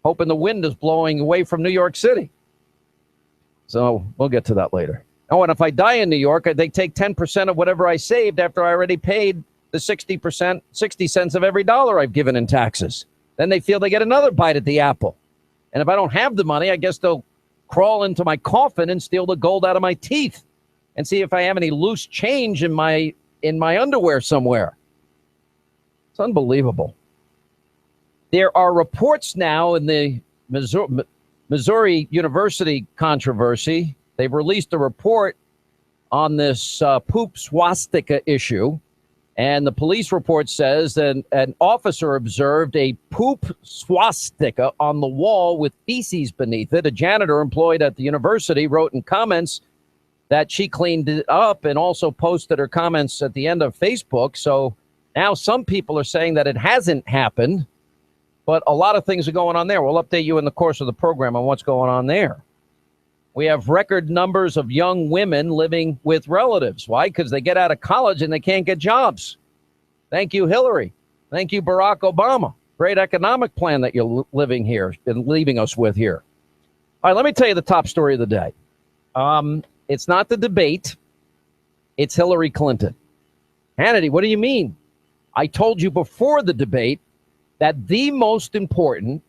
hoping the wind is blowing away from New York City. So we'll get to that later. Oh, and if I die in New York, they take 10% of whatever I saved after I already paid the 60%, 60 cents of every dollar I've given in taxes. Then they feel they get another bite at the apple. And if I don't have the money, I guess they'll crawl into my coffin and steal the gold out of my teeth and see if I have any loose change in my underwear somewhere. It's unbelievable. There are reports now in the Missouri University controversy. They've released a report on this poop swastika issue. And the police report says that an officer observed a poop swastika on the wall with feces beneath it. A janitor employed at the university wrote in comments that she cleaned it up and also posted her comments at the end of Facebook. So now some people are saying that it hasn't happened. But a lot of things are going on there. We'll update you in the course of the program on what's going on there. We have record numbers of young women living with relatives. Why? Because they get out of college and they can't get jobs. Thank you, Hillary. Thank you, Barack Obama. Great economic plan that you're living here and leaving us with here. All right, let me tell you the top story of the day. It's not the debate. It's Hillary Clinton. Hannity, what do you mean? I told you before the debate that the most important,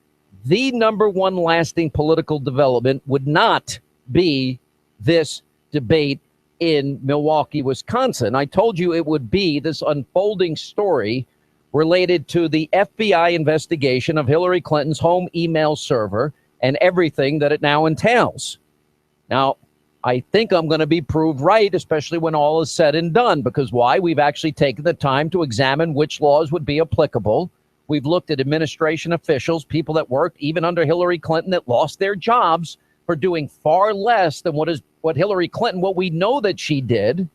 the number one lasting political development would not be this debate in Milwaukee, Wisconsin. I told you it would be this unfolding story related to the FBI investigation of Hillary Clinton's home email server and everything that it now entails. Now, I think I'm going to be proved right, especially when all is said and done, because why? We've actually taken the time to examine which laws would be applicable. We've looked at administration officials, people that worked even under Hillary Clinton that lost their jobs for doing far less than what Hillary Clinton, what we know that she did.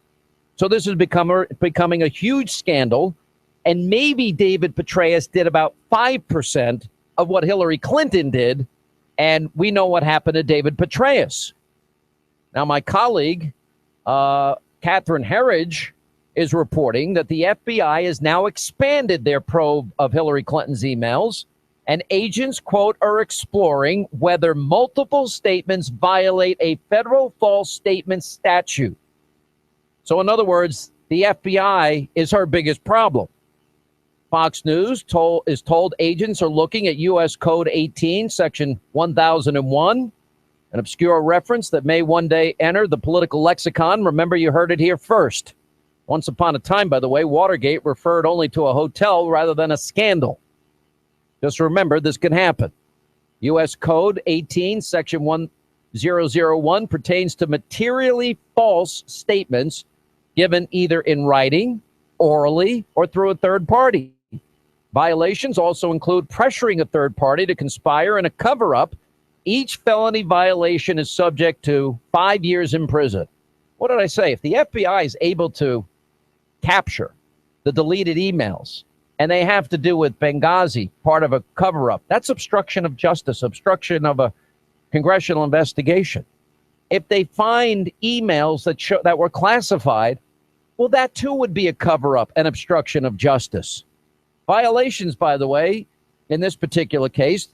So this is becoming a huge scandal. And maybe David Petraeus did about 5% of what Hillary Clinton did. And we know what happened to David Petraeus. Now, my colleague, Catherine Herridge, is reporting that the FBI has now expanded their probe of Hillary Clinton's emails, and agents, quote, are exploring whether multiple statements violate a federal false statement statute. So in other words, the FBI is her biggest problem. Fox News is told agents are looking at U.S. Code 18, Section 1001, an obscure reference that may one day enter the political lexicon. Remember, you heard it here first. Once upon a time, by the way, Watergate referred only to a hotel rather than a scandal. Just remember, this can happen. U.S. Code 18, Section 1001 pertains to materially false statements given either in writing, orally, or through a third party. Violations also include pressuring a third party to conspire in a cover-up. Each felony violation is subject to 5 years in prison. What did I say? If the FBI is able to capture the deleted emails, and they have to do with Benghazi, part of a cover-up, that's obstruction of justice, obstruction of a congressional investigation. If they find emails that were classified, well, that too would be a cover-up and obstruction of justice. Violations, by the way, in this particular case,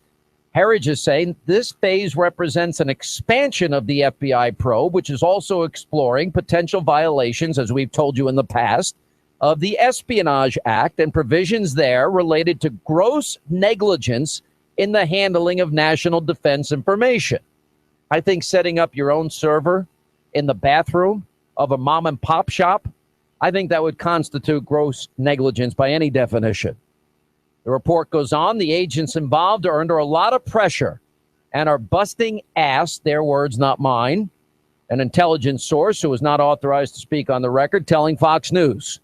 Herridge is saying this phase represents an expansion of the FBI probe, which is also exploring potential violations, as we've told you in the past, of the Espionage Act and provisions there related to gross negligence in the handling of national defense information. I think setting up your own server in the bathroom of a mom and pop shop I think that would constitute gross negligence by any definition. The report goes on, the agents involved are under a lot of pressure and are busting ass, their words, not mine, an intelligence source who was not authorized to speak on the record telling Fox News.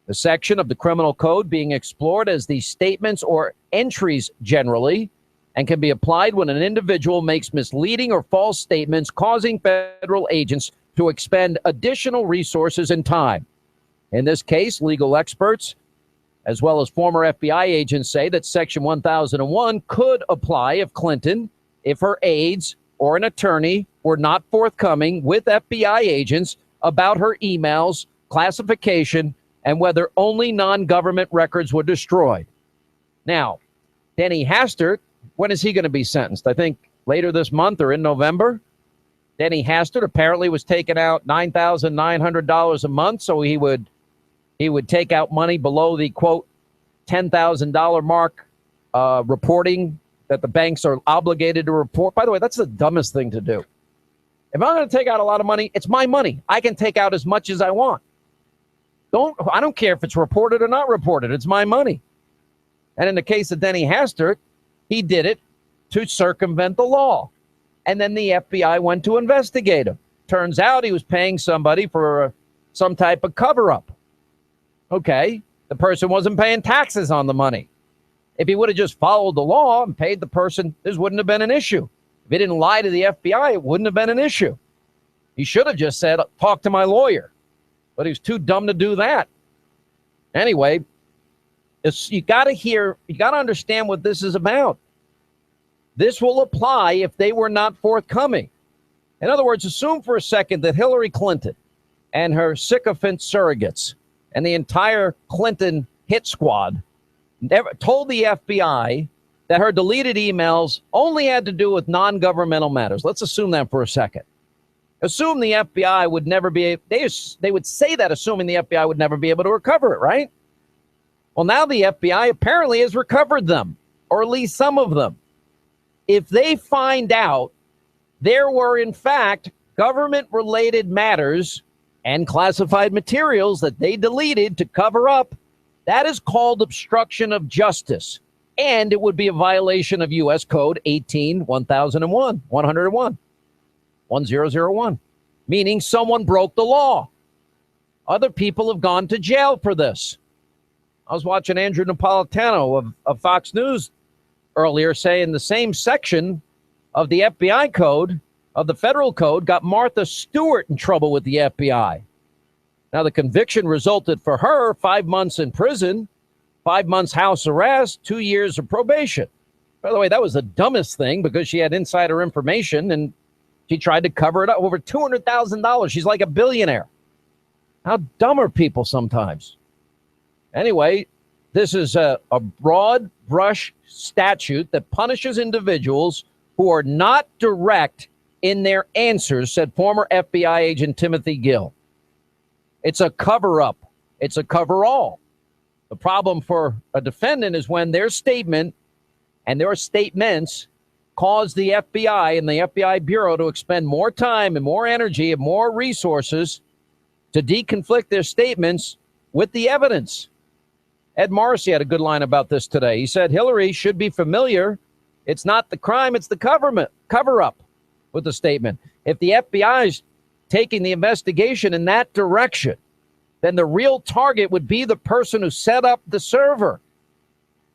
The section of the criminal code being explored as the statements or entries generally, and can be applied when an individual makes misleading or false statements causing federal agents to expend additional resources and time. In this case, legal experts, as well as former FBI agents, say that Section 1001 could apply if Clinton, if her aides or an attorney were not forthcoming with FBI agents about her emails, classification, and whether only non-government records were destroyed. Now, Denny Hastert, when is he going to be sentenced? I think later this month or in November. Denny Hastert apparently was taking out $9,900 a month, so he would take out money below the, quote, $10,000 mark, reporting that the banks are obligated to report. By the way, that's the dumbest thing to do. If I'm going to take out a lot of money, it's my money. I can take out as much as I want. I don't care if it's reported or not reported. It's my money. And in the case of Denny Hastert, he did it to circumvent the law. And then the FBI went to investigate him. Turns out he was paying somebody for some type of cover-up. Okay, the person wasn't paying taxes on the money. If he would have just followed the law and paid the person, this wouldn't have been an issue. If he didn't lie to the FBI, it wouldn't have been an issue. He should have just said, talk to my lawyer. But he was too dumb to do that. Anyway, you got to understand what this is about. This will apply if they were not forthcoming. In other words, assume for a second that Hillary Clinton and her sycophant surrogates and the entire Clinton hit squad never told the FBI that her deleted emails only had to do with non-governmental matters. Let's assume that for a second. Assume the FBI would never be, they would say that assuming the FBI would never be able to recover it, right? Well, now the FBI apparently has recovered them, or at least some of them. If they find out there were, in fact, government-related matters and classified materials that they deleted to cover up, that is called obstruction of justice. And it would be a violation of U.S. Code 1001, meaning someone broke the law. Other people have gone to jail for this. I was watching Andrew Napolitano of Fox News earlier saying the same section of the FBI code, of the federal code, got Martha Stewart in trouble with the FBI. Now, the conviction resulted for her 5 months in prison, 5 months house arrest, 2 years of probation. By the way, that was the dumbest thing because she had insider information and she tried to cover it up. Over $200,000. She's like a billionaire. How dumb are people sometimes? Anyway, this is a broad brush statute that punishes individuals who are not direct in their answers, said former FBI agent Timothy Gill. It's a cover-up. It's a cover-all. The problem for a defendant is when their statement and their statements cause the FBI and the FBI Bureau to expend more time and more energy and more resources to deconflict their statements with the evidence. Ed Morrissey had a good line about this today. He said Hillary should be familiar. It's not the crime, it's the cover-up with the statement. If the FBI is taking the investigation in that direction, then the real target would be the person who set up the server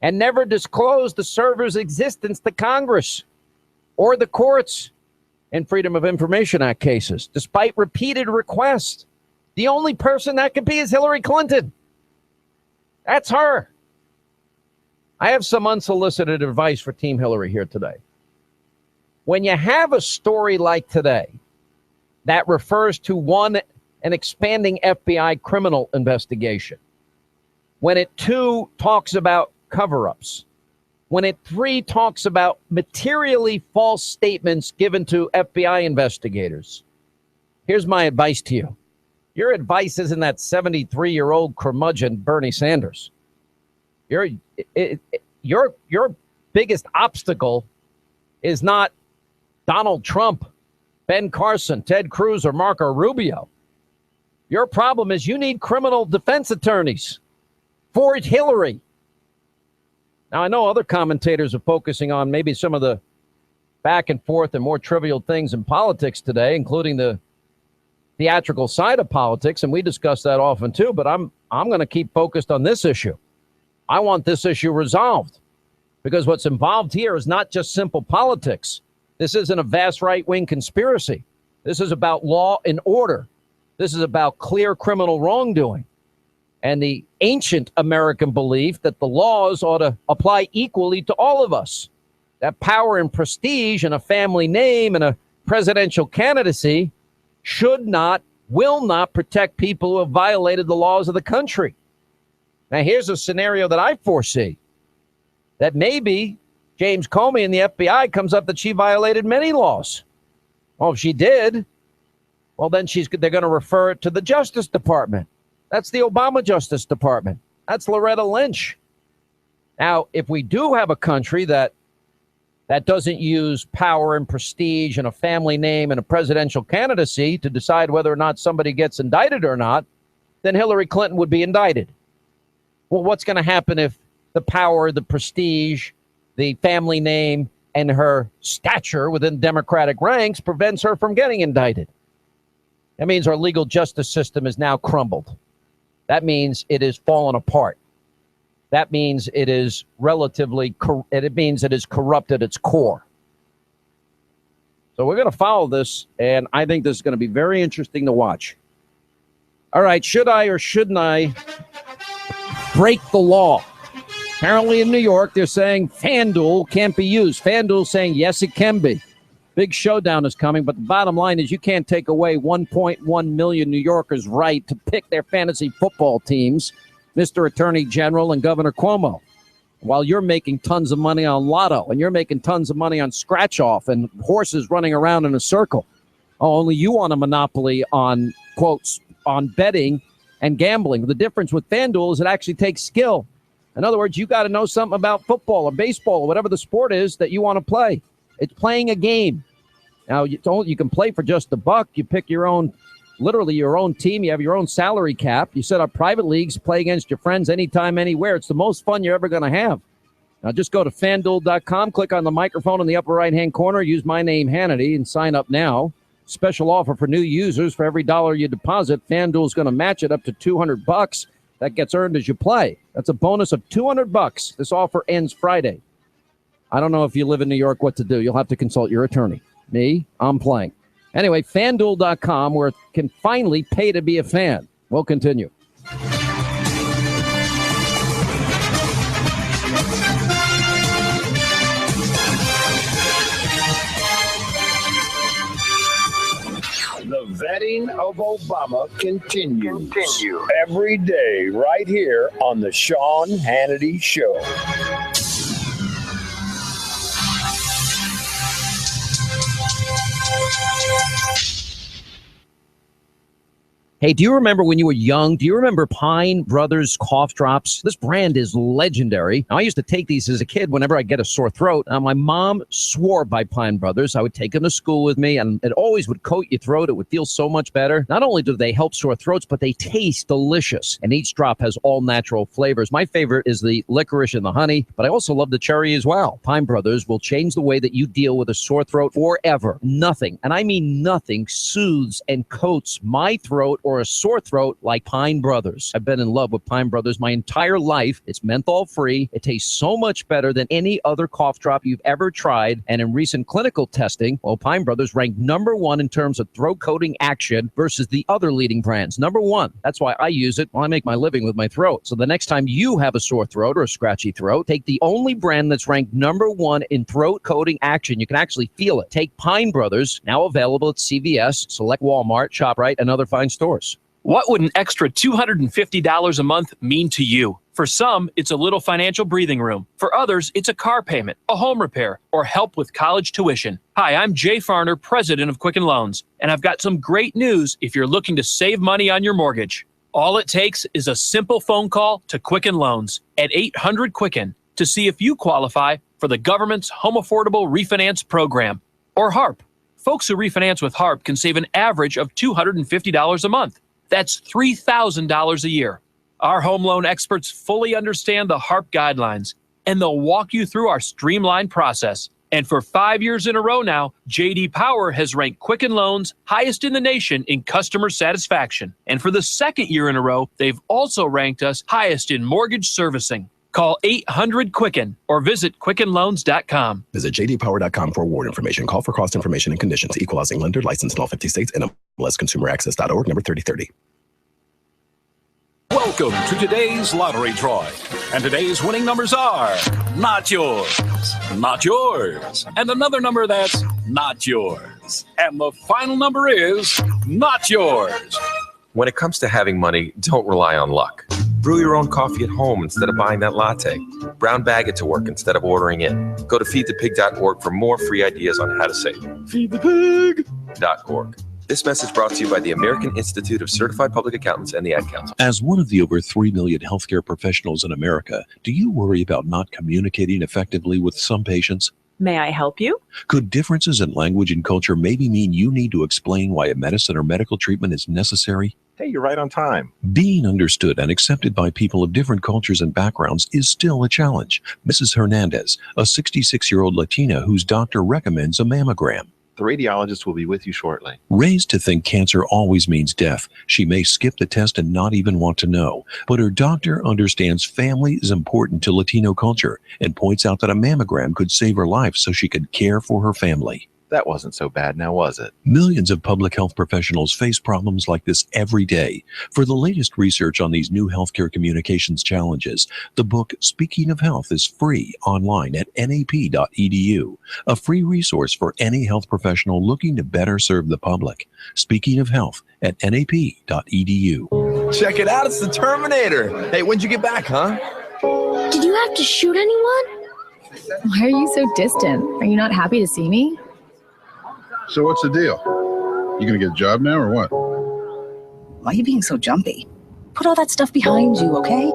and never disclosed the server's existence to Congress or the courts in Freedom of Information Act cases, despite repeated requests. The only person that could be is Hillary Clinton. That's her. I have some unsolicited advice for Team Hillary here today. When you have a story like today that refers to one, an expanding FBI criminal investigation, when it two talks about cover-ups, when it three talks about materially false statements given to FBI investigators, here's my advice to you. Your advice isn't that 73-year-old curmudgeon Bernie Sanders. Your biggest obstacle is not Donald Trump, Ben Carson, Ted Cruz, or Marco Rubio. Your problem is you need criminal defense attorneys for Hillary. Now, I know other commentators are focusing on maybe some of the back and forth and more trivial things in politics today, including the theatrical side of politics, and we discuss that often too, but I'm going to keep focused on this issue. I want this issue resolved because what's involved here is not just simple politics. This isn't a vast right-wing conspiracy. This is about law and order. This is about clear criminal wrongdoing and the ancient American belief that the laws ought to apply equally to all of us. That power and prestige and a family name and a presidential candidacy should not, will not protect people who have violated the laws of the country. Now, here's a scenario that I foresee, that maybe James Comey and the FBI comes up that she violated many laws. Well, if she did, well, then they're going to refer it to the Justice Department. That's the Obama Justice Department. That's Loretta Lynch. Now, if we do have a country that doesn't use power and prestige and a family name and a presidential candidacy to decide whether or not somebody gets indicted or not, then Hillary Clinton would be indicted. Well, what's going to happen if the power, the prestige, the family name, and her stature within Democratic ranks prevents her from getting indicted? That means our legal justice system is now crumbled. That means it is fallen apart. That means it is it means it is corrupt at its core. So we're going to follow this, and I think this is going to be very interesting to watch. All right, should I or shouldn't I break the law? Apparently in New York, they're saying FanDuel can't be used. FanDuel saying, yes, it can be. Big showdown is coming, but the bottom line is you can't take away 1.1 million New Yorkers' right to pick their fantasy football teams, Mr. Attorney General and Governor Cuomo, while you're making tons of money on lotto and you're making tons of money on scratch-off and horses running around in a circle. Oh, only you want a monopoly on, quotes, on betting and gambling. The difference with FanDuel is it actually takes skill. In other words, you got to know something about football or baseball or whatever the sport is that you want to play. It's playing a game. Now, you can play for just $1. You pick your own, literally your own team. You have your own salary cap. You set up private leagues, play against your friends anytime, anywhere. It's the most fun you're ever going to have. Now, just go to FanDuel.com, click on the microphone in the upper right-hand corner, use my name, Hannity, and sign up now. Special offer for new users. For every $1 you deposit, FanDuel is going to match it up to $200. That gets earned as you play. That's a bonus of $200. This offer ends Friday. I don't know if you live in New York what to do. You'll have to consult your attorney. Me, I'm playing. Anyway, FanDuel.com, where it can finally pay to be a fan. We'll continue. The vetting of Obama continues every day right here on the Sean Hannity Show. Hey, do you remember when you were young? Do you remember Pine Brothers cough drops? This brand is legendary. Now, I used to take these as a kid whenever I get a sore throat. My mom swore by Pine Brothers. I would take them to school with me, and it always would coat your throat. It would feel so much better. Not only do they help sore throats, but they taste delicious, and each drop has all natural flavors. My favorite is the licorice and the honey, but I also love the cherry as well. Pine Brothers will change the way that you deal with a sore throat forever. Nothing, and I mean nothing, soothes and coats my throat or a sore throat like Pine Brothers. I've been in love with Pine Brothers my entire life. It's menthol free. It tastes so much better than any other cough drop you've ever tried. And in recent clinical testing, well, Pine Brothers ranked #1 in terms of throat coating action versus the other leading brands. #1. That's why I use it. Well, I make my living with my throat. So the next time you have a sore throat or a scratchy throat, take the only brand that's ranked #1 in throat coating action. You can actually feel it. Take Pine Brothers, now available at CVS, select Walmart, ShopRite, and other fine stores. What would an extra $250 a month mean to you? For some, it's a little financial breathing room. For others, it's a car payment, a home repair, or help with college tuition. Hi, I'm Jay Farner, president of Quicken Loans, and I've got some great news if you're looking to save money on your mortgage. All it takes is a simple phone call to Quicken Loans at 800-QUICKEN to see if you qualify for the government's Home Affordable Refinance Program, or HARP. Folks who refinance with HARP can save an average of $250 a month. That's $3,000 a year. Our home loan experts fully understand the HARP guidelines, and they'll walk you through our streamlined process. And for 5 years in a row now, J.D. Power has ranked Quicken Loans highest in the nation in customer satisfaction. And for the second year in a row, they've also ranked us highest in mortgage servicing. Call 800-QUICKEN or visit QuickenLoans.com. Visit jdpower.com for award information. Call for cost information and conditions. Equal housing lender. Licensed in all 50 states. NMLS-ConsumerAccess.org. Number 3030. Welcome to today's lottery drawing. And today's winning numbers are not yours, not yours, and another number that's not yours. And the final number is not yours. When it comes to having money, don't rely on luck. Brew your own coffee at home instead of buying that latte. Brown bag it to work instead of ordering it. Go to feedthepig.org for more free ideas on how to save. Feedthepig.org. This message brought to you by the American Institute of Certified Public Accountants and the Ad Council. As one of the over 3 million healthcare professionals in America, do you worry about not communicating effectively with some patients? May I help you? Could differences in language and culture maybe mean you need to explain why a medicine or medical treatment is necessary? Hey, you're right on time. Being understood and accepted by people of different cultures and backgrounds is still a challenge. Mrs. Hernandez, a 66-year-old Latina whose doctor recommends a mammogram. The radiologist will be with you shortly. Raised to think cancer always means death, she may skip the test and not even want to know. But her doctor understands family is important to Latino culture and points out that a mammogram could save her life so she could care for her family. That wasn't so bad now, was it? Millions of public health professionals face problems like this every day. For the latest research on these new healthcare communications challenges, the book Speaking of Health is free online at nap.edu, a free resource for any health professional looking to better serve the public. Speaking of Health at nap.edu. Check it out, it's the Terminator. Hey, when'd you get back, huh? Did you have to shoot anyone? Why are you so distant? Are you not happy to see me? So what's the deal? You gonna get a job now or what? Why are you being so jumpy? Put all that stuff behind you, okay?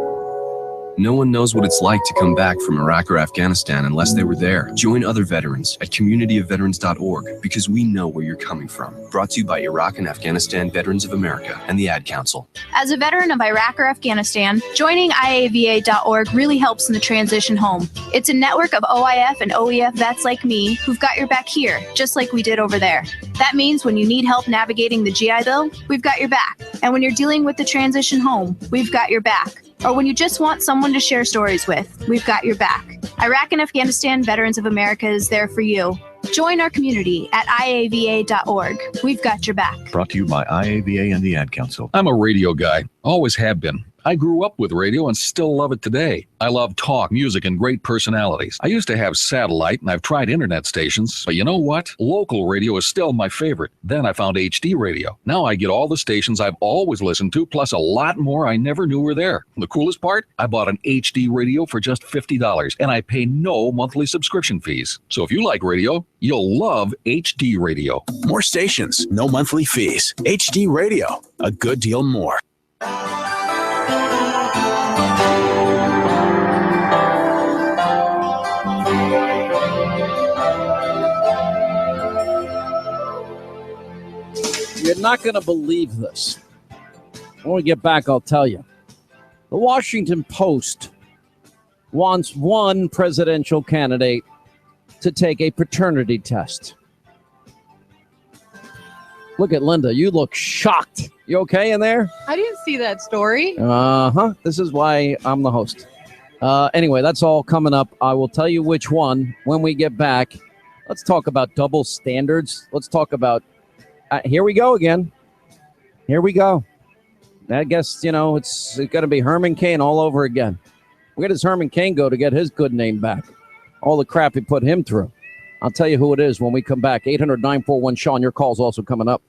No one knows what it's like to come back from Iraq or Afghanistan unless they were there. Join other veterans at communityofveterans.org because we know where you're coming from. Brought to you by Iraq and Afghanistan Veterans of America and the Ad Council. As a veteran of Iraq or Afghanistan, joining IAVA.org really helps in the transition home. It's a network of OIF and OEF vets like me who've got your back here, just like we did over there. That means when you need help navigating the GI Bill, we've got your back. And when you're dealing with the transition home, we've got your back. Or when you just want someone to share stories with, we've got your back. Iraq and Afghanistan Veterans of America is there for you. Join our community at IAVA.org. We've got your back. Brought to you by IAVA and the Ad Council. I'm a radio guy. Always have been. I grew up with radio and still love it today. I love talk, music, and great personalities. I used to have satellite, and I've tried internet stations, but you know what? Local radio is still my favorite. Then I found HD radio. Now I get all the stations I've always listened to, plus a lot more I never knew were there. The coolest part? I bought an HD radio for just $50, and I pay no monthly subscription fees. So if you like radio, you'll love HD radio. More stations, no monthly fees. HD radio, a good deal more. You're not going to believe this. When we get back, I'll tell you. The Washington Post wants one presidential candidate to take a paternity test. Look at Linda. You look shocked. You okay in there? I didn't see that story. Uh-huh. This is why I'm the host. Anyway, that's all coming up. I will tell you which one when we get back. Let's talk about double standards. Let's talk about here we go again. Here we go. I guess, it's going to be Herman Cain all over again. Where does Herman Cain go to get his good name back? All the crap he put him through. I'll tell you who it is when we come back. 800-941-SEAN. Your call's also coming up.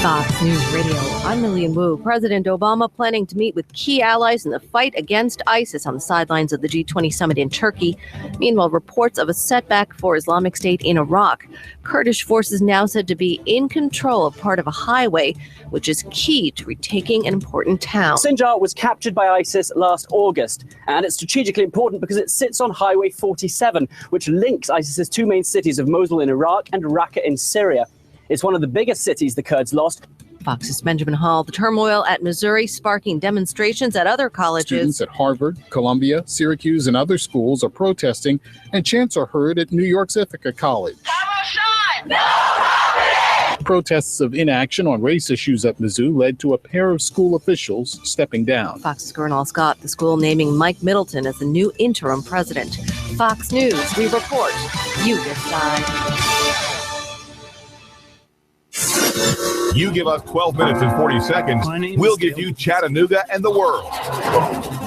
Fox Fox News Radio, I'm Lillian Wu. President Obama planning to meet with key allies in the fight against ISIS on the sidelines of the G20 summit in Turkey. Meanwhile, reports of a setback for Islamic State in Iraq. Kurdish forces now said to be in control of part of a highway, which is key to retaking an important town. Sinjar was captured by ISIS last August, and it's strategically important because it sits on Highway 47, which links ISIS's two main cities of Mosul in Iraq and Raqqa in Syria. It's one of the biggest cities the Kurds lost. Fox's Benjamin Hall. The turmoil at Missouri sparking demonstrations at other colleges. Students at Harvard, Columbia, Syracuse, and other schools are protesting, and chants are heard at New York's Ithaca College. Protests of inaction on race issues at Mizzou led to a pair of school officials stepping down. Fox's Gernal Scott, the school naming Mike Middleton as the new interim president. Fox News, we report, you decide. You give us 12 minutes and 40 seconds, we'll give you Chattanooga and the world.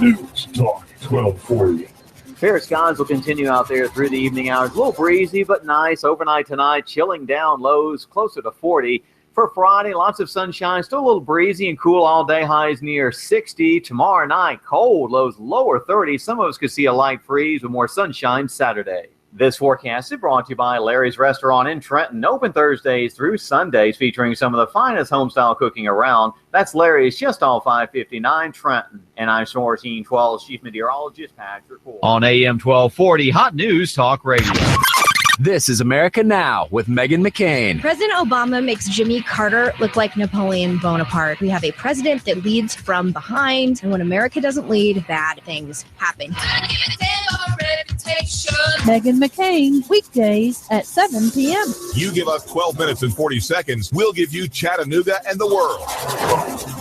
News Talk 1240. Fair skies will continue out there through the evening hours. A little breezy, but nice. Overnight tonight, chilling down, lows closer to 40. For Friday, lots of sunshine, still a little breezy and cool all day. Highs near 60. Tomorrow night, cold, lows lower 30. Some of us could see a light freeze with more sunshine Saturday. This forecast is brought to you by Larry's Restaurant in Trenton. Open Thursdays through Sundays, featuring some of the finest homestyle cooking around. That's Larry's, just off 559 Trenton. And I'm Source 12 Chief Meteorologist Patrick Ford. On AM 1240, Hot News Talk Radio. This is America Now with Meghan McCain. President Obama makes Jimmy Carter look like Napoleon Bonaparte. We have a president that leads from behind, and when America doesn't lead, bad things happen. Meghan McCain, weekdays at 7 p.m. You give us 12 minutes and 40 seconds, we'll give you Chattanooga and the world.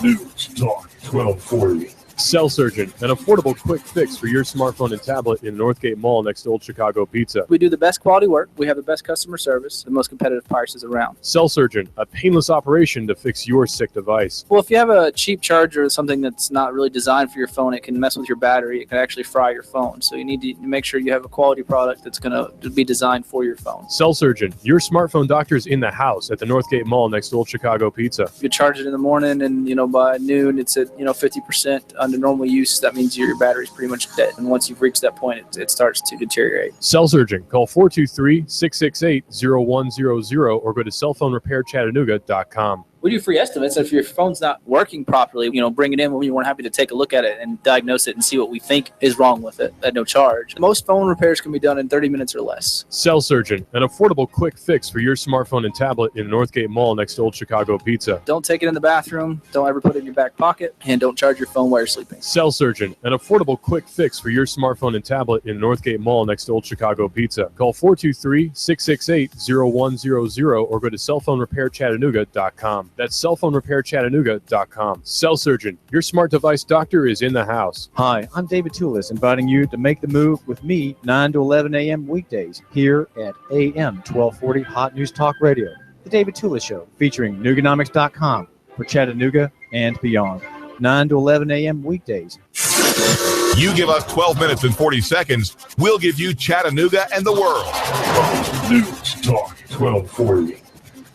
News Talk 1240. Cell Surgeon, an affordable quick fix for your smartphone and tablet in Northgate Mall next to Old Chicago Pizza. We do the best quality work. We have the best customer service, the most competitive prices around. Cell Surgeon, a painless operation to fix your sick device. Well, if you have a cheap charger or something that's not really designed for your phone, it can mess with your battery. It can actually fry your phone. So you need to make sure you have a quality product that's going to be designed for your phone. Cell Surgeon, your smartphone doctor's in the house at the Northgate Mall next to Old Chicago Pizza. You charge it in the morning, and by noon it's at 50% under normal use. That means your battery's pretty much dead. And once you've reached that point, it starts to deteriorate. Cell Surgeon. Call 423-668-0100 or go to cellphonerepairchattanooga.com. We do free estimates. If your phone's not working properly, bring it in when we're happy to take a look at it and diagnose it and see what we think is wrong with it at no charge. Most phone repairs can be done in 30 minutes or less. Cell Surgeon, an affordable quick fix for your smartphone and tablet in Northgate Mall next to Old Chicago Pizza. Don't take it in the bathroom. Don't ever put it in your back pocket. And don't charge your phone while you're sleeping. Cell Surgeon, an affordable quick fix for your smartphone and tablet in Northgate Mall next to Old Chicago Pizza. Call 423-668-0100 or go to cellphonerepairchattanooga.com. That's cellphonerepairchattanooga.com. Cell Surgeon, your smart device doctor is in the house. Hi, I'm David Tulis, inviting you to make the move with me 9 to 11 a.m. weekdays here at AM 1240 Hot News Talk Radio. The David Tulis Show, featuring Nooganomics.com for Chattanooga and beyond. 9 to 11 a.m. weekdays. You give us 12 minutes and 40 seconds, we'll give you Chattanooga and the world. News Talk 1240.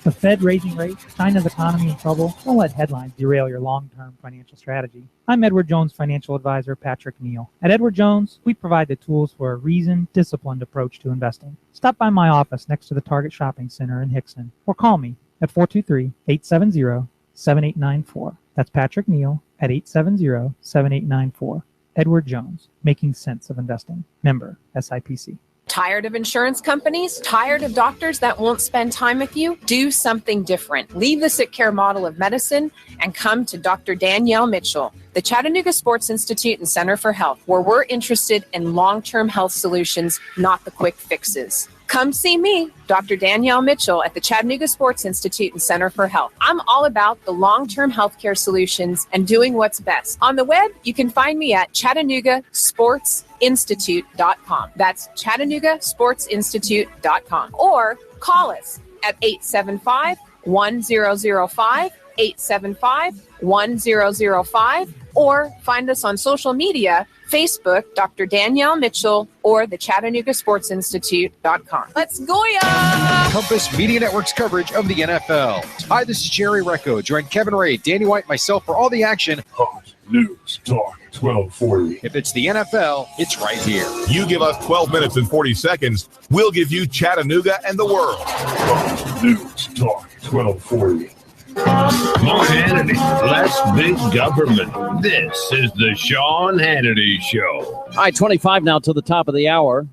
The Fed raising rates, China's economy in trouble. Don't let headlines derail your long-term financial strategy. I'm Edward Jones financial advisor Patrick Neal. At Edward Jones, we provide the tools for a reasoned, disciplined approach to investing. Stop by my office next to the Target Shopping Center in Hickson, or call me at 423-870-7894. That's Patrick Neal at 870-7894. Edward Jones, making sense of investing. Member SIPC. Tired of insurance companies? Tired of doctors that won't spend time with you? Do something different. Leave the sick care model of medicine and come to Dr. Danielle Mitchell, the Chattanooga Sports Institute and Center for Health, where we're interested in long-term health solutions, not the quick fixes. Come see me, Dr. Danielle Mitchell, at the Chattanooga Sports Institute and Center for Health. I'm all about the long-term healthcare solutions and doing what's best. On the web, you can find me at ChattanoogaSportsInstitute.com. That's ChattanoogaSportsInstitute.com. Or call us at 875-1005, 875-1005, or find us on social media Facebook, Dr. Danielle Mitchell, or the ChattanoogaSportsInstitute.com. Let's go, ya! Compass Media Network's coverage of the NFL. Hi, this is Jerry Recco. Join Kevin Ray, Danny White, myself for all the action. Hot News Talk 1240. If it's the NFL, it's right here. You give us 12 minutes and 40 seconds, we'll give you Chattanooga and the world. Hot News Talk 1240. More Hannity, less big government. This is the Sean Hannity Show. All right, 25 now to the top of the hour.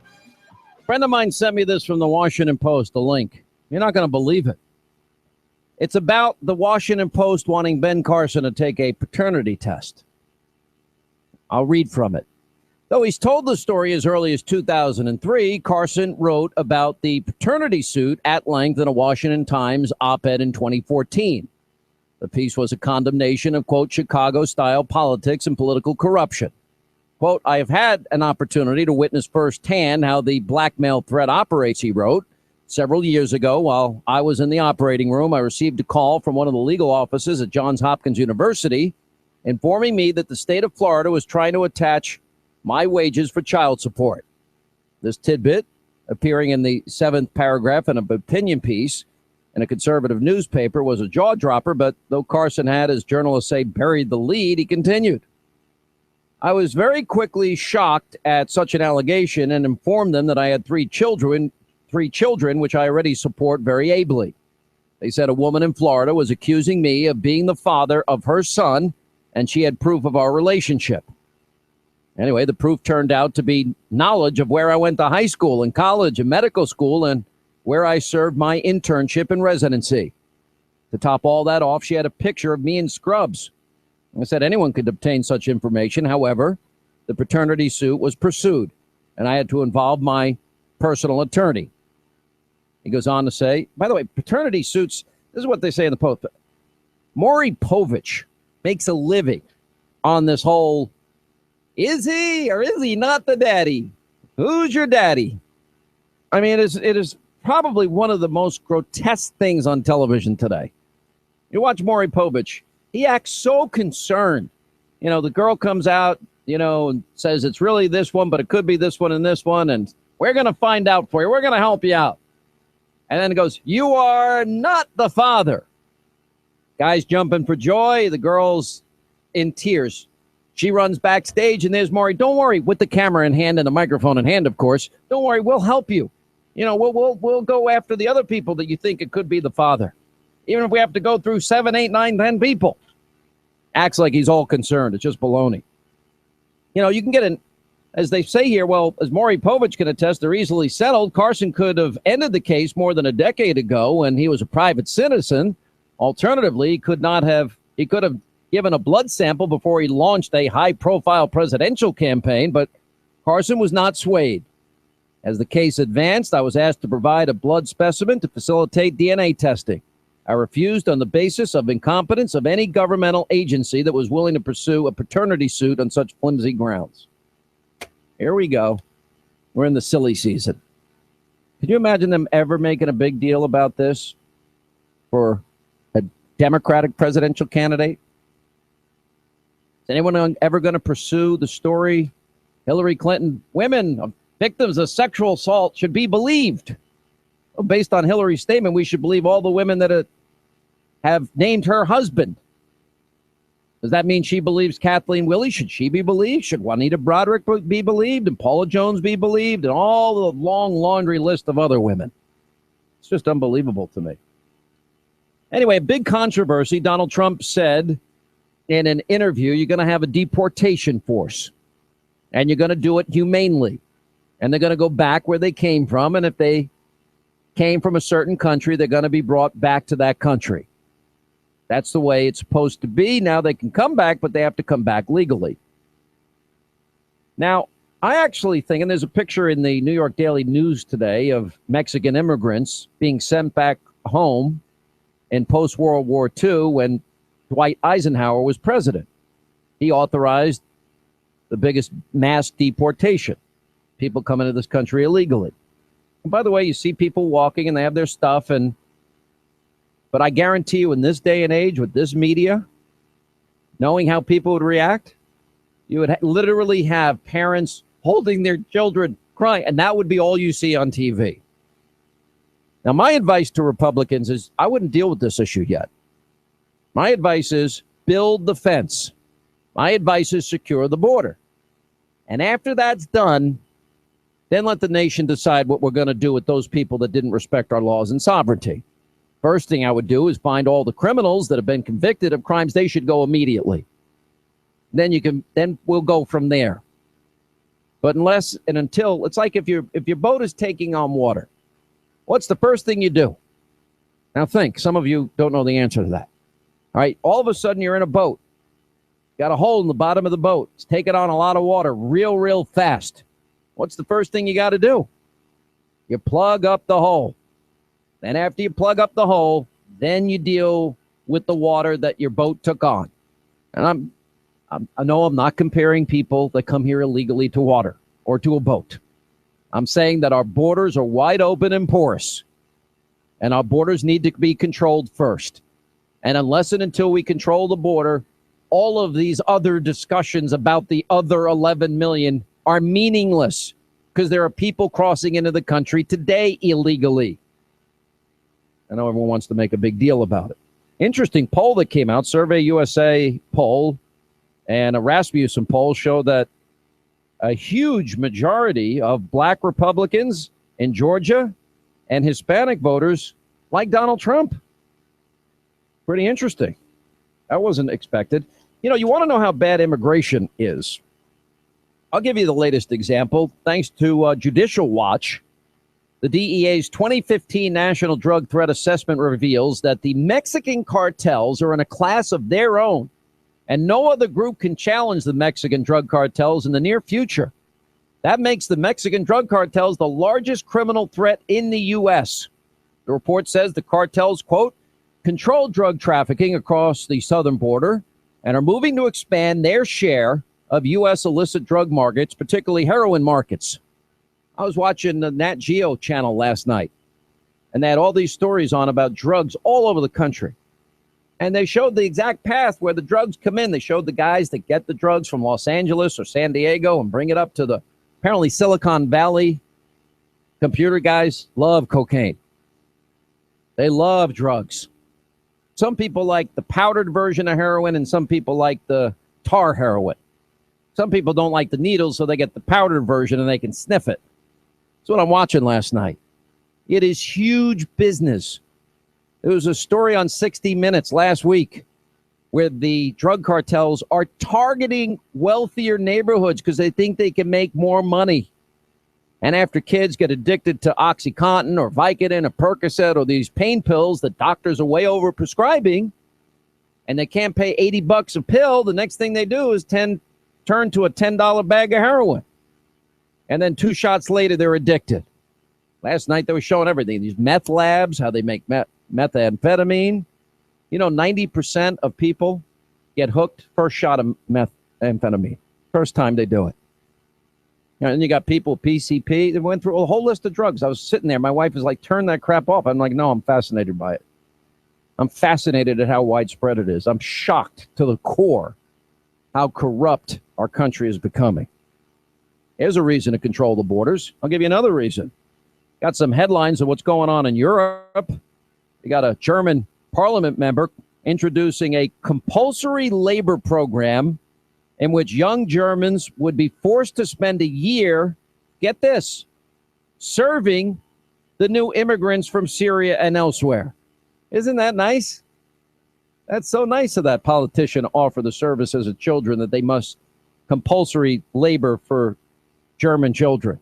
A friend of mine sent me this from the Washington Post, a link. You're not going to believe it. It's about the Washington Post wanting Ben Carson to take a paternity test. I'll read from it. Though he's told the story as early as 2003, Carson wrote about the paternity suit at length in a Washington Times op-ed in 2014. The piece was a condemnation of, quote, Chicago-style politics and political corruption. Quote, I have had an opportunity to witness firsthand how the blackmail threat operates, he wrote. Several years ago, while I was in the operating room, I received a call from one of the legal offices at Johns Hopkins University informing me that the state of Florida was trying to attach my wages for child support. This tidbit, appearing in the 7th paragraph in an opinion piece in a conservative newspaper, was a jaw-dropper, but though Carson had, as journalists say, buried the lead, he continued. I was very quickly shocked at such an allegation and informed them that I had three children, which I already support very ably. They said a woman in Florida was accusing me of being the father of her son, and she had proof of our relationship. Anyway, the proof turned out to be knowledge of where I went to high school and college and medical school and where I served my internship and residency. To top all that off, she had a picture of me in scrubs. I said anyone could obtain such information. However, the paternity suit was pursued, and I had to involve my personal attorney. He goes on to say, by the way, paternity suits, this is what they say in the Post. Maury Povich makes a living on this whole, is he or is he not the daddy? Who's your daddy? I mean, it is probably one of the most grotesque things on television today. You watch Maury Povich, he acts so concerned. You know, the girl comes out, and says it's really this one, but it could be this one and this one, and we're going to find out for you. We're going to help you out. And then it goes, you are not the father. Guys jumping for joy. The girl's in tears. She runs backstage, and there's Maury. Don't worry, with the camera in hand and the microphone in hand, of course. Don't worry, we'll help you. We'll go after the other people that you think it could be the father. Even if we have to go through 7, 8, 9, 10 people. Acts like he's all concerned. It's just baloney. You can get as they say here, well, as Maury Povich can attest, they're easily settled. Carson could have ended the case more than a decade ago when he was a private citizen. Alternatively, he could have given a blood sample before he launched a high-profile presidential campaign, but Carson was not swayed. As the case advanced, I was asked to provide a blood specimen to facilitate DNA testing. I refused on the basis of incompetence of any governmental agency that was willing to pursue a paternity suit on such flimsy grounds. Here we go. We're in the silly season. Could you imagine them ever making a big deal about this for a Democratic presidential candidate? Is anyone ever going to pursue the story? Hillary Clinton, women, victims of sexual assault should be believed. Well, based on Hillary's statement, we should believe all the women that have named her husband. Does that mean she believes Kathleen Willey? Should she be believed? Should Juanita Broderick be believed? And Paula Jones be believed? And all the long laundry list of other women. It's just unbelievable to me. Anyway, a big controversy. Donald Trump said in an interview, you're going to have a deportation force. And you're going to do it humanely. And they're going to go back where they came from. And if they came from a certain country, they're going to be brought back to that country. That's the way it's supposed to be. Now they can come back, but they have to come back legally. Now, I actually think, and there's a picture in the New York Daily News today of Mexican immigrants being sent back home in post-World War II when Dwight Eisenhower was president. He authorized the biggest mass deportation. People come into this country illegally. And by the way, you see people walking and they have their stuff, but I guarantee you in this day and age with this media, knowing how people would react, You would literally have parents holding their children crying, and that would be all you see on TV. Now, my advice to Republicans is I wouldn't deal with this issue yet. My advice is build the fence. My advice is secure the border. And after that's done, then let the nation decide what we're going to do with those people that didn't respect our laws and sovereignty. First thing I would do is find all the criminals that have been convicted of crimes. They should go immediately. Then we'll go from there. But unless and until, it's like if your boat is taking on water, what's the first thing you do? Now think, some of you don't know the answer to that. All right, all of a sudden you're in a boat. Got a hole in the bottom of the boat. It's taking on a lot of water real fast. What's the first thing you got to do? You plug up the hole. Then after you plug up the hole, then you deal with the water that your boat took on. And I know I'm not comparing people that come here illegally to water or to a boat. I'm saying that our borders are wide open and porous, and our borders need to be controlled first. And unless and until we control the border, all of these other discussions about the other 11 million are meaningless because there are people crossing into the country today illegally. I know everyone wants to make a big deal about it. Interesting poll that came out, Survey USA poll, and a Rasmussen poll showed that a huge majority of black Republicans in Georgia and Hispanic voters like Donald Trump. Pretty interesting. That wasn't expected. You know, you want to know how bad immigration is. I'll give you the latest example. Thanks to Judicial Watch, the DEA's 2015 National Drug Threat Assessment reveals that the Mexican cartels are in a class of their own, and no other group can challenge the Mexican drug cartels in the near future. That makes the Mexican drug cartels the largest criminal threat in the U.S. The report says the cartels, quote, control drug trafficking across the southern border and are moving to expand their share of U.S. illicit drug markets, particularly heroin markets. I was watching the Nat Geo channel last night, and they had all these stories on about drugs all over the country. And they showed the exact path where the drugs come in. They showed the guys that get the drugs from Los Angeles or San Diego and bring it up to the apparently Silicon Valley. Computer guys love cocaine. They love drugs. Some people like the powdered version of heroin, and some people like the tar heroin. Some people don't like the needles, so they get the powdered version and they can sniff it. That's what I'm watching last night. It is huge business. There was a story on 60 Minutes last week where the drug cartels are targeting wealthier neighborhoods because they think they can make more money. And after kids get addicted to OxyContin or Vicodin or Percocet or these pain pills that doctors are way over prescribing, and they can't pay $80 a pill, the next thing they do is turn to a $10 bag of heroin. And then 2 shots later, they're addicted. Last night, they were showing everything. These meth labs, how they make methamphetamine. You know, 90% of people get hooked first shot of methamphetamine. First time they do it. And you got people with PCP. They went through a whole list of drugs. I was sitting there. My wife was like, turn that crap off. I'm like, no, I'm fascinated by it. I'm fascinated at how widespread it is. I'm shocked to the core how corrupt our country is becoming. There's a reason to control the borders. I'll give you another reason. Got some headlines of what's going on in Europe. You got a German parliament member introducing a compulsory labor program in which young Germans would be forced to spend a year, get this, serving the new immigrants from Syria and elsewhere. Isn't that nice? That's so nice of that politician to offer the services of children that they must compulsory labor for German children.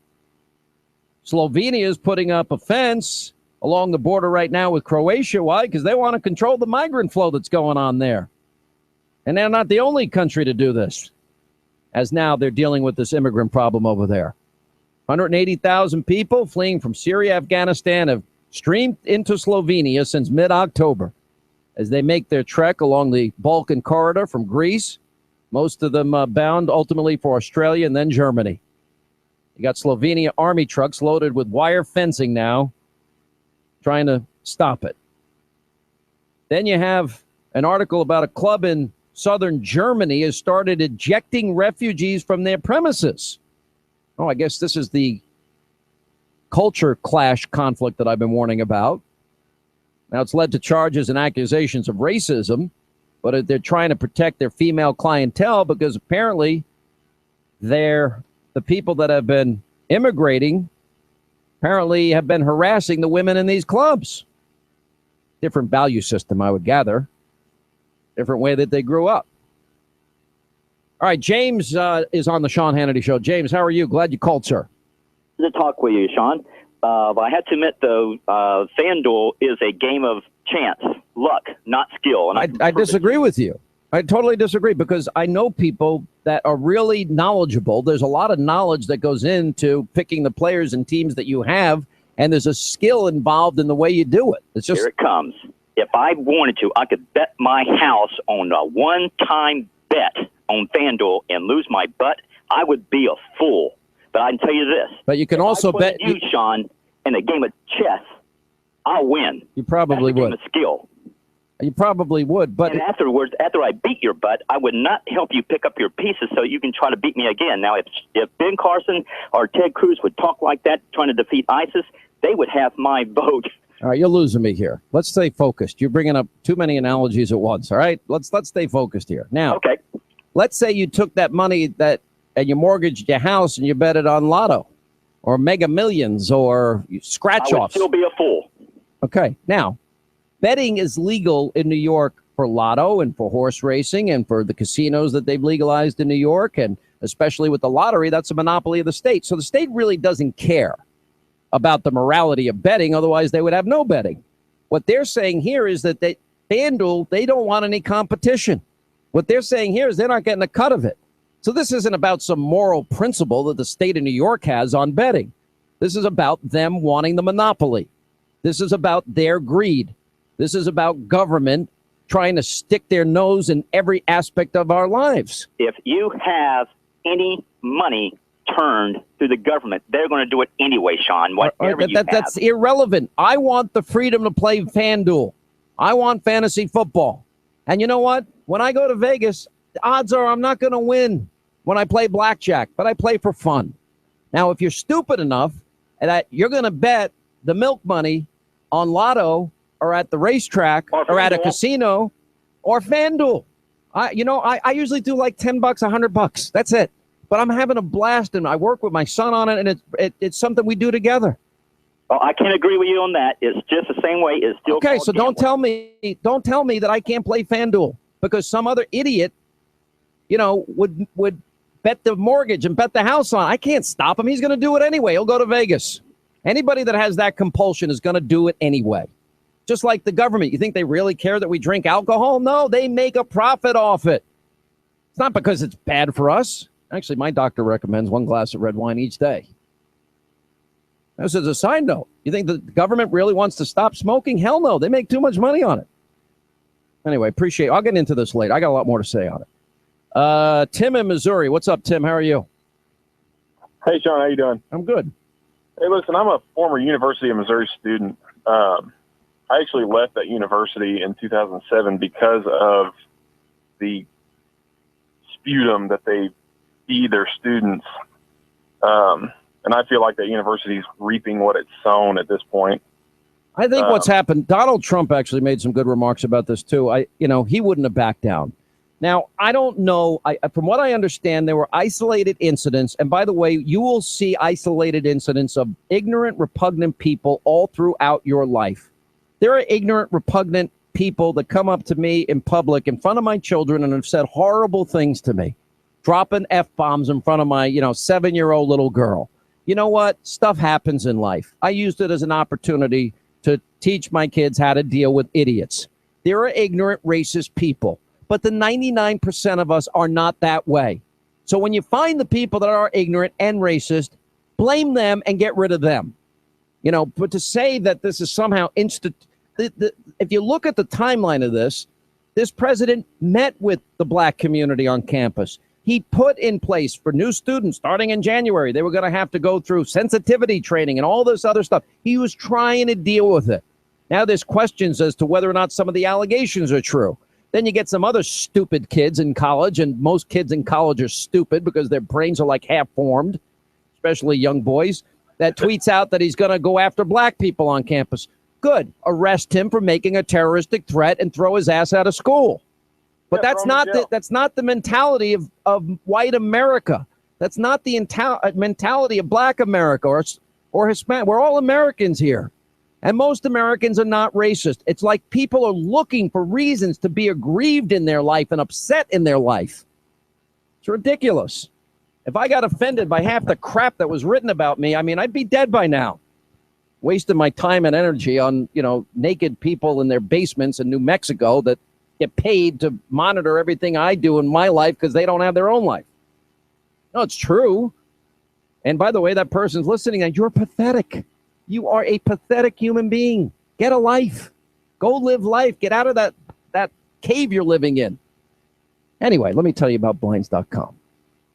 Slovenia is putting up a fence along the border right now with Croatia. Why? Because they want to control the migrant flow that's going on there. And they're not the only country to do this, as now they're dealing with this immigrant problem over there. 180,000 people fleeing from Syria, Afghanistan have streamed into Slovenia since mid-October as they make their trek along the Balkan corridor from Greece, most of them bound ultimately for Australia and then Germany. You got Slovenia army trucks loaded with wire fencing now, trying to stop it. Then you have an article about a club in southern Germany has started ejecting refugees from their premises. Oh, I guess this is the culture clash conflict that I've been warning about. Now, it's led to charges and accusations of racism, but they're trying to protect their female clientele because apparently the people that have been immigrating apparently have been harassing the women in these clubs. Different value system, I would gather. Different way that they grew up. All right, James is on the Sean Hannity Show. James, how are you? Glad you called, sir. To talk with you, Sean. But I have to admit, though, FanDuel is a game of chance, luck, not skill. And I disagree with you. I totally disagree because I know people that are really knowledgeable. There's a lot of knowledge that goes into picking the players and teams that you have, and there's a skill involved in the way you do it. It's just here it comes. If I wanted to, I could bet my house on a one-time bet on FanDuel and lose my butt. I would be a fool. But I can tell you this. But you can also bet you, Sean, in a game of chess, I'll win. You probably would. Game of skill. You probably would, but and afterwards, after I beat your butt, I would not help you pick up your pieces so you can try to beat me again. Now, if Ben Carson or Ted Cruz would talk like that, trying to defeat ISIS, they would have my vote. All right, you're losing me here. Let's stay focused. You're bringing up too many analogies at once. All right, let's stay focused here. Now, okay. Let's say you took that money and you mortgaged your house and you bet it on Lotto or Mega Millions or scratch-offs. I would still be a fool. Okay. Now, betting is legal in New York for Lotto and for horse racing and for the casinos that they've legalized in New York, and especially with the lottery, that's a monopoly of the state. So the state really doesn't care about the morality of betting. Otherwise, they would have no betting. What they're saying here is that FanDuel, they don't want any competition. What they're saying here is they're not getting a cut of it. So this isn't about some moral principle that the state of New York has on betting. This is about them wanting the monopoly. This is about their greed. This is about government trying to stick their nose in every aspect of our lives. If you have any money turned through the government, they're going to do it anyway, Sean. Whatever you have. That's irrelevant. I want the freedom to play FanDuel. I want fantasy football. And you know what? When I go to Vegas, the odds are I'm not going to win when I play blackjack, but I play for fun. Now, if you're stupid enough that you're going to bet the milk money on Lotto or at the racetrack or at a casino or FanDuel, I usually do like $10, $100. That's it. But I'm having a blast, and I work with my son on it, and it's something we do together. Well, I can't agree with you on that. It's just the same way. It's still okay. So don't tell me that I can't play FanDuel because some other idiot, would bet the mortgage and bet the house on. I can't stop him. He's going to do it anyway. He'll go to Vegas. Anybody that has that compulsion is going to do it anyway. Just like the government. You think they really care that we drink alcohol? No, they make a profit off it. It's not because it's bad for us. Actually, my doctor recommends 1 glass of red wine each day. This is a side note. You think the government really wants to stop smoking? Hell no. They make too much money on it. Anyway, appreciate it. I'll get into this later. I got a lot more to say on it. Tim in Missouri. What's up, Tim? How are you? Hey, Sean. How you doing? I'm good. Hey, listen, I'm a former University of Missouri student. I actually left that university in 2007 because of the sputum that they feed their students. And I feel like that university is reaping what it's sown at this point. I think what's happened, Donald Trump actually made some good remarks about this too. He wouldn't have backed down. Now, I don't know. From what I understand, there were isolated incidents. And by the way, you will see isolated incidents of ignorant, repugnant people all throughout your life. There are ignorant, repugnant people that come up to me in public in front of my children and have said horrible things to me, dropping F-bombs in front of my, 7-year-old little girl. You know what? Stuff happens in life. I used it as an opportunity to teach my kids how to deal with idiots. There are ignorant, racist people, but the 99% of us are not that way. So when you find the people that are ignorant and racist, blame them and get rid of them. But to say that this is somehow if you look at the timeline of this president met with the black community on campus. He put in place for new students starting in January, they were going to have to go through sensitivity training and all this other stuff. He was trying to deal with it. Now there's questions as to whether or not some of the allegations are true. Then you get some other stupid kids in college, and most kids in college are stupid because their brains are like half-formed, especially young boys, that tweets out that he's going to go after black people on campus. Good. Arrest him for making a terroristic threat and throw his ass out of school. But that's not the mentality of white America. That's not the mentality of black America or Hispanic. We're all Americans here. And most Americans are not racist. It's like people are looking for reasons to be aggrieved in their life and upset in their life. It's ridiculous. If I got offended by half the crap that was written about me, I mean, I'd be dead by now. Wasting my time and energy on, naked people in their basements in New Mexico that get paid to monitor everything I do in my life because they don't have their own life. No, it's true. And by the way, that person's listening and you're pathetic. You are a pathetic human being. Get a life. Go live life. Get out of that cave you're living in. Anyway, let me tell you about Blinds.com.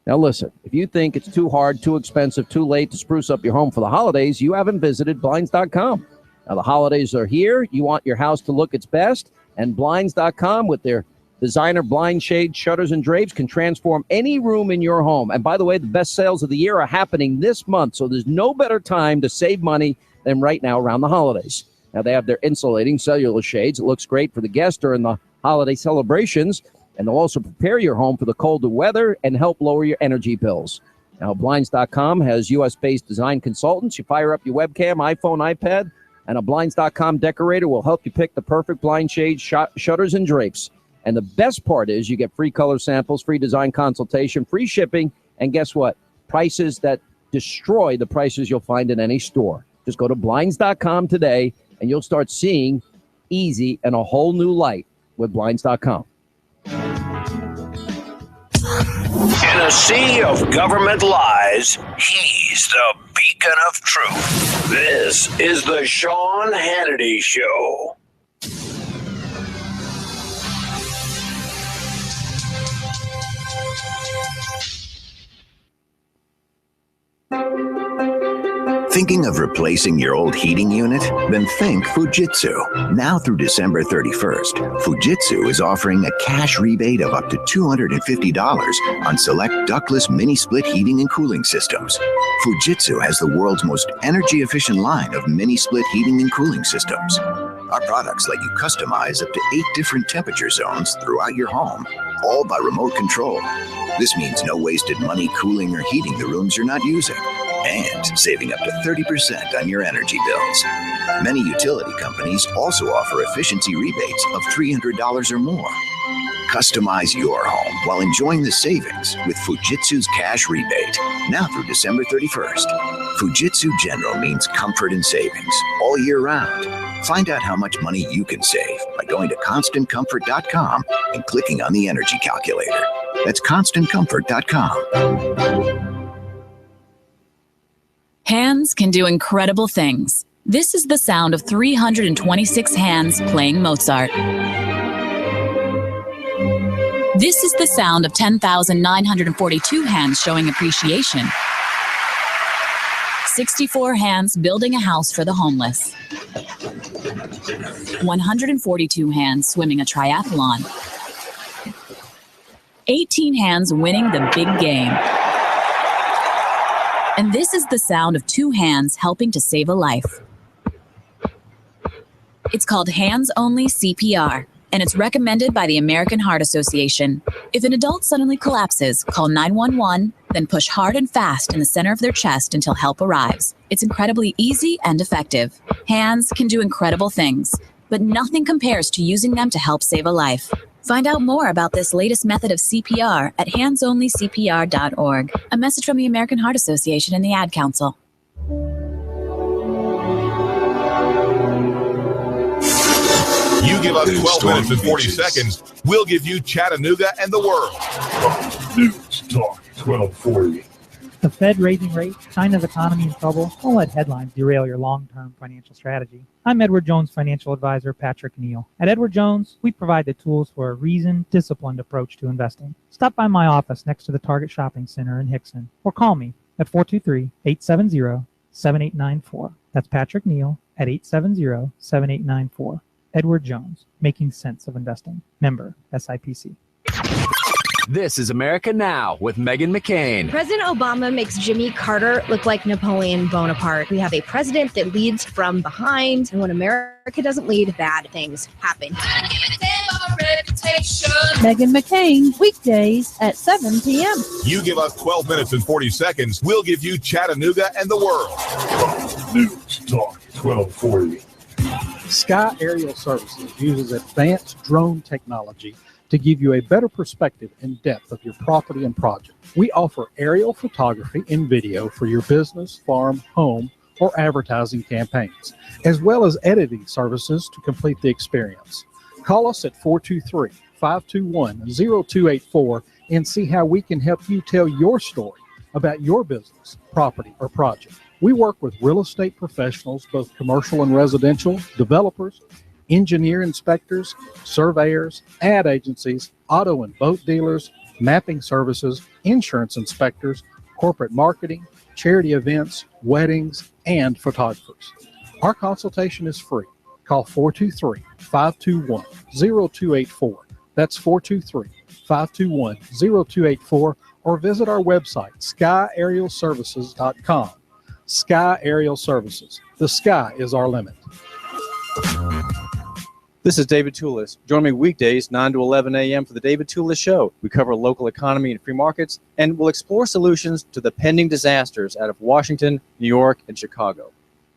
Now, listen, if you think it's too hard, too expensive, too late to spruce up your home for the holidays, you haven't visited Blinds.com. Now, the holidays are here. You want your house to look its best, and Blinds.com with their designer blind shades, shutters, and drapes can transform any room in your home. And by the way, the best sales of the year are happening this month, so there's no better time to save money than right now around the holidays. Now, they have their insulating cellular shades. It looks great for the guests during the holiday celebrations, and they'll also prepare your home for the colder weather and help lower your energy bills. Now, Blinds.com has U.S.-based design consultants. You fire up your webcam, iPhone, iPad, and a Blinds.com decorator will help you pick the perfect blind shades, shutters, and drapes. And the best part is you get free color samples, free design consultation, free shipping, and guess what? Prices that destroy the prices you'll find in any store. Just go to Blinds.com today, and you'll start seeing easy and a whole new light with Blinds.com. In a sea of government lies, he's the beacon of truth. This is the Sean Hannity Show. Thinking of replacing your old heating unit? Then think Fujitsu. Now through December 31st, Fujitsu is offering a cash rebate of up to $250 on select ductless mini-split heating and cooling systems. Fujitsu has the world's most energy-efficient line of mini-split heating and cooling systems. Our products let you customize up to 8 different temperature zones throughout your home, all by remote control. This means no wasted money cooling or heating the rooms you're not using, and saving up to 30% on your energy bills. Many utility companies also offer efficiency rebates of $300 or more. Customize your home while enjoying the savings with Fujitsu's cash rebate, now through December 31st. Fujitsu General means comfort and savings all year round. Find out how much money you can save by going to ConstantComfort.com and clicking on the energy calculator. That's ConstantComfort.com. Hands can do incredible things. This is the sound of 326 hands playing Mozart. This is the sound of 10,942 hands showing appreciation. 64 hands building a house for the homeless. 142 hands swimming a triathlon. 18 hands winning the big game. And this is the sound of 2 hands helping to save a life. It's called hands-only CPR, and it's recommended by the American Heart Association. If an adult suddenly collapses, call 911, then push hard and fast in the center of their chest until help arrives. It's incredibly easy and effective. Hands can do incredible things, but nothing compares to using them to help save a life. Find out more about this latest method of CPR at handsonlycpr.org. A message from the American Heart Association and the Ad Council. You give us 12 minutes and 40 seconds, we'll give you Chattanooga and the world. News Talk 1240. The Fed raising rates, China's economy in trouble. Don't let headlines derail your long-term financial strategy. I'm Edward Jones financial advisor Patrick Neal. At Edward Jones, we provide the tools for a reasoned, disciplined approach to investing. Stop by my office next to the Target Shopping Center in Hickson, or call me at 423-870-7894. That's Patrick Neal at 870-7894. Edward Jones, making sense of investing. Member SIPC. This is America Now with Meghan McCain. President Obama makes Jimmy Carter look like Napoleon Bonaparte. We have a president that leads from behind, and when America doesn't lead, bad things happen. Meghan McCain, weekdays at 7 p.m. You give us 12 minutes and 40 seconds, we'll give you Chattanooga and the world. Fox News Talk 1240. Sky Aerial Services uses advanced drone technology to give you a better perspective and depth of your property and project. We offer aerial photography and video for your business, farm, home, or advertising campaigns, as well as editing services to complete the experience. Call us at 423-521-0284 and see how we can help you tell your story about your business, property, or project. We work with real estate professionals, both commercial and residential, developers, engineer inspectors, surveyors, ad agencies, auto and boat dealers, mapping services, insurance inspectors, corporate marketing, charity events, weddings, and photographers. Our consultation is free. Call 423-521-0284. That's 423-521-0284, or visit our website, skyaerialservices.com. Sky Aerial Services. The sky is our limit. This is David Tulis. Join me weekdays 9 to 11 a.m. for the David Tulis Show. We cover local economy and free markets, and we'll explore solutions to the pending disasters out of Washington, New York, and Chicago.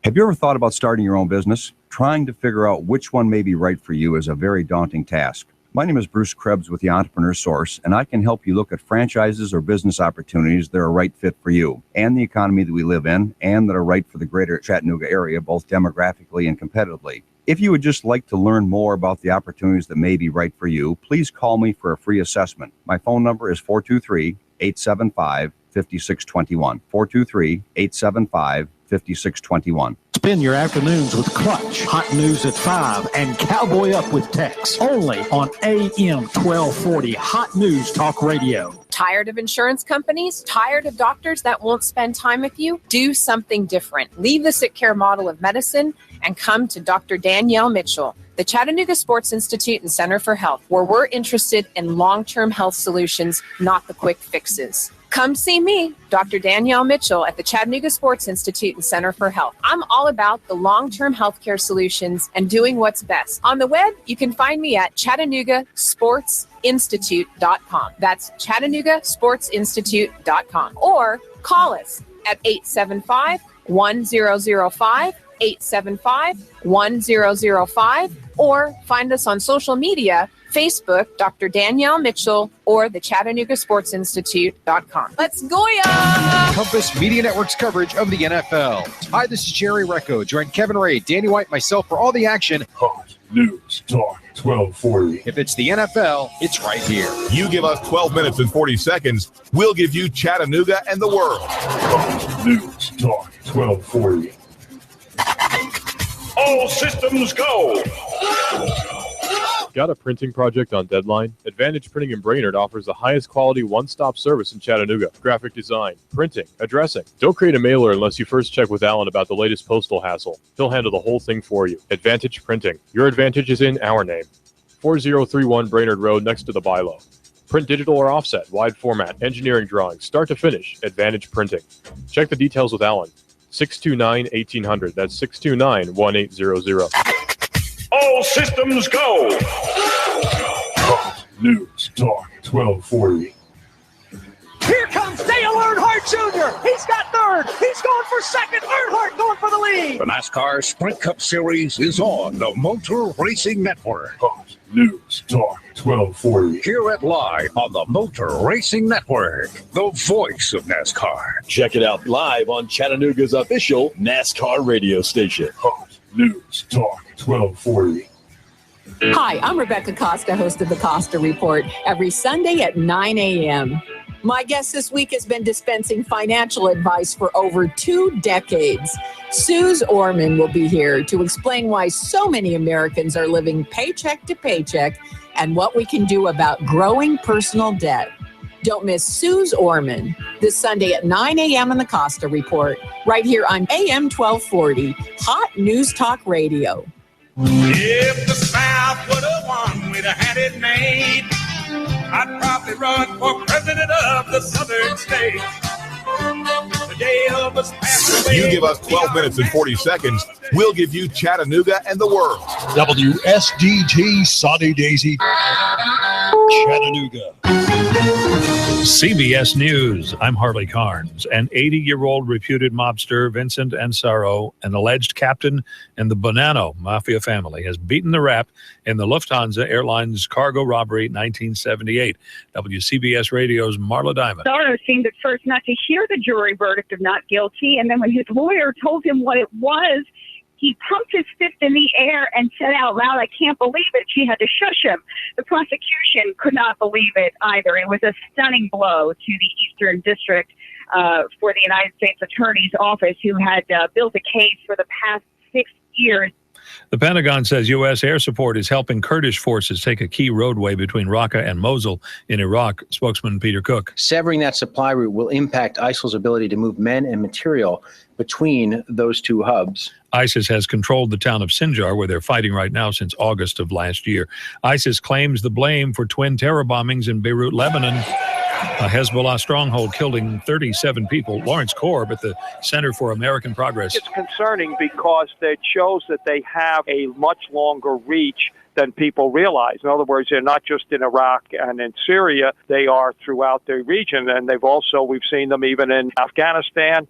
Have you ever thought about starting your own business? Trying to figure out which one may be right for you is a very daunting task. My name is Bruce Krebs with the Entrepreneur Source, and I can help you look at franchises or business opportunities that are a right fit for you and the economy that we live in, and that are right for the greater Chattanooga area, both demographically and competitively. If you would just like to learn more about the opportunities that may be right for you, please call me for a free assessment. My phone number is 423-875-5621. 423-875-5621. Spend your afternoons with Clutch, Hot News at 5, and Cowboy Up with Tex. Only on AM 1240 Hot News Talk Radio. Tired of insurance companies? Tired of doctors that won't spend time with you? Do something different. Leave the sick care model of medicine and come to Dr. Danielle Mitchell, the Chattanooga Sports Institute and Center for Health, where we're interested in long-term health solutions, not the quick fixes. Come see me, Dr. Danielle Mitchell, at the Chattanooga Sports Institute and Center for Health. I'm all about the long-term healthcare solutions and doing what's best. On the web, you can find me at ChattanoogaSportsInstitute.com. That's ChattanoogaSportsInstitute.com. Or call us at 875-1005, 875-1005, or find us on social media, Facebook, Dr. Danielle Mitchell, or the ChattanoogaSportsInstitute.com. Let's go, ya! Compass Media Network's coverage of the NFL. Hi, this is Jerry Recco. Join Kevin Ray, Danny White, myself for all the action. Hot News Talk 1240. If it's the NFL, it's right here. You give us 12 minutes and 40 seconds, we'll give you Chattanooga and the world. Hot News Talk 1240. All systems go. Got a printing project on deadline? Advantage Printing in Brainerd offers the highest quality one-stop service in Chattanooga. Graphic design, printing, addressing. Don't create a mailer unless you first check with Alan about the latest postal hassle. He'll handle the whole thing for you. Advantage Printing. Your advantage is in our name. 4031 Brainerd Road next to the Bilo. Print digital or offset, wide format, engineering drawings, start to finish. Advantage Printing. Check the details with Alan. 629-1800. That's 629-1800. All systems go. Hot News Talk 1240. Here comes Dale Earnhardt Jr. He's got third. He's going for second. Earnhardt going for the lead. The NASCAR Sprint Cup Series is on the Motor Racing Network. Hot News Talk 1240. Hear it live on the Motor Racing Network, the voice of NASCAR. Check it out live on Chattanooga's official NASCAR radio station. Hot News Talk 1240. Hi, I'm Rebecca Costa, host of the Costa Report, every Sunday at 9 a.m. My guest this week has been dispensing financial advice for over 2 decades. Suze Orman will be here to explain why so many Americans are living paycheck to paycheck and what we can do about growing personal debt. Don't miss Suze Orman this Sunday at 9 a.m. on the Costa Report, right here on AM 1240, Hot News Talk Radio. If the South would have won, we'd have had it made. I'd probably run for president of the southern states. The day Elvis passed away. You give us 12 minutes and 40 seconds, we'll give you Chattanooga and the world. WSDT Sunny Daisy, Chattanooga. CBS News. I'm Harley Carnes. An 80-year-old reputed mobster, Vincent Ansaro, an alleged captain in the Bonanno Mafia family, has beaten the rap in the Lufthansa Airlines cargo robbery 1978. WCBS Radio's Marla Diamond. Ansaro seemed at first not to hear the jury verdict of not guilty, and then when his lawyer told him what it was, he pumped his fist in the air and said out loud, "I can't believe it." She had to shush him. The prosecution could not believe it either. It was a stunning blow to the Eastern District for the United States Attorney's Office, who had built a case for the past 6 years. The Pentagon says U.S. air support is helping Kurdish forces take a key roadway between Raqqa and Mosul in Iraq. Spokesman Peter Cook. Severing that supply route will impact ISIL's ability to move men and material between those two hubs. ISIS has controlled the town of Sinjar, where they're fighting right now since August of last year. ISIS claims the blame for twin terror bombings in Beirut, Lebanon. A Hezbollah stronghold killing 37 people. Lawrence Korb at the Center for American Progress. It's concerning because it shows that they have a much longer reach than people realize. In other words, they're not just in Iraq and in Syria, they are throughout the region. And we've seen them even in Afghanistan.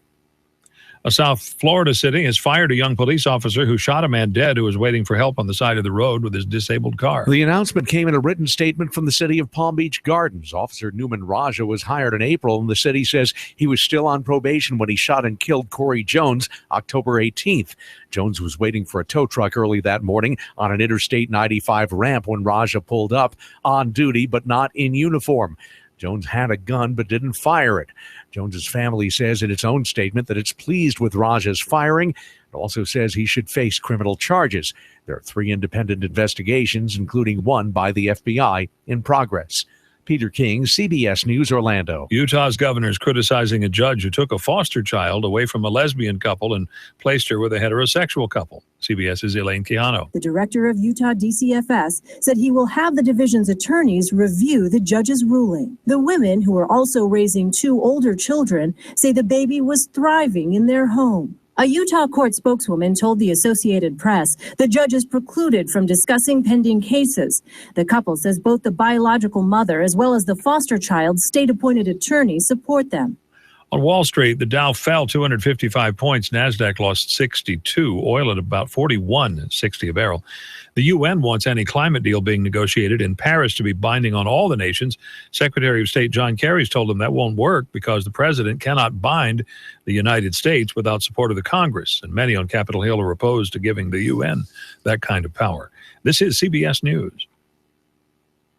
A South Florida city has fired a young police officer who shot a man dead who was waiting for help on the side of the road with his disabled car. The announcement came in a written statement from the city of Palm Beach Gardens. Officer Newman Raja was hired in April, and the city says he was still on probation when he shot and killed Corey Jones October 18th. Jones was waiting for a tow truck early that morning on an Interstate 95 ramp when Raja pulled up on duty but not in uniform. Jones had a gun but didn't fire it. Jones's family says in its own statement that it's pleased with Raja's firing. It also says he should face criminal charges. There are 3 independent investigations, including one by the FBI, in progress. Peter King, CBS News, Orlando. Utah's governor is criticizing a judge who took a foster child away from a lesbian couple and placed her with a heterosexual couple. CBS's Elaine Quijano. The director of Utah DCFS said he will have the division's attorneys review the judge's ruling. The women, who are also raising 2 older children, say the baby was thriving in their home. A Utah court spokeswoman told the Associated Press the judge is precluded from discussing pending cases. The couple says both the biological mother as well as the foster child's state-appointed attorney support them. On Wall Street, the Dow fell 255 points. NASDAQ lost 62. Oil at about $41.60 a barrel. The UN wants any climate deal being negotiated in Paris to be binding on all the nations. Secretary of State John Kerry's told them that won't work because the president cannot bind the United States without support of the Congress. And many on Capitol Hill are opposed to giving the UN that kind of power. This is CBS News.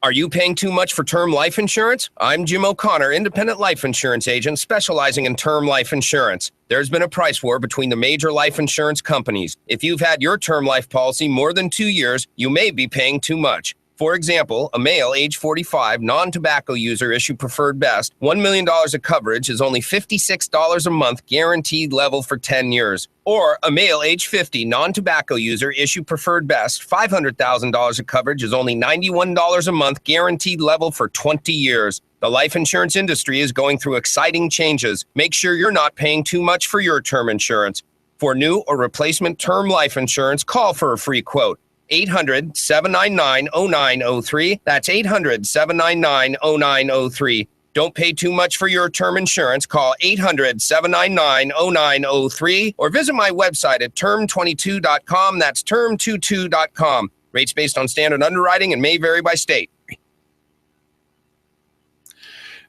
Are you paying too much for term life insurance? I'm Jim O'Connor, independent life insurance agent specializing in term life insurance. There's been a price war between the major life insurance companies. If you've had your term life policy more than 2 years, you may be paying too much. For example, a male age 45, non-tobacco user issue preferred best, $1 million of coverage is only $56 a month guaranteed level for 10 years. Or a male age 50, non-tobacco user issue preferred best, $500,000 of coverage is only $91 a month guaranteed level for 20 years. The life insurance industry is going through exciting changes. Make sure you're not paying too much for your term insurance. For new or replacement term life insurance, call for a free quote. 800-799-0903. That's 800-799-0903. Don't pay too much for your term insurance. Call 800-799-0903 or visit my website at term22.com. That's term22.com. Rates based on standard underwriting and may vary by state.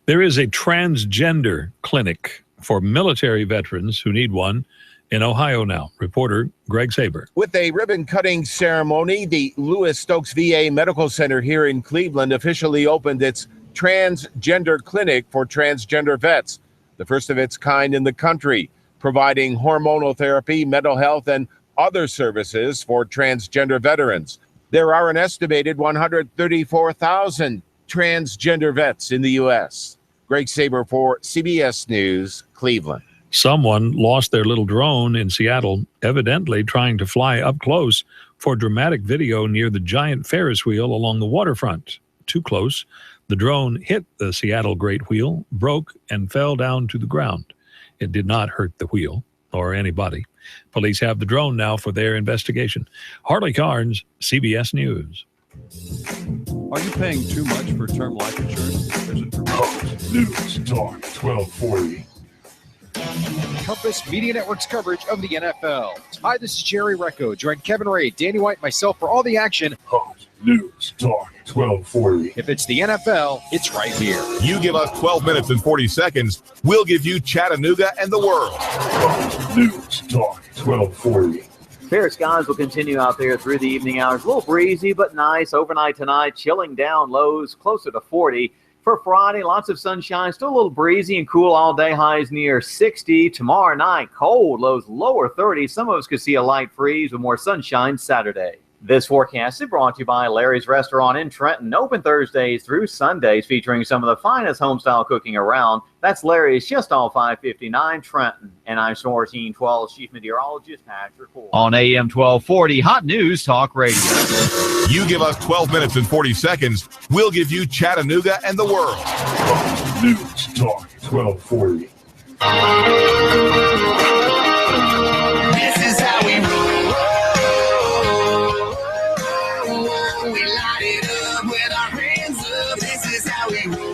There is a transgender clinic for military veterans who need one in Ohio now. Reporter Greg Saber. With a ribbon-cutting ceremony, the Lewis Stokes VA Medical Center here in Cleveland officially opened its transgender clinic for transgender vets, the first of its kind in the country, providing hormonal therapy, mental health, and other services for transgender veterans. There are an estimated 134,000 transgender vets in the U.S. Greg Saber for CBS News, Cleveland. Someone lost their little drone in Seattle, evidently trying to fly up close for dramatic video near the giant Ferris wheel along the waterfront. Too close, the drone hit the Seattle Great Wheel, broke, and fell down to the ground. It did not hurt the wheel or anybody. Police have the drone now for their investigation. Harley Carnes, CBS News. Are you paying too much for term life insurance? Fox News Talk 1240. Compass Media Network's coverage of the NFL. Hi, this is Jerry Recco. Join Kevin Ray, Danny White, myself for all the action. Fox News Talk 1240. If it's the NFL, it's right here. You give us 12 minutes and 40 seconds, we'll give you Chattanooga and the world. Fox News Talk 1240. Fair skies will continue out there through the evening hours. A little breezy, but nice. Overnight tonight, chilling down, lows closer to 40. For Friday, lots of sunshine, still a little breezy and cool all day, highs near 60. Tomorrow night, cold, lows lower 30. Some of us could see a light freeze with more sunshine Saturday. This forecast is brought to you by Larry's Restaurant in Trenton. Open Thursdays through Sundays, featuring some of the finest home-style cooking around. That's Larry's, just off 559 Trenton. And I'm Storm 1412 Chief Meteorologist Patrick Ford. On AM 1240, Hot News Talk Radio. You give us 12 minutes and 40 seconds, we'll give you Chattanooga and the world. Fox News Talk 1240. This is how we roll. We light it up with our hands up. This is how we roll.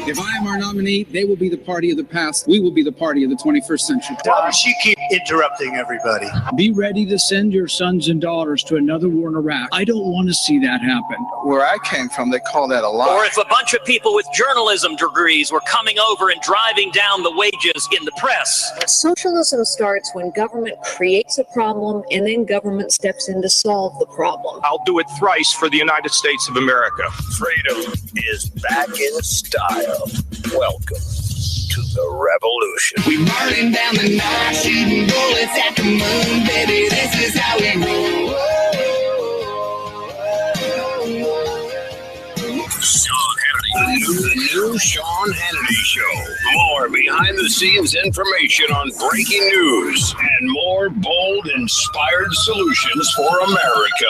If I am our nominee, they will be the party of the past. We will be the party of the 21st century. Why does she keep interrupting everybody? Be ready to send your sons and daughters to another war in Iraq. I don't want to see that happen. Where I came from, they call that a lie. Or if a bunch of people with journalism degrees were coming over and driving down the wages in the press. Socialism starts when government creates a problem and then government steps in to solve the problem. I'll do it thrice for the United States of America. Freedom is back in style. Welcome to the revolution. We burning down the night, shooting bullets at the moon, baby. This is how we roll. Sean Hannity, the new Sean Hannity Show. More behind-the-scenes information on breaking news and more bold, inspired solutions for America.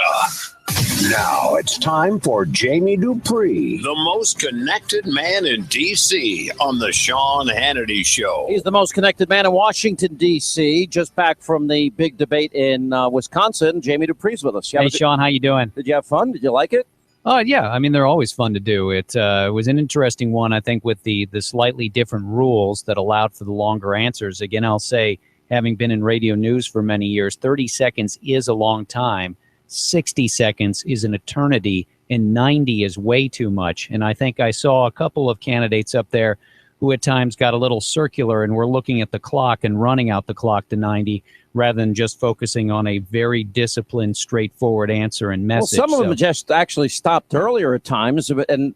Now it's time for Jamie Dupree, the most connected man in D.C. on the Sean Hannity Show. He's the most connected man in Washington, D.C. Just back from the big debate in Wisconsin. Jamie Dupree's with us. Hey, Sean, how you doing? Did you have fun? Did you like it? Yeah. I mean, they're always fun to do. It was an interesting one, I think, with the slightly different rules that allowed for the longer answers. Again, I'll say, having been in radio news for many years, 30 seconds is a long time. 60 seconds is an eternity, and 90 is way too much. And I think I saw a couple of candidates up there who at times got a little circular and were looking at the clock and running out the clock to 90 rather than just focusing on a very disciplined, straightforward answer and message. Well, some of them just actually stopped earlier at times, and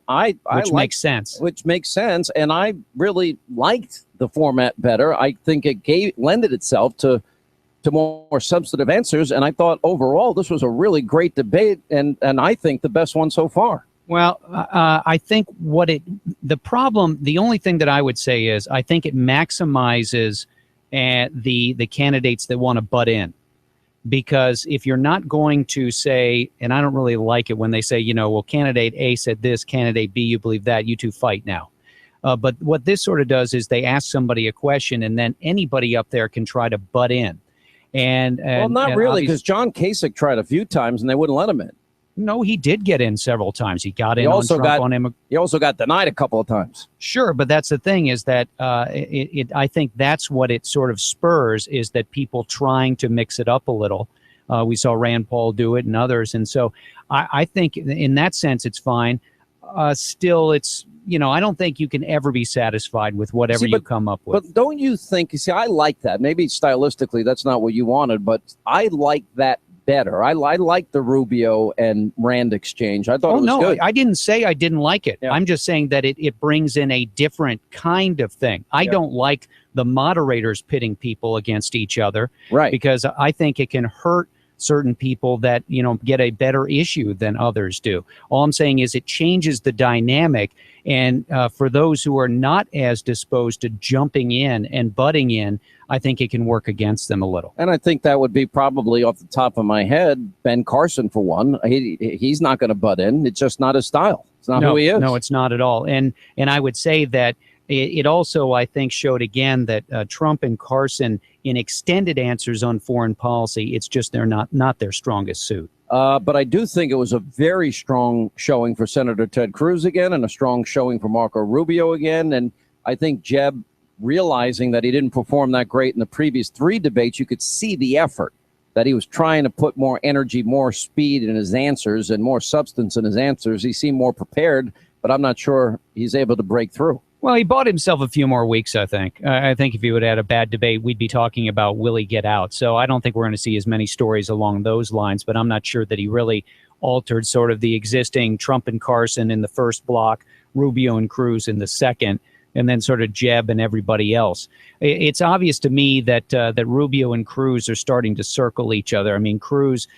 which makes sense. Which makes sense, and I really liked the format better. I think it lended itself to more substantive answers, and I thought overall this was a really great debate, and I think the best one so far. Well, I think the only thing that I would say is I think it maximizes the candidates that want to butt in, because if you're not going to say, and I don't really like it when they say, well, candidate A said this, candidate B, you believe that, you two fight now. But what this sort of does is they ask somebody a question, and then anybody up there can try to butt in. Well, not really, because John Kasich tried a few times and they wouldn't let him in. No, he did get in several times. He got in on Trump, on him. He also got denied a couple of times. Sure, but that's the thing is that I think that's what it sort of spurs, is that people trying to mix it up a little. We saw Rand Paul do it and others. And so I think in that sense it's fine. Still, it's, I don't think you can ever be satisfied with whatever you come up with. But don't you think, I like that. Maybe stylistically that's not what you wanted, but I like that better. I like the Rubio and Rand exchange. I thought it was good. I didn't say I didn't like it. Yeah. I'm just saying that it brings in a different kind of thing. I don't like the moderators pitting people against each other. Right. Because I think it can hurt certain people that, get a better issue than others do. All I'm saying is it changes the dynamic. And for those who are not as disposed to jumping in and butting in, I think it can work against them a little. And I think that would be probably off the top of my head, Ben Carson, for one. He's not going to butt in. It's just not his style. It's not who he is. No, it's not at all. And I would say that it also, I think, showed again that Trump and Carson, in extended answers on foreign policy, it's just they're not their strongest suit. But I do think it was a very strong showing for Senator Ted Cruz again, and a strong showing for Marco Rubio again. And I think Jeb, realizing that he didn't perform that great in the previous 3 debates, you could see the effort that he was trying to put more energy, more speed in his answers and more substance in his answers. He seemed more prepared, but I'm not sure he's able to break through. Well, he bought himself a few more weeks, I think. I think if he would have had a bad debate, we'd be talking about will he get out. So I don't think we're going to see as many stories along those lines, but I'm not sure that he really altered sort of the existing Trump and Carson in the first block, Rubio and Cruz in the second, and then sort of Jeb and everybody else. It's obvious to me that that Rubio and Cruz are starting to circle each other. I mean, Cruz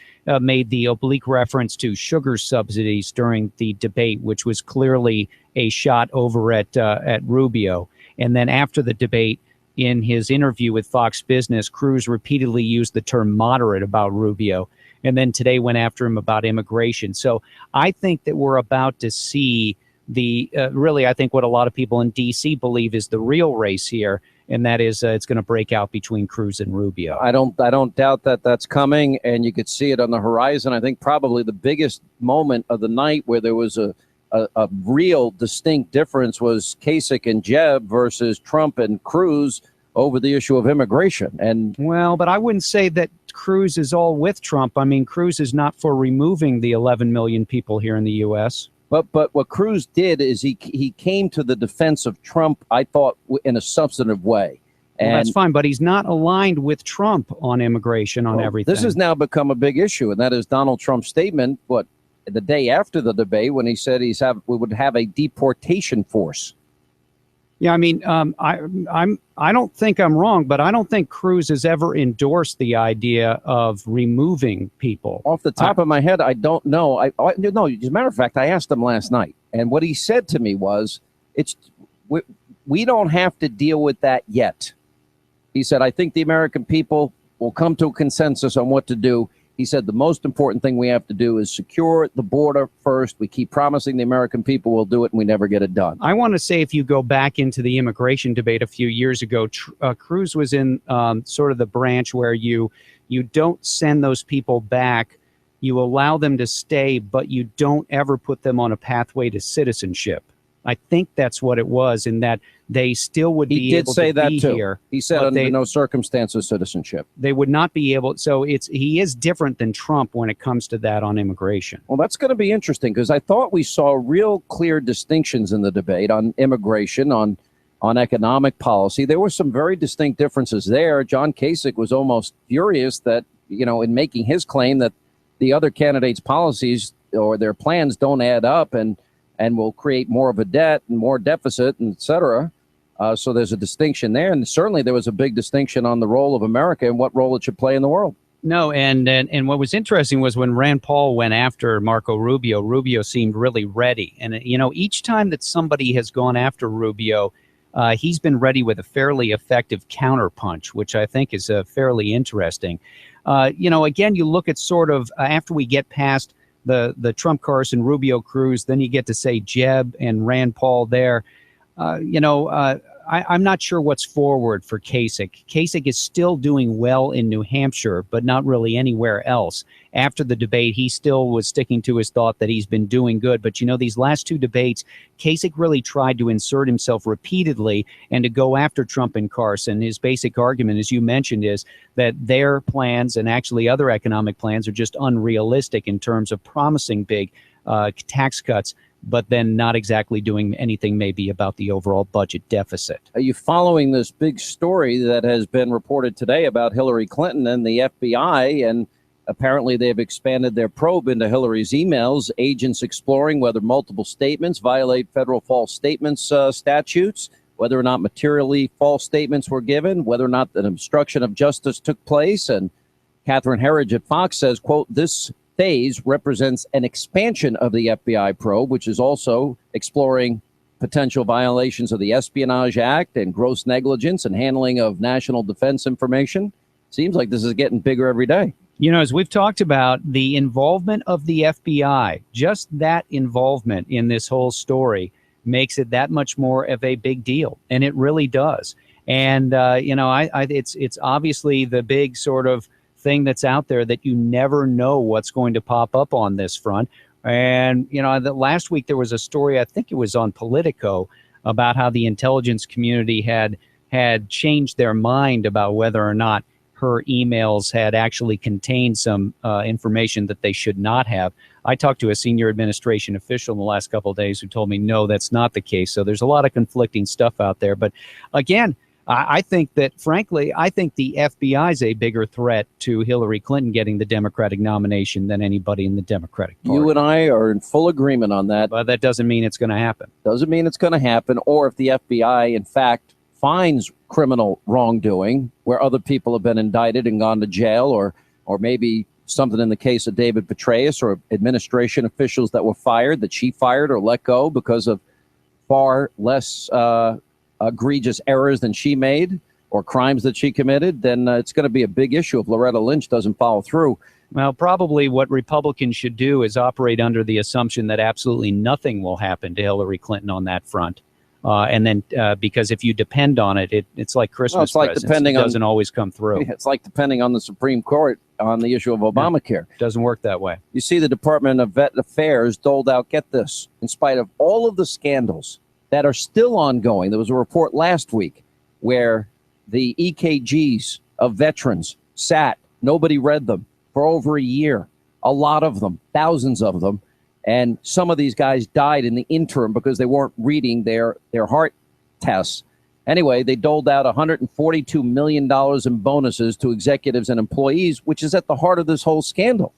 made the oblique reference to sugar subsidies during the debate, which was clearly a shot over at Rubio. And then after the debate, in his interview with Fox Business, Cruz repeatedly used the term moderate about Rubio, and then today went after him about immigration. So I think that we're about to see really, I think what a lot of people in D.C. believe is the real race here, and that is it's going to break out between Cruz and Rubio. I don't doubt that that's coming, and you could see it on the horizon. I think probably the biggest moment of the night where there was a real distinct difference was Kasich and Jeb versus Trump and Cruz over the issue of immigration. And well, but I wouldn't say that Cruz is all with Trump. I mean, Cruz is not for removing the 11 million people here in the U.S., But what Cruz did is he came to the defense of Trump, I thought, in a substantive way. And that's fine, but he's not aligned with Trump on immigration, on everything. This has now become a big issue, and that is Donald Trump's statement, the day after the debate, when he said we would have a deportation force. Yeah, I mean, I don't think I'm wrong, but I don't think Cruz has ever endorsed the idea of removing people. Off the top of my head, I don't know. No, as a matter of fact, I asked him last night, and what he said to me was, we don't have to deal with that yet. He said, I think the American people will come to a consensus on what to do. He said the most important thing we have to do is secure the border first. We keep promising the American people will do it, and we never get it done. I want to say if you go back into the immigration debate a few years ago, Cruz was in sort of the branch where you don't send those people back. You allow them to stay, but you don't ever put them on a pathway to citizenship. I think that's what it was, in that they still would be able to be here. He said under no circumstances citizenship. They would not be able. So he is different than Trump when it comes to that on immigration. Well, that's going to be interesting, because I thought we saw real clear distinctions in the debate on immigration, on economic policy. There were some very distinct differences there. John Kasich was almost furious that, in making his claim that the other candidates' policies or their plans don't add up and will create more of a debt and more deficit, and et cetera. So there's a distinction there. And certainly there was a big distinction on the role of America and what role it should play in the world. No, and what was interesting was when Rand Paul went after Marco Rubio, Rubio seemed really ready. And, each time that somebody has gone after Rubio, he's been ready with a fairly effective counterpunch, which I think is fairly interesting. Again, you look at sort of after we get past the Trump, Carson, Rubio, Cruz, then you get to say Jeb and Rand Paul there. I'm not sure what's forward for Kasich. Kasich is still doing well in New Hampshire, but not really anywhere else. After the debate, he still was sticking to his thought that he's been doing good. But, these last 2 debates, Kasich really tried to insert himself repeatedly and to go after Trump and Carson. His basic argument, as you mentioned, is that their plans and actually other economic plans are just unrealistic in terms of promising big tax cuts, but then not exactly doing anything maybe about the overall budget deficit. Are you following this big story that has been reported today about Hillary Clinton and the FBI? And apparently they've expanded their probe into Hillary's emails, agents exploring whether multiple statements violate federal false statements statutes, whether or not materially false statements were given, whether or not an obstruction of justice took place. And Catherine Herridge at Fox says, quote, this phase represents an expansion of the FBI probe, which is also exploring potential violations of the Espionage Act and gross negligence and handling of national defense information. Seems like this is getting bigger every day. You know, as we've talked about, the involvement of the FBI, just that involvement in this whole story makes it that much more of a big deal. And it really does. And, it's obviously the big sort of thing that's out there that you never know what's going to pop up on this front. And, last week there was a story, I think it was on Politico, about how the intelligence community had changed their mind about whether or not her emails had actually contained some information that they should not have. I talked to a senior administration official in the last couple of days who told me, no, that's not the case. So there's a lot of conflicting stuff out there. But again, I think that, frankly, I think the FBI is a bigger threat to Hillary Clinton getting the Democratic nomination than anybody in the Democratic Party. You and I are in full agreement on that. But that doesn't mean it's going to happen. Doesn't mean it's going to happen. Or if the FBI, in fact, finds criminal wrongdoing where other people have been indicted and gone to jail, or maybe something in the case of David Petraeus or administration officials that were fired, that she fired or let go because of far less egregious errors than she made or crimes that she committed, then it's going to be a big issue if Loretta Lynch doesn't follow through. Well, probably what Republicans should do is operate under the assumption that absolutely nothing will happen to Hillary Clinton on that front. And then because if you depend on it, it's like Christmas presents. It doesn't always come through. It's like depending on the Supreme Court on the issue of Obamacare. Yeah, doesn't work that way. You see the Department of Vet Affairs doled out, get this, in spite of all of the scandals that are still ongoing. There was a report last week where the EKGs of veterans sat, nobody read them for over a year. A lot of them, thousands of them. And some of these guys died in the interim because they weren't reading their heart tests. Anyway, they doled out $142 million in bonuses to executives and employees, which is at the heart of this whole scandal.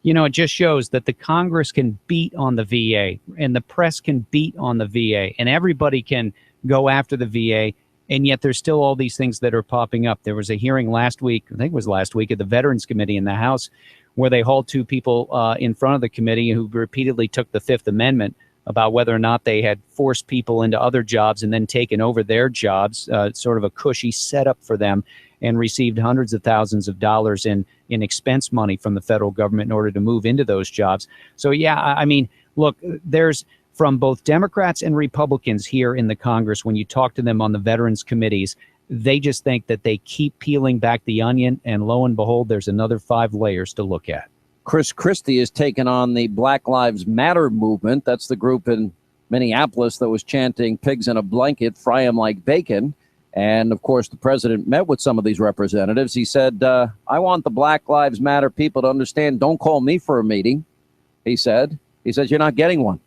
You know, it just shows that the Congress can beat on the VA and the press can beat on the VA and everybody can go after the VA. And yet there's still all these things that are popping up. There was a hearing last week, I think it was last week, at the Veterans Committee in the House, where they hauled two people in front of the committee who repeatedly took the Fifth Amendment about whether or not they had forced people into other jobs and then taken over their jobs, sort of a cushy setup for them, and received hundreds of thousands of dollars in expense money from the federal government in order to move into those jobs. So, yeah, I mean, look, there's from both Democrats and Republicans here in the Congress, when you talk to them on the veterans committees, they just think that they keep peeling back the onion, and lo and behold, there's another 5 layers to look at. Chris Christie has taken on the Black Lives Matter movement. That's the group in Minneapolis that was chanting pigs in a blanket, fry them like bacon. And, of course, the president met with some of these representatives. He said, I want the Black Lives Matter people to understand, don't call me for a meeting, he said. He says, you're not getting one.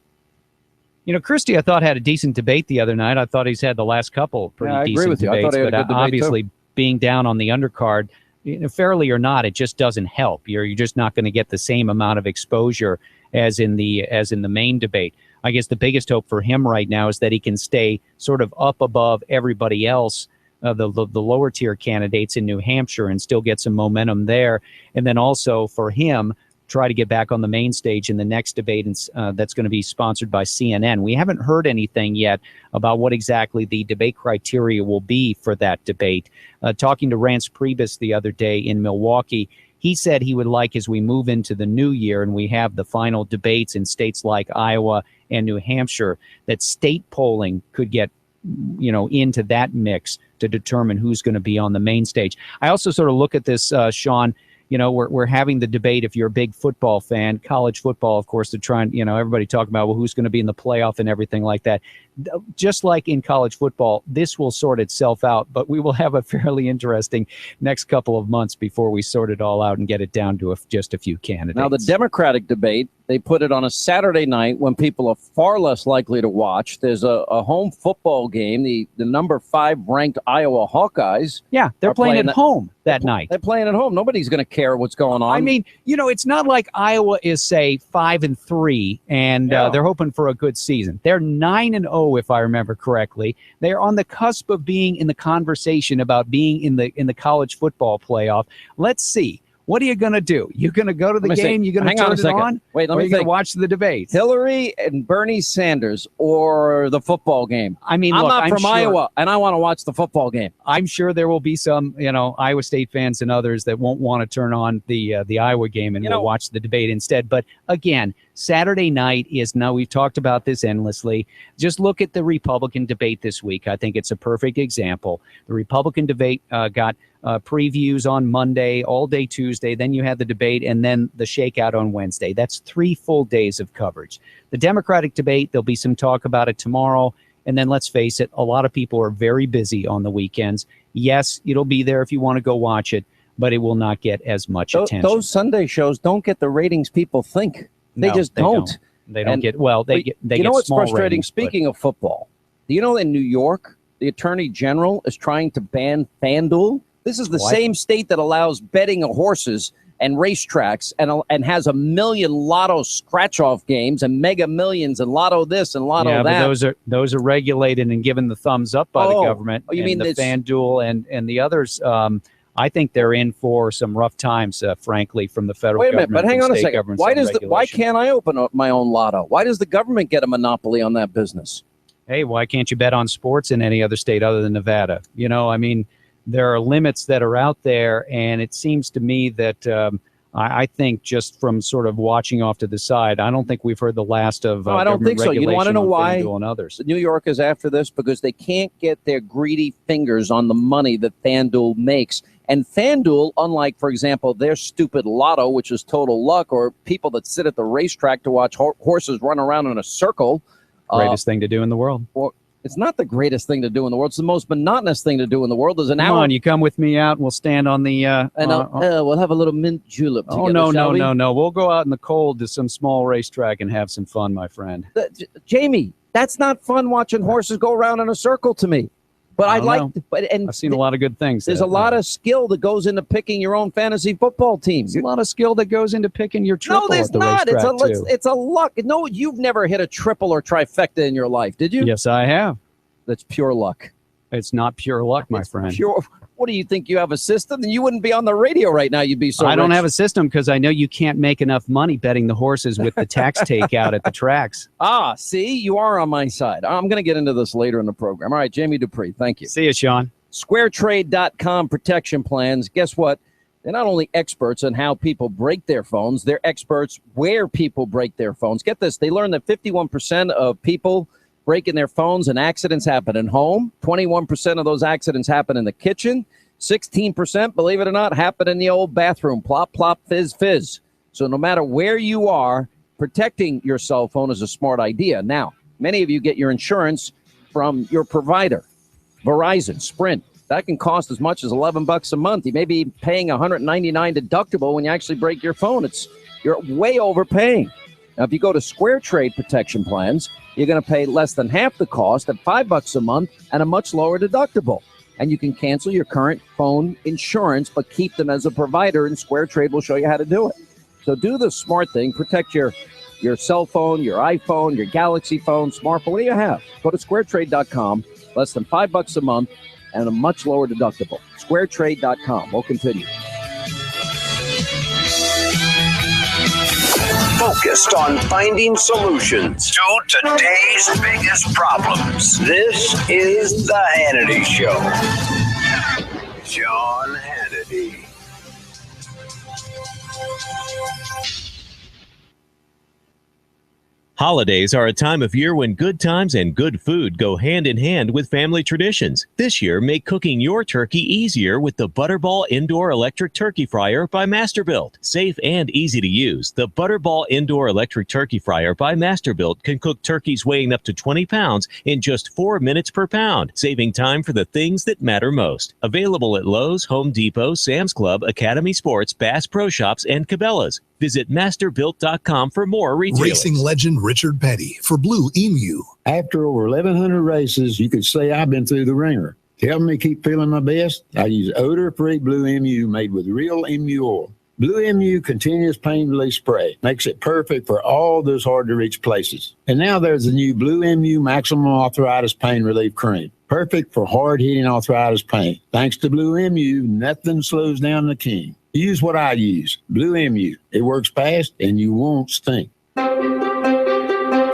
You know, Christie, I thought, had a decent debate the other night. I thought he's had the last couple pretty decent debates. I thought he had a good debate obviously, too. Being down on the undercard, fairly or not, it just doesn't help. You're just not going to get the same amount of exposure as in the main debate. I guess the biggest hope for him right now is that he can stay sort of up above everybody else, the lower tier candidates in New Hampshire, and still get some momentum there. And then also for him, try to get back on the main stage in the next debate that's going to be sponsored by CNN. We haven't heard anything yet about what exactly the debate criteria will be for that debate. Talking to Rance Priebus the other day in Milwaukee, he said he would like, as we move into the new year and we have the final debates in states like Iowa and New Hampshire, that state polling could get, into that mix to determine who's going to be on the main stage. I also sort of look at this, Sean. We're having the debate, if you're a big football fan, college football, of course, to try and, everybody talking about, well, who's going to be in the playoff and everything like that. Just like in college football, this will sort itself out, but we will have a fairly interesting next couple of months before we sort it all out and get it down to just a few candidates. Now, the Democratic debate, they put it on a Saturday night when people are far less likely to watch. There's a home football game. The number 5 ranked Iowa Hawkeyes. Yeah, they're playing at home that night. They're playing at home. Nobody's going to care what's going on. I mean, it's not like Iowa is, say, 5-3 and they're hoping for a good season. They're 9-0, if I remember correctly. They're on the cusp of being in the conversation about being in the college football playoff. Let's see. What are you going to do? You're going to go to the game? You're going to turn it on? Wait, let me think. Watch the debate? Hillary and Bernie Sanders or the football game? I mean, I'm look, not from Iowa, and I want to watch the football game. I'm sure there will be some, Iowa State fans and others that won't want to turn on the Iowa game and will watch the debate instead. But again, Saturday night we've talked about this endlessly. Just look at the Republican debate this week. I think it's a perfect example. The Republican debate got previews on Monday, all day Tuesday. Then you had the debate and then the shakeout on Wednesday. That's 3 full days of coverage. The Democratic debate, there'll be some talk about it tomorrow. And then let's face it, a lot of people are very busy on the weekends. Yes, it'll be there if you want to go watch it, but it will not get as much attention. Those Sunday shows don't get the ratings people think. They just don't. They don't get, well, they get You know what's frustrating? Ratings, Speaking of football, do you know in New York, the Attorney General is trying to ban FanDuel? This is the same state that allows betting of horses and racetracks and has 1 million lotto scratch-off games and Mega Millions and lotto this and lotto that. But those are regulated and given the thumbs up by the government. You mean the FanDuel and the others? I think they're in for some rough times, frankly, from the federal government. Wait a minute, but hang on a second. Why why can't I open up my own lotto? Why does the government get a monopoly on that business? Hey, why can't you bet on sports in any other state other than Nevada? There are limits that are out there, and it seems to me that I think just from sort of watching off to the side, I don't think we've heard the last of I don't think so. You want to know why and others. New York is after this? Because they can't get their greedy fingers on the money that FanDuel makes. And FanDuel, unlike, for example, their stupid lotto, which is total luck, or people that sit at the racetrack to watch horses run around in a circle. Greatest thing to do in the world. It's not the greatest thing to do in the world. It's the most monotonous thing to do in the world. There's an hour. Come on, you come with me out and we'll stand on the... we'll have a little mint julep together, no. We'll go out in the cold to some small racetrack and have some fun, my friend. Jamie, that's not fun watching horses go around in a circle to me. But I've seen a lot of good things. There's a lot of skill that goes into picking your own fantasy football team. There's a lot of skill that goes into picking your triple. No, there's not. It's a luck. No, you've never hit a triple or trifecta in your life, did you? Yes, I have. That's pure luck. It's not pure luck, my friend. What do you think? You have a system? Then you wouldn't be on the radio right now. You'd be so I don't rich. have a system because I know you can't make enough money betting the horses with the tax takeout at the tracks. See, you are on my side. I'm going to get into this later in the program. All right, Jamie Dupree, thank you. See you, Sean. SquareTrade.com protection plans. Guess what? They're not only experts on how people break their phones, they're experts where people break their phones. Get this. They learned that 51% of people breaking their phones and accidents happen in home. 21% of those accidents happen in the kitchen. 16%, believe it or not, happen in the old bathroom. Plop, plop, fizz, fizz. So no matter where you are, protecting your cell phone is a smart idea. Now, many of you get your insurance from your provider, Verizon, Sprint. That can cost as much as $11 a month. You may be paying $199 deductible when you actually break your phone. You're way overpaying. Now, if you go to Square Trade Protection Plans, you're going to pay less than half the cost at $5 a month and a much lower deductible. And you can cancel your current phone insurance, but keep them as a provider, and Square Trade will show you how to do it. So do the smart thing. Protect your cell phone, your iPhone, your Galaxy phone, smartphone. What do you have? Go to SquareTrade.com. Less than $5 a month and a much lower deductible. SquareTrade.com. We'll continue. Focused on finding solutions to today's biggest problems. This is The Hannity Show. Sean Hannity. Holidays are a time of year when good times and good food go hand in hand with family traditions. This year, make cooking your turkey easier with the Butterball Indoor Electric Turkey Fryer by Masterbuilt. Safe and easy to use, the Butterball Indoor Electric Turkey Fryer by Masterbuilt can cook turkeys weighing up to 20 pounds in just 4 minutes per pound, saving time for the things that matter most. Available at Lowe's, Home Depot, Sam's Club, Academy Sports, Bass Pro Shops, and Cabela's. Visit masterbuilt.com for more retailers. Racing legend Richard Petty for Blue Emu. After over 1,100 races, you could say I've been through the ringer. To help me keep feeling my best, I use odor-free Blue Emu made with real emu oil. Blue Emu Continuous Pain Relief Spray makes it perfect for all those hard-to-reach places. And now there's the new Blue Emu Maximum Arthritis Pain Relief Cream. Perfect for hard-hitting arthritis pain. Thanks to Blue Emu, nothing slows down the king. Use what I use, Blue MU. It works fast and you won't stink.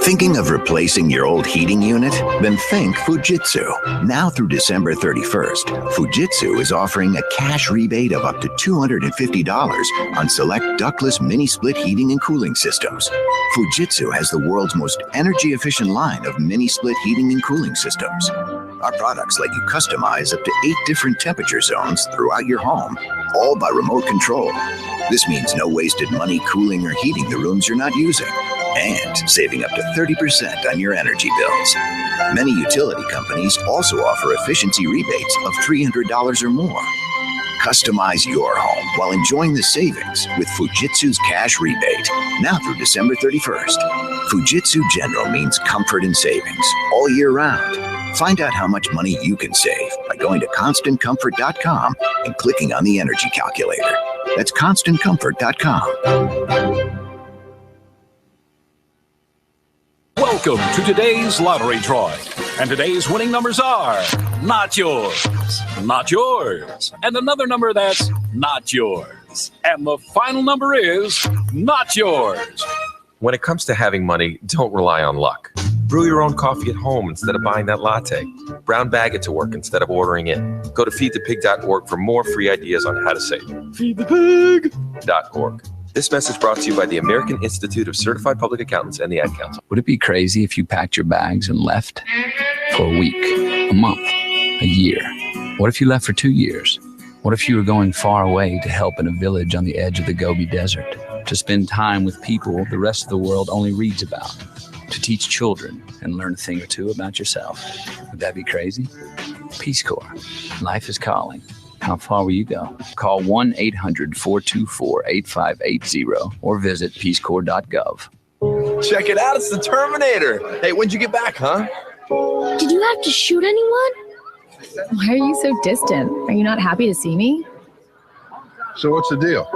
Thinking of replacing your old heating unit? Then think Fujitsu. Now through December 31st, Fujitsu is offering a cash rebate of up to $250 on select ductless mini-split heating and cooling systems. Fujitsu has the world's most energy-efficient line of mini-split heating and cooling systems. Our products let you customize up to 8 different temperature zones throughout your home, all by remote control. This means no wasted money cooling or heating the rooms you're not using, and saving up to 30% on your energy bills. Many utility companies also offer efficiency rebates of $300 or more. Customize your home while enjoying the savings with Fujitsu's cash rebate, now through December 31st. Fujitsu General means comfort and savings all year round. Find out how much money you can save by going to ConstantComfort.com and clicking on the energy calculator. That's ConstantComfort.com. Welcome to today's lottery drawing. And today's winning numbers are not yours, not yours, and another number that's not yours. And the final number is not yours. When it comes to having money, don't rely on luck. Brew your own coffee at home instead of buying that latte. Brown bag it to work instead of ordering it. Go to feedthepig.org for more free ideas on how to save. Feedthepig.org. This message brought to you by the American Institute of Certified Public Accountants and the Ad Council. Would it be crazy if you packed your bags and left for a week, a month, a year? What if you left for 2 years? What if you were going far away to help in a village on the edge of the Gobi Desert, to spend time with people the rest of the world only reads about, to teach children and learn a thing or two about yourself? Would that be crazy? Peace Corps. Life is calling. How far will you go? Call 1-800-424-8580 or visit peacecorps.gov. Check it out, it's the Terminator. Hey, when'd you get back, huh? Did you have to shoot anyone? Why are you so distant? Are you not happy to see me? So what's the deal?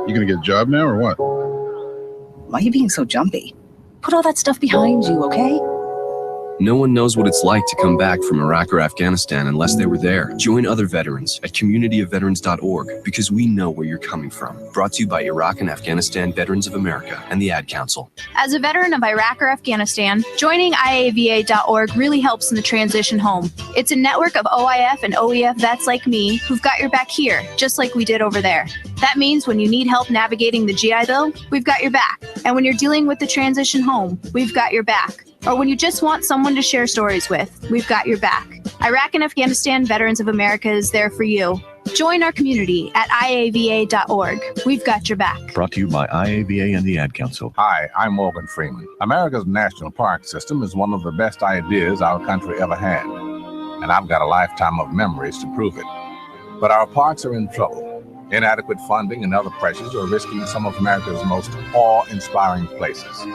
You gonna get a job now or what? Why are you being so jumpy? Put all that stuff behind you, okay? No one knows what it's like to come back from Iraq or Afghanistan unless they were there. Join other veterans at communityofveterans.org because we know where you're coming from. Brought to you by Iraq and Afghanistan Veterans of America and the Ad Council. As a veteran of Iraq or Afghanistan, joining IAVA.org really helps in the transition home. It's a network of OIF and OEF vets like me who've got your back here, just like we did over there. That means when you need help navigating the GI Bill, we've got your back. And when you're dealing with the transition home, we've got your back. Or when you just want someone to share stories with, we've got your back. Iraq and Afghanistan Veterans of America is there for you. Join our community at IAVA.org. We've got your back. Brought to you by IAVA and the Ad Council. Hi, I'm Morgan Freeman. America's national park system is one of the best ideas our country ever had. And I've got a lifetime of memories to prove it. But our parks are in trouble. Inadequate funding and other pressures are risking some of America's most awe-inspiring places.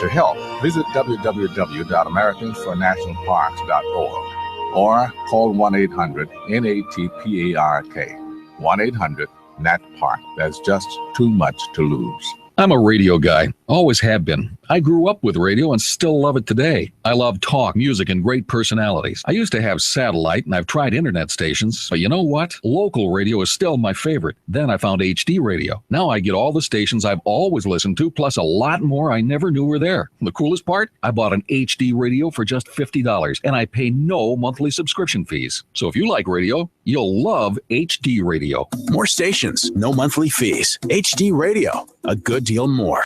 To help, visit www.americansfornationalparks.org or call 1-800-NATPARK. 1-800-NAT-PARK. There's just too much to lose. I'm a radio guy, always have been. I grew up with radio and still love it today. I love talk, music, and great personalities. I used to have satellite and I've tried internet stations, but you know what? Local radio is still my favorite. Then I found HD radio. Now I get all the stations I've always listened to, plus a lot more I never knew were there. The coolest part? I bought an HD radio for just $50 and I pay no monthly subscription fees. So if you like radio, you'll love HD radio. More stations, no monthly fees. HD radio, a good deal more.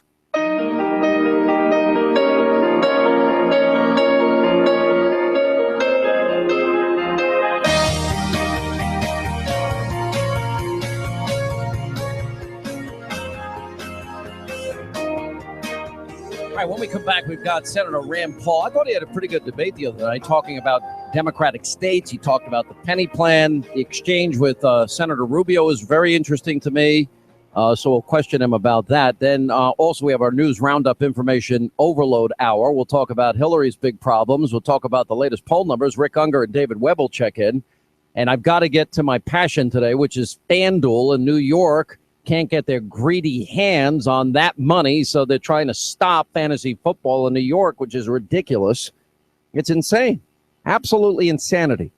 All right, when we come back, we've got Senator Rand Paul. I thought he had a pretty good debate the other night talking about Democratic states. He talked about the penny plan. The exchange with Senator Rubio is very interesting to me. So we'll question him about that. Then also we have our news roundup information overload hour. We'll talk about Hillary's big problems. We'll talk about the latest poll numbers. Rick Unger and David Webb will check in. And I've got to get to my passion today, which is FanDuel in New York. Can't get their greedy hands on that money, so they're trying to stop fantasy football in New York, which is ridiculous. It's insane. Absolutely insanity.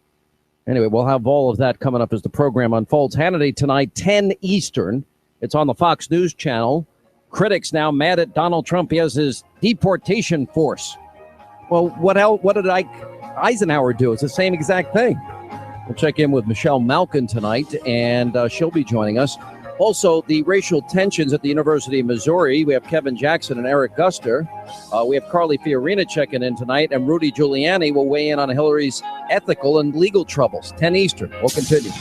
Anyway, we'll have all of that coming up as the program unfolds. Hannity tonight, 10 Eastern. It's on the Fox News channel. Critics now mad at Donald Trump. He has his deportation force. Well, what did Eisenhower do? It's the same exact thing. We'll check in with Michelle Malkin tonight, and she'll be joining us. Also, the racial tensions at the University of Missouri. We have Kevin Jackson and Eric Guster. We have Carly Fiorina checking in tonight, and Rudy Giuliani will weigh in on Hillary's ethical and legal troubles. 10 Eastern. We'll continue.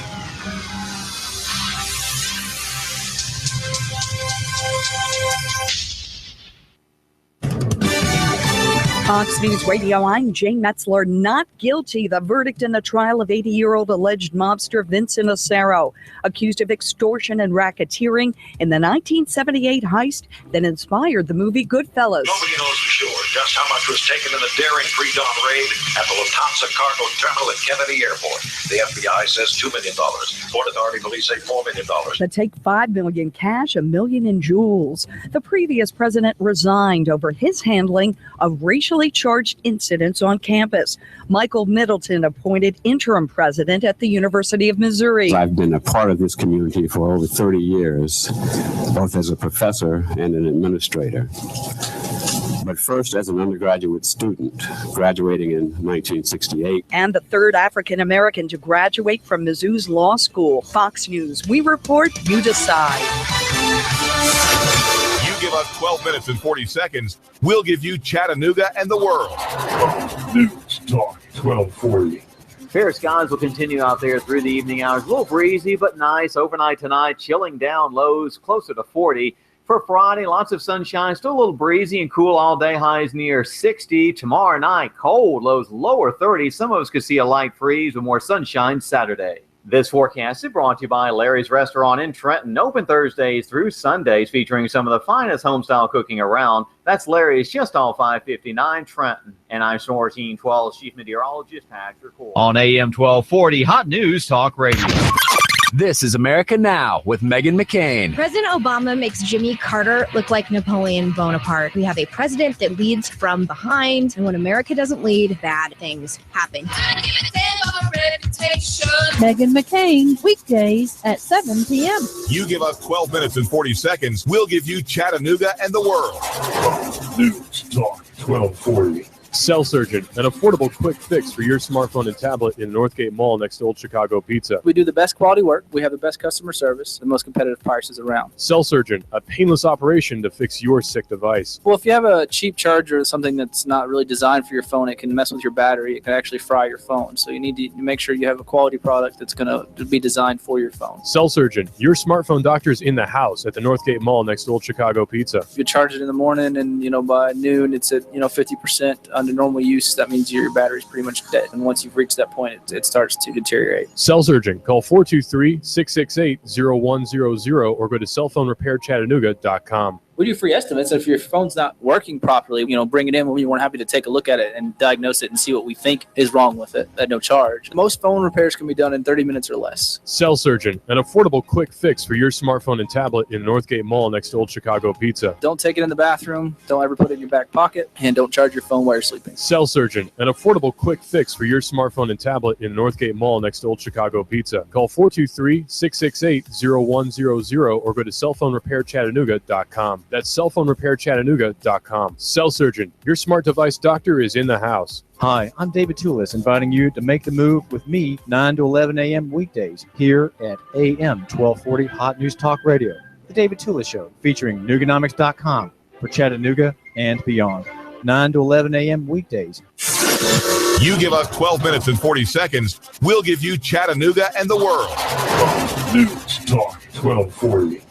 Fox News Radio, I'm Jane Metzler. Not guilty. The verdict in the trial of 80-year-old alleged mobster Vincent Acero, accused of extortion and racketeering in the 1978 heist that inspired the movie Goodfellas. Nobody knows for sure just how much was taken in the daring pre-dawn raid at the Lufthansa cargo terminal at Kennedy Airport. The FBI says $2 million. Port Authority police say $4 million. But take $5 million cash, $1 million in jewels. The previous president resigned over his handling of racially charged incidents on campus. Michael Middleton appointed interim president at the University of Missouri. I've been a part of this community for over 30 years, both as a professor and an administrator. But first as an undergraduate student, graduating in 1968. And the third African-American to graduate from Mizzou's law school. Fox News. We report, you decide. Give us 12 minutes and 40 seconds. We'll give you Chattanooga and the world. News Talk 1240. Fair skies will continue out there through the evening hours. A little breezy, but nice. Overnight tonight, chilling down, lows closer to 40. For Friday, lots of sunshine, still a little breezy and cool all day, highs near 60. Tomorrow night, cold, lows lower 30. Some of us could see a light freeze with more sunshine Saturday. This forecast is brought to you by Larry's Restaurant in Trenton, open Thursdays through Sundays, featuring some of the finest homestyle cooking around. That's Larry's, just off 559 Trenton. And I'm Storm 1412 Chief Meteorologist Patrick Cole. On AM 1240, Hot News Talk Radio. This is America Now with Meghan McCain. President Obama makes Jimmy Carter look like Napoleon Bonaparte. We have a president that leads from behind, and when America doesn't lead, bad things happen. Meghan McCain, weekdays at 7 p.m. You give us 12 minutes and 40 seconds, we'll give you Chattanooga and the world. News Talk 1240. Cell Surgeon, an affordable quick fix for your smartphone and tablet in Northgate Mall next to Old Chicago Pizza. We do the best quality work. We have the best customer service, the most competitive prices around. Cell Surgeon, a painless operation to fix your sick device. Well, if you have a cheap charger or something that's not really designed for your phone, it can mess with your battery. It can actually fry your phone. So you need to make sure you have a quality product that's going to be designed for your phone. Cell Surgeon, your smartphone doctor's in the house at the Northgate Mall next to Old Chicago Pizza. If you charge it in the morning and, by noon, it's at, 50% under normal use. That means your battery's pretty much dead. And once you've reached that point, it starts to deteriorate. Cell Surgeon, call 423-668-0100 or go to cellphonerepairchattanooga.com. We do free estimates. If your phone's not working properly, bring it in. We're more than happy to take a look at it and diagnose it and see what we think is wrong with it at no charge. Most phone repairs can be done in 30 minutes or less. Cell Surgeon, an affordable quick fix for your smartphone and tablet in Northgate Mall next to Old Chicago Pizza. Don't take it in the bathroom. Don't ever put it in your back pocket. And don't charge your phone while you're sleeping. Cell Surgeon, an affordable quick fix for your smartphone and tablet in Northgate Mall next to Old Chicago Pizza. Call 423-668-0100 or go to cellphonerepairchattanooga.com. That's cellphonerepairchattanooga.com. Cell Surgeon, your smart device doctor is in the house. Hi, I'm David Tulis, inviting you to make the move with me 9 to 11 a.m. weekdays here at AM 1240 Hot News Talk Radio. The David Tulis Show, featuring Nooganomics.com for Chattanooga and beyond. 9 to 11 a.m. weekdays. You give us 12 minutes and 40 seconds, we'll give you Chattanooga and the world. News Talk 1240.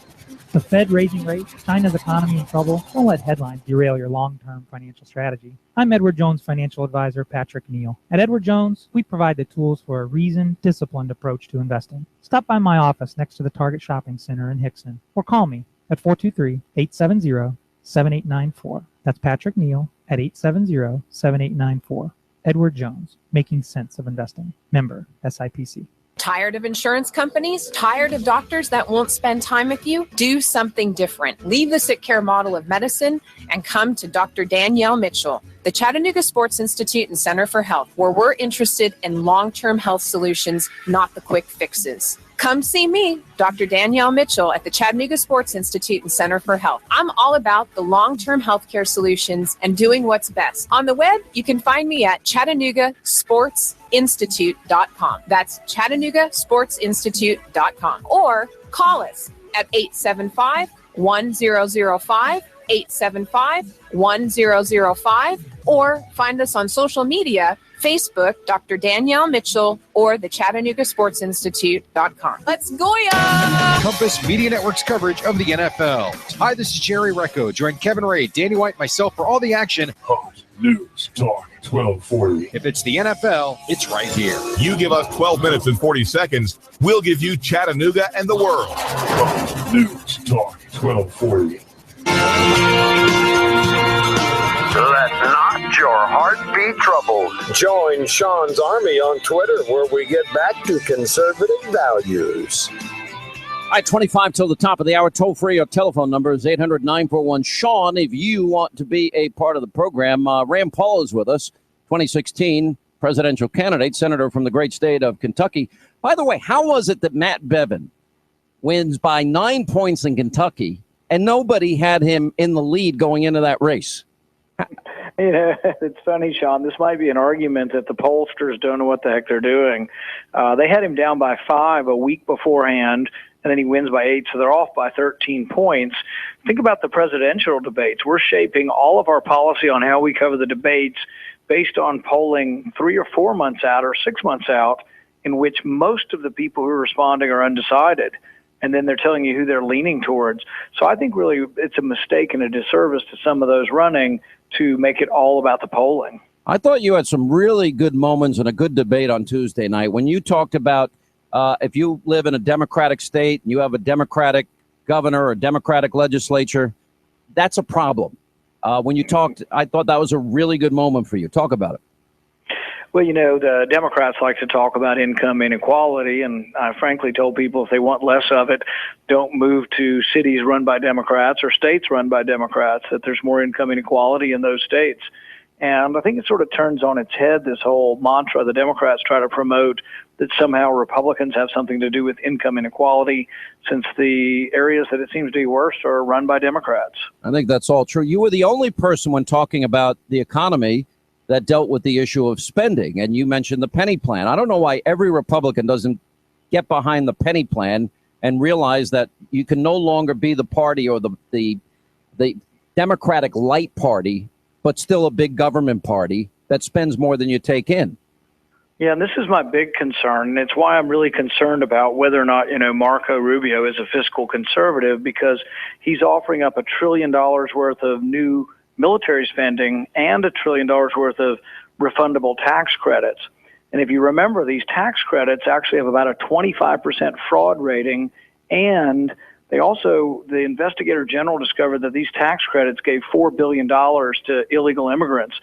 The Fed raising rates, China's economy in trouble. Don't let headlines derail your long-term financial strategy. I'm Edward Jones financial advisor Patrick Neal. At Edward Jones, we provide the tools for a reasoned, disciplined approach to investing. Stop by my office next to the Target Shopping Center in Hickston or call me at 423-870-7894. That's Patrick Neal at 870-7894. Edward Jones, making sense of investing. Member SIPC. Tired of insurance companies? Tired of doctors that won't spend time with you? Do something different. Leave the sick care model of medicine and come to Dr. Danielle Mitchell. the Chattanooga Sports Institute and Center for Health, where we're interested in long-term health solutions, not the quick fixes. Come see me, Dr. Danielle Mitchell, at the Chattanooga Sports Institute and Center for Health. I'm all about the long-term healthcare solutions and doing what's best. On the web, you can find me at ChattanoogaSportsInstitute.com. That's ChattanoogaSportsInstitute.com. Or call us at 875-1005, 875-1005, or find us on social media, Facebook, Dr. Danielle Mitchell, or the ChattanoogaSportsInstitute.com. Let's go, ya! Compass Media Network's coverage of the NFL. Hi, this is Jerry Recco. Join Kevin Ray, Danny White, and myself for all the action. Hot News Talk 1240. If it's the NFL, it's right here. You give us 12 minutes and 40 seconds, we'll give you Chattanooga and the world. Hot News Talk 1240. Let not your heart be troubled. Join Sean's Army on Twitter, where we get back to conservative values. All right, 25 till the top of the hour. Toll free. Our telephone number is 800-941-SEAN. If you want to be a part of the program, Rand Paul is with us, 2016 presidential candidate, senator from the great state of Kentucky. By the way, how was it that Matt Bevin wins by 9 points in Kentucky and nobody had him in the lead going into that race? You know, it's funny, Sean. This might be an argument that the pollsters don't know what the heck they're doing. They had him down by 5 a week beforehand, and then he wins by 8, so they're off by 13 points. Think about the presidential debates. We're shaping all of our policy on how we cover the debates based on polling 3 or 4 months out or 6 months out, in which most of the people who are responding are undecided. And then they're telling you who they're leaning towards. So I think really it's a mistake and a disservice to some of those running to make it all about the polling. I thought you had some really good moments and a good debate on Tuesday night when you talked about if you live in a Democratic state and you have a Democratic governor or Democratic legislature, that's a problem. When you talked, I thought that was a really good moment for you. Talk about it. Well, you know, the Democrats like to talk about income inequality, and I frankly told people if they want less of it, don't move to cities run by Democrats or states run by Democrats, that there's more income inequality in those states. And I think it sort of turns on its head, this whole mantra the Democrats try to promote that somehow Republicans have something to do with income inequality, since the areas that it seems to be worse are run by Democrats. I think that's all true. You were the only person when talking about the economy that dealt with the issue of spending, and you mentioned the penny plan. I don't know why every Republican doesn't get behind the penny plan and realize that you can no longer be the party or the Democratic light party, but still a big government party that spends more than you take in. Yeah, and this is my big concern, and it's why I'm really concerned about whether or not, Marco Rubio is a fiscal conservative, because he's offering up $1 trillion worth of new military spending and $1 trillion worth of refundable tax credits. And if you remember, these tax credits actually have about a 25% fraud rating, and the investigator general discovered that these tax credits gave $4 billion to illegal immigrants.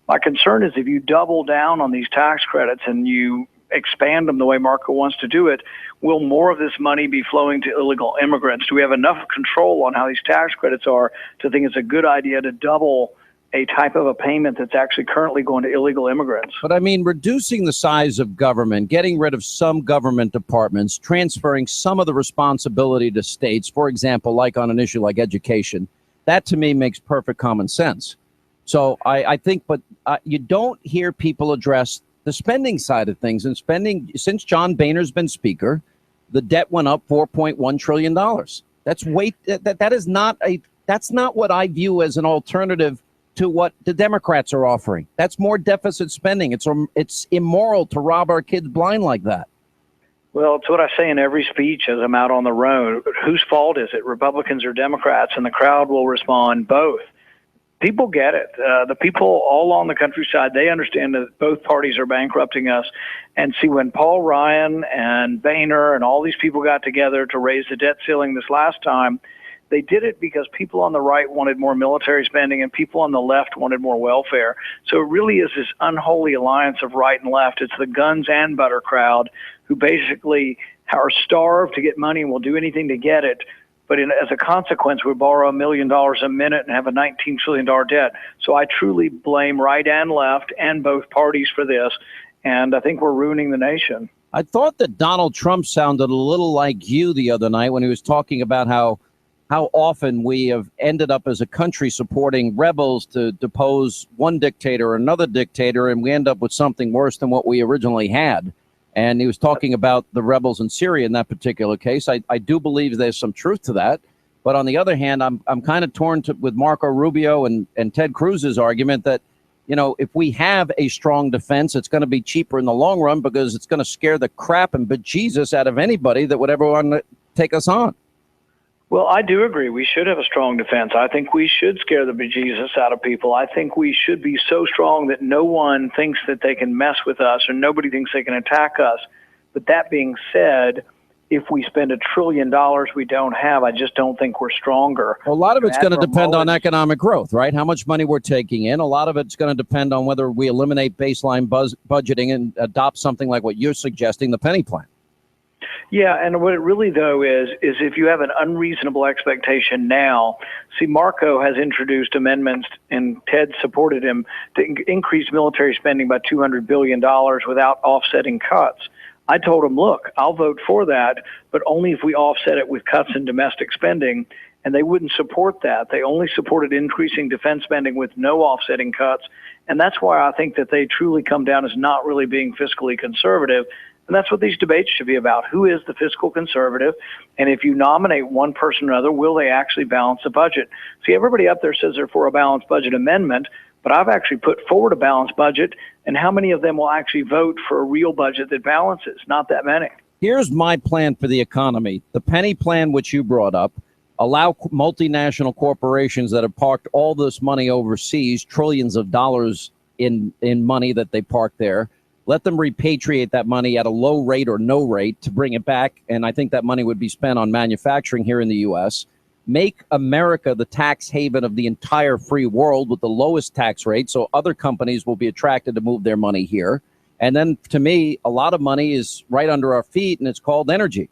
My concern is if you double down on these tax credits and you expand them the way Marco wants to do it, will more of this money be flowing to illegal immigrants? Do we have enough control on how these tax credits are to think it's a good idea to double a type of a payment that's actually currently going to illegal immigrants? But I mean, reducing the size of government, getting rid of some government departments, transferring some of the responsibility to states, for example, like on an issue like education, that to me makes perfect common sense. So I think, but you don't hear people address the spending side of things. And spending, since John Boehner's been speaker, the debt went up $4.1 trillion. That's that's not what I view as an alternative to what the Democrats are offering. That's more deficit spending. It's immoral to rob our kids blind like that. Well, it's what I say in every speech as I'm out on the road. Whose fault is it, Republicans or Democrats? And the crowd will respond, both. People get it. The people all along the countryside, they understand that both parties are bankrupting us. And see, when Paul Ryan and Boehner and all these people got together to raise the debt ceiling this last time, they did it because people on the right wanted more military spending and people on the left wanted more welfare. So it really is this unholy alliance of right and left. It's the guns and butter crowd who basically are starved to get money and will do anything to get it, but as a consequence, we borrow $1 million a minute and have a $19 trillion debt. So I truly blame right and left and both parties for this, and I think we're ruining the nation. I thought that Donald Trump sounded a little like you the other night when he was talking about how often we have ended up as a country supporting rebels to depose one dictator or another dictator, and we end up with something worse than what we originally had. And he was talking about the rebels in Syria in that particular case. I do believe there's some truth to that. But on the other hand, I'm kind of torn with Marco Rubio and Ted Cruz's argument that, you know, if we have a strong defense, it's going to be cheaper in the long run because it's going to scare the crap and bejesus out of anybody that would ever want to take us on. Well, I do agree. We should have a strong defense. I think we should scare the bejesus out of people. I think we should be so strong that no one thinks that they can mess with us or nobody thinks they can attack us. But that being said, if we spend $1 trillion we don't have, I just don't think we're stronger. A lot of it's going to depend on economic growth, right? How much money we're taking in. A lot of it's going to depend on whether we eliminate baseline budgeting and adopt something like what you're suggesting, the penny plan. Yeah, and what it really, though, is if you have an unreasonable expectation now, see, Marco has introduced amendments, and Ted supported him, to increase military spending by $200 billion without offsetting cuts. I told him, look, I'll vote for that, but only if we offset it with cuts in domestic spending, and they wouldn't support that. They only supported increasing defense spending with no offsetting cuts, and that's why I think that they truly come down as not really being fiscally conservative. And that's what these debates should be about. Who is the fiscal conservative? And if you nominate one person or another, will they actually balance the budget? See, everybody up there says they're for a balanced budget amendment, but I've actually put forward a balanced budget. And how many of them will actually vote for a real budget that balances? Not that many. Here's my plan for the economy. The penny plan, which you brought up, allow multinational corporations that have parked all this money overseas, trillions of dollars in money that they park there, let them repatriate that money at a low rate or no rate to bring it back. And I think that money would be spent on manufacturing here in the U.S. Make America the tax haven of the entire free world with the lowest tax rate. So other companies will be attracted to move their money here. And then to me, a lot of money is right under our feet, and it's called energy.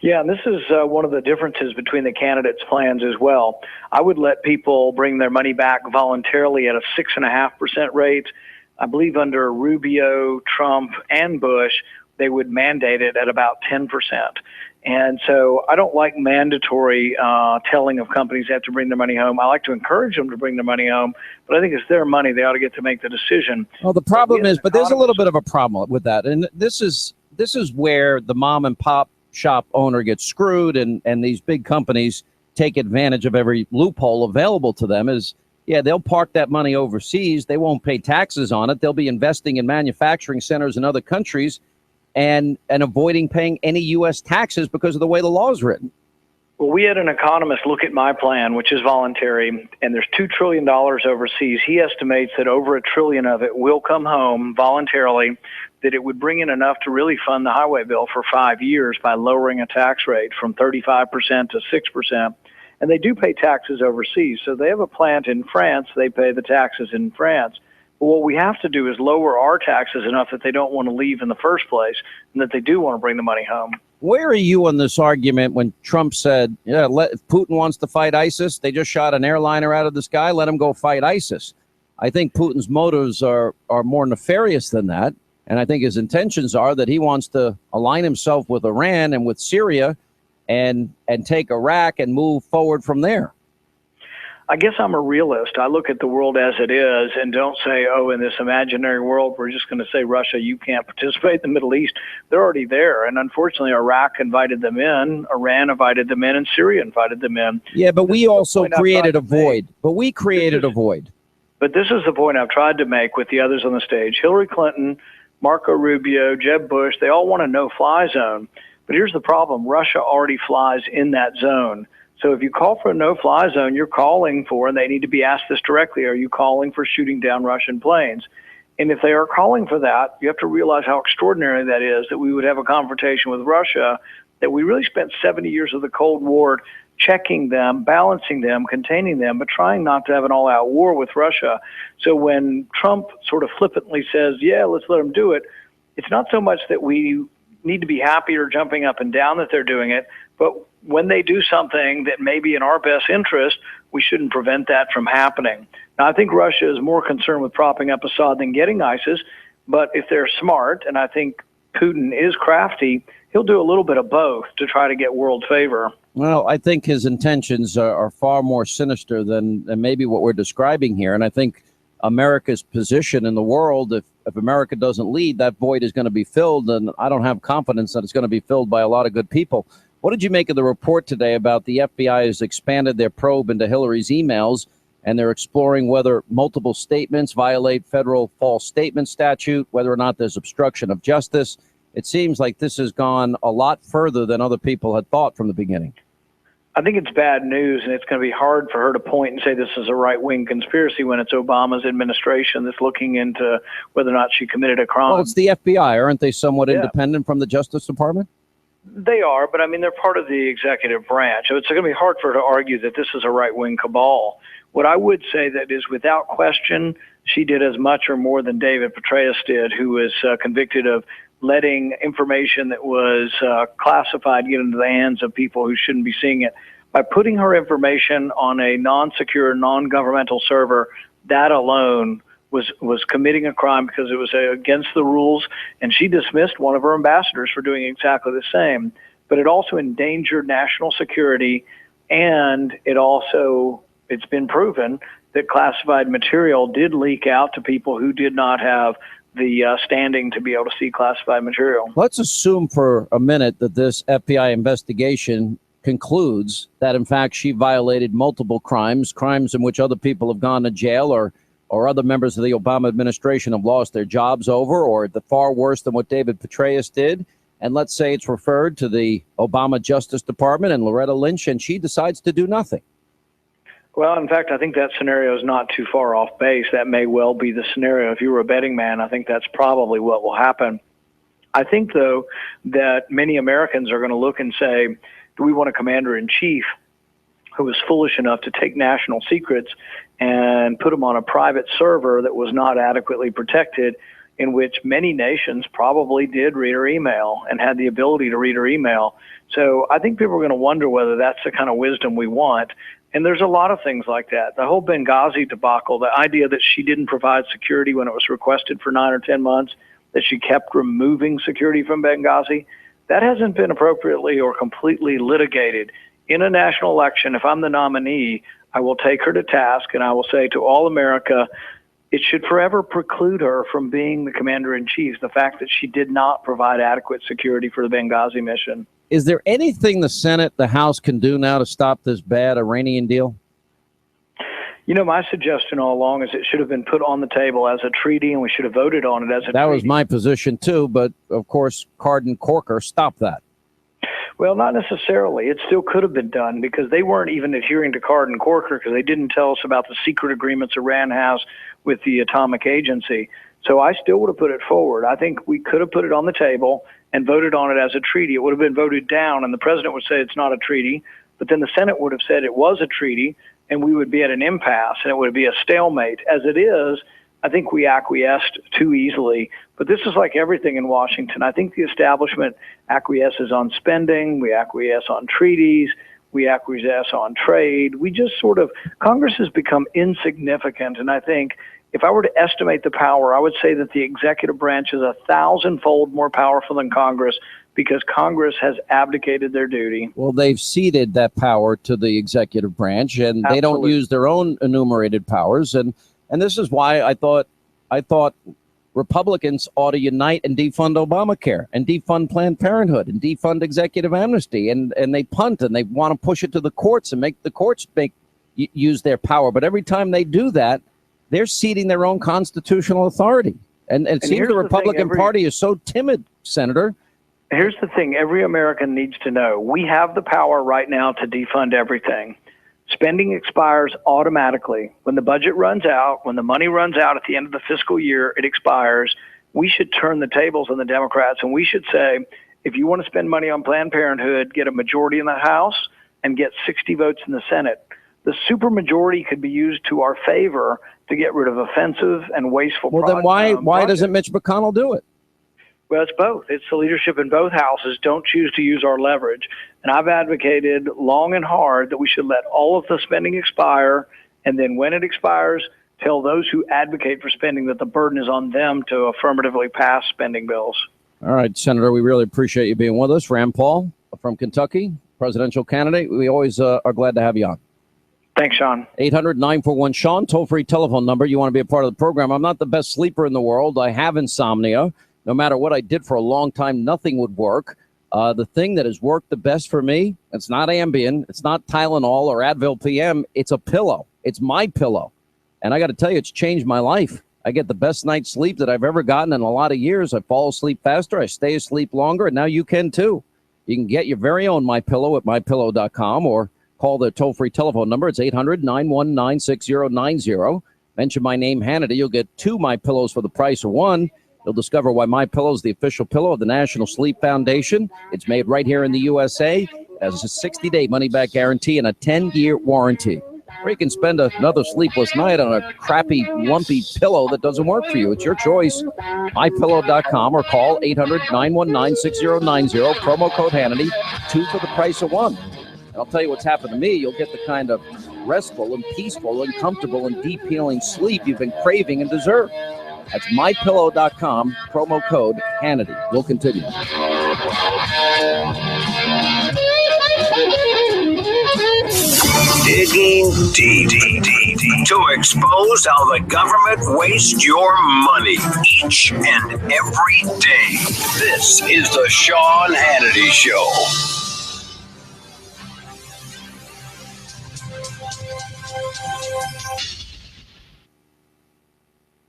Yeah, and this is one of the differences between the candidates' plans as well. I would let people bring their money back voluntarily at a 6.5% rate. I believe under Rubio, Trump, and Bush, they would mandate it at about 10%. And so I don't like mandatory telling of companies they have to bring their money home. I like to encourage them to bring their money home, but I think it's their money. They ought to get to make the decision. Well, the problem is, but there's a little bit of a problem with that. And this is where the mom and pop shop owner gets screwed, and these big companies take advantage of every loophole available to them. Yeah, they'll park that money overseas. They won't pay taxes on it. They'll be investing in manufacturing centers in other countries and avoiding paying any U.S. taxes because of the way the law is written. Well, we had an economist look at my plan, which is voluntary, and there's $2 trillion overseas. He estimates that over $1 trillion of it will come home voluntarily, that it would bring in enough to really fund the highway bill for 5 years by lowering a tax rate from 35% to 6%. And they do pay taxes overseas. So they have a plant in France. They pay the taxes in France. But what we have to do is lower our taxes enough that they don't want to leave in the first place and that they do want to bring the money home. Where are you on this argument when Trump said, yeah, if Putin wants to fight ISIS, they just shot an airliner out of the sky, let him go fight ISIS? I think Putin's motives are more nefarious than that. And I think his intentions are that he wants to align himself with Iran and with Syria and take Iraq and move forward from there. I guess I'm a realist. I look at the world as it is and don't say, oh, in this imaginary world, we're just going to say, Russia, you can't participate in the Middle East. They're already there. And unfortunately, Iraq invited them in, Iran invited them in, and Syria invited them in. Yeah, but we also created a void. But we created a void. But this is the point I've tried to make with the others on the stage. Hillary Clinton, Marco Rubio, Jeb Bush, they all want a no-fly zone. But here's the problem. Russia already flies in that zone. So if you call for a no-fly zone, you're calling for, and they need to be asked this directly, are you calling for shooting down Russian planes? And if they are calling for that, you have to realize how extraordinary that is, that we would have a confrontation with Russia, that we really spent 70 years of the Cold War checking them, balancing them, containing them, but trying not to have an all-out war with Russia. So when Trump sort of flippantly says, yeah, let's let them do it, it's not so much that we need to be happy or jumping up and down that they're doing it, but when they do something that may be in our best interest, we shouldn't prevent that from happening. Now, I think Russia is more concerned with propping up Assad than getting ISIS, but if they're smart, and I think Putin is crafty, he'll do a little bit of both to try to get world favor. Well, I think his intentions are far more sinister than maybe what we're describing here. And I think America's position in the world, if America doesn't lead, that void is going to be filled. And I don't have confidence that it's going to be filled by a lot of good people. What did you make of the report today about the FBI has expanded their probe into Hillary's emails, and they're exploring whether multiple statements violate federal false statement statute, whether or not there's obstruction of justice? It seems like this has gone a lot further than other people had thought from the beginning. I think it's bad news, and it's going to be hard for her to point and say this is a right-wing conspiracy when it's Obama's administration that's looking into whether or not she committed a crime. Well, it's the FBI. Aren't they somewhat independent from the Justice Department? They are, but I mean, they're part of the executive branch. So it's going to be hard for her to argue that this is a right-wing cabal. What I would say that is without question, she did as much or more than David Petraeus did, who was convicted of letting information that was classified get into the hands of people who shouldn't be seeing it. By putting her information on a non-secure, non-governmental server, that alone was committing a crime because it was against the rules, and she dismissed one of her ambassadors for doing exactly the same. But it also endangered national security, and it's been proven that classified material did leak out to people who did not have the standing to be able to see classified material. Let's assume for a minute that this FBI investigation concludes that, in fact, she violated multiple crimes in which other people have gone to jail or other members of the Obama administration have lost their jobs over, or the far worse than what David Petraeus did. And let's say it's referred to the Obama Justice Department and Loretta Lynch, and she decides to do nothing. Well, in fact, I think that scenario is not too far off base. That may well be the scenario. If you were a betting man, I think that's probably what will happen. I think, though, that many Americans are going to look and say, do we want a commander-in-chief who was foolish enough to take national secrets and put them on a private server that was not adequately protected, in which many nations probably did read her email and had the ability to read her email? So I think people are going to wonder whether that's the kind of wisdom we want. And there's a lot of things like that. The whole Benghazi debacle, the idea that she didn't provide security when it was requested for 9 or 10 months, that she kept removing security from Benghazi, that hasn't been appropriately or completely litigated. In a national election, if I'm the nominee, I will take her to task, and I will say to all America, it should forever preclude her from being the commander-in-chief, the fact that she did not provide adequate security for the Benghazi mission. Is there anything the Senate, the House can do now to stop this bad Iranian deal? You know, my suggestion all along is it should have been put on the table as a treaty, and we should have voted on it as a treaty. That was my position, too, but, of course, Cardin Corker stopped that. Well, not necessarily. It still could have been done because they weren't even adhering to Cardin Corker because they didn't tell us about the secret agreements Iran has with the Atomic Agency. So I still would have put it forward. I think we could have put it on the table and voted on it as a treaty. It would have been voted down, and the president would say it's not a treaty, but then the Senate would have said it was a treaty, and we would be at an impasse, and it would be a stalemate. As it is, I think we acquiesced too easily. But this is like everything in Washington. I think the establishment acquiesces on spending, we acquiesce on treaties, we acquiesce on trade. We just Congress has become insignificant, and I think if I were to estimate the power, I would say that the executive branch is 1,000-fold more powerful than Congress because Congress has abdicated their duty. Well, they've ceded that power to the executive branch, and Absolutely. They don't use their own enumerated powers. And this is why I thought Republicans ought to unite and defund Obamacare and defund Planned Parenthood and defund executive amnesty. And they punt and they want to push it to the courts and make the courts use their power. But every time they do that, they're ceding their own constitutional authority. And it seems the Republican Party is so timid, Senator. Here's the thing every American needs to know. We have the power right now to defund everything. Spending expires automatically. When the budget runs out, when the money runs out at the end of the fiscal year, it expires. We should turn the tables on the Democrats, and we should say, if you want to spend money on Planned Parenthood, get a majority in the House and get 60 votes in the Senate. The supermajority could be used to our favor to get rid of offensive and wasteful Well, then why doesn't Mitch McConnell do it? Well, it's both. It's the leadership in both houses don't choose to use our leverage. And I've advocated long and hard that we should let all of the spending expire, and then when it expires, tell those who advocate for spending that the burden is on them to affirmatively pass spending bills. All right, Senator, we really appreciate you being with us. Rand Paul from Kentucky, presidential candidate. We always are glad to have you on. Thanks, Sean. 800-941-SEAN, toll-free telephone number. You want to be a part of the program. I'm not the best sleeper in the world. I have insomnia. No matter what I did for a long time, nothing would work. The thing that has worked the best for me, it's not Ambien, it's not Tylenol or Advil PM. It's a pillow. It's my pillow. And I got to tell you, it's changed my life. I get the best night's sleep that I've ever gotten in a lot of years. I fall asleep faster. I stay asleep longer. And now you can, too. You can get your very own MyPillow at MyPillow.com or call the toll-free telephone number. It's 800-919-6090. Mention my name, Hannity. You'll get 2 MyPillows for the price of 1. You'll discover why MyPillow is the official pillow of the National Sleep Foundation. It's made right here in the USA. It has a 60-day money-back guarantee and a 10-year warranty. Or you can spend another sleepless night on a crappy, lumpy pillow that doesn't work for you. It's your choice. MyPillow.com or call 800-919-6090. Promo code Hannity, 2 for the price of 1. And I'll tell you what's happened to me. You'll get the kind of restful and peaceful and comfortable and deep healing sleep you've been craving and deserve. That's MyPillow.com, promo code Hannity. We'll continue. Digging deep to expose how the government wastes your money each and every day. This is the Sean Hannity Show.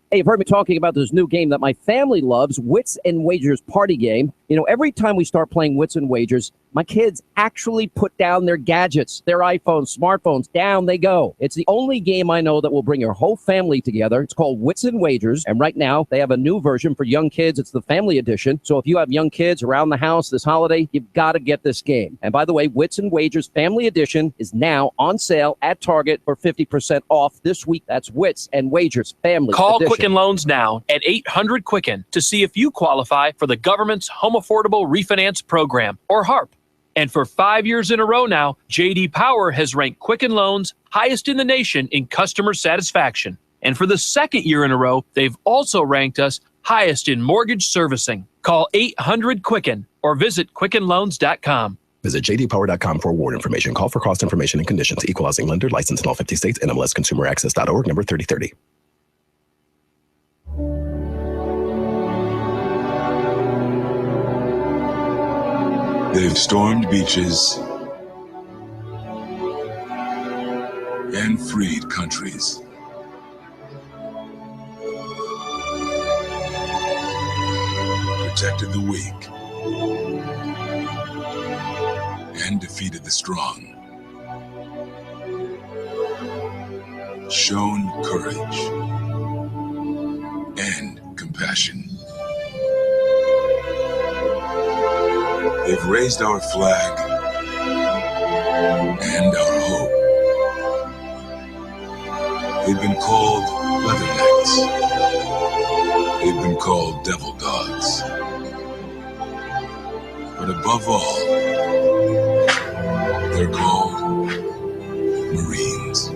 Hey, you've heard me talking about this new game that my family loves, Wits and Wagers Party Game. You know, every time we start playing Wits and Wagers, my kids actually put down their gadgets, their iPhones, smartphones, down they go. It's the only game I know that will bring your whole family together. It's called Wits and Wagers, and right now they have a new version for young kids. It's the family edition. So if you have young kids around the house this holiday, you've got to get this game. And by the way, Wits and Wagers Family Edition is now on sale at Target for 50% off this week. That's Wits and Wagers Family Call Edition. Quicken Loans now at 800-QUICKEN to see if you qualify for the government's Home Affordable Refinance Program, or HARP. And for 5 years in a row now, J.D. Power has ranked Quicken Loans highest in the nation in customer satisfaction. And for the second year in a row, they've also ranked us highest in mortgage servicing. Call 800-QUICKEN or visit QuickenLoans.com. Visit jdpower.com for award information. Call for cost information and conditions. Equal housing lender. Licensed in all 50 states. NMLSConsumerAccess.org. Number 3030. They've stormed beaches and freed countries. Protected the weak and defeated the strong. Shown courage and compassion. They've raised our flag and our hope. They've been called leathernecks. They've been called devil dogs. But above all, they're called Marines.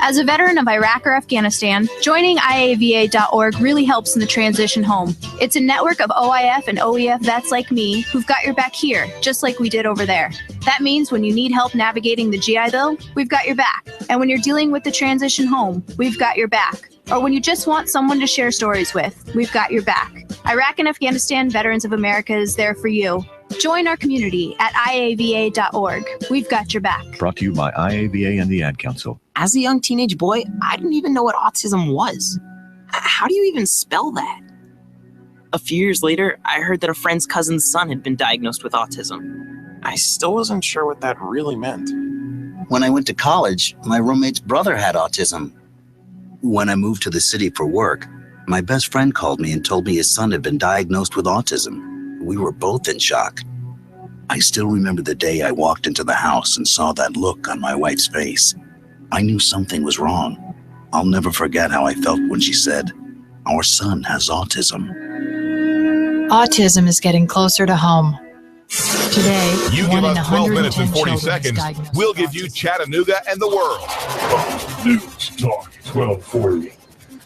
As a veteran of Iraq or Afghanistan, joining IAVA.org really helps in the transition home. It's a network of OIF and OEF vets like me who've got your back here, just like we did over there. That means when you need help navigating the GI Bill, we've got your back. And when you're dealing with the transition home, we've got your back. Or when you just want someone to share stories with, we've got your back. Iraq and Afghanistan Veterans of America is there for you. Join our community at IAVA.org. We've got your back. Brought to you by IAVA and the Ad Council. As a young teenage boy, I didn't even know what autism was. How do you even spell that? A few years later, I heard that a friend's cousin's son had been diagnosed with autism. I still wasn't sure what that really meant. When I went to college, my roommate's brother had autism. When I moved to the city for work, my best friend called me and told me his son had been diagnosed with autism. We were both in shock. I still remember the day I walked into the house and saw that look on my wife's face. I knew something was wrong. I'll never forget how I felt when she said, "Our son has autism." Autism is getting closer to home. Today, You give us 12 minutes and 40 seconds, we'll give you Chattanooga and the world. News Talk 1240.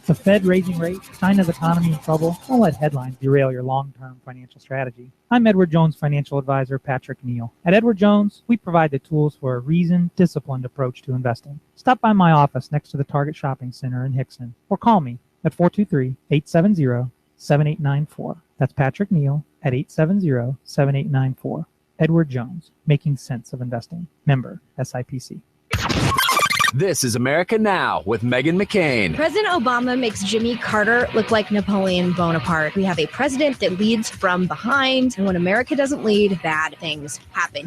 The Fed raising rates, China's economy in trouble. Don't let headlines derail your long-term financial strategy. I'm Edward Jones financial advisor Patrick Neal. At Edward Jones, we provide the tools for a reasoned, disciplined approach to investing. Stop by my office next to the Target Shopping Center in Hickson, or call me at 423-870-7894. That's Patrick Neal at 870-7894. Edward Jones, making sense of investing. Member SIPC. This is America Now with Meghan McCain. President Obama makes Jimmy Carter look like Napoleon Bonaparte. We have a president that leads from behind, and when America doesn't lead, bad things happen.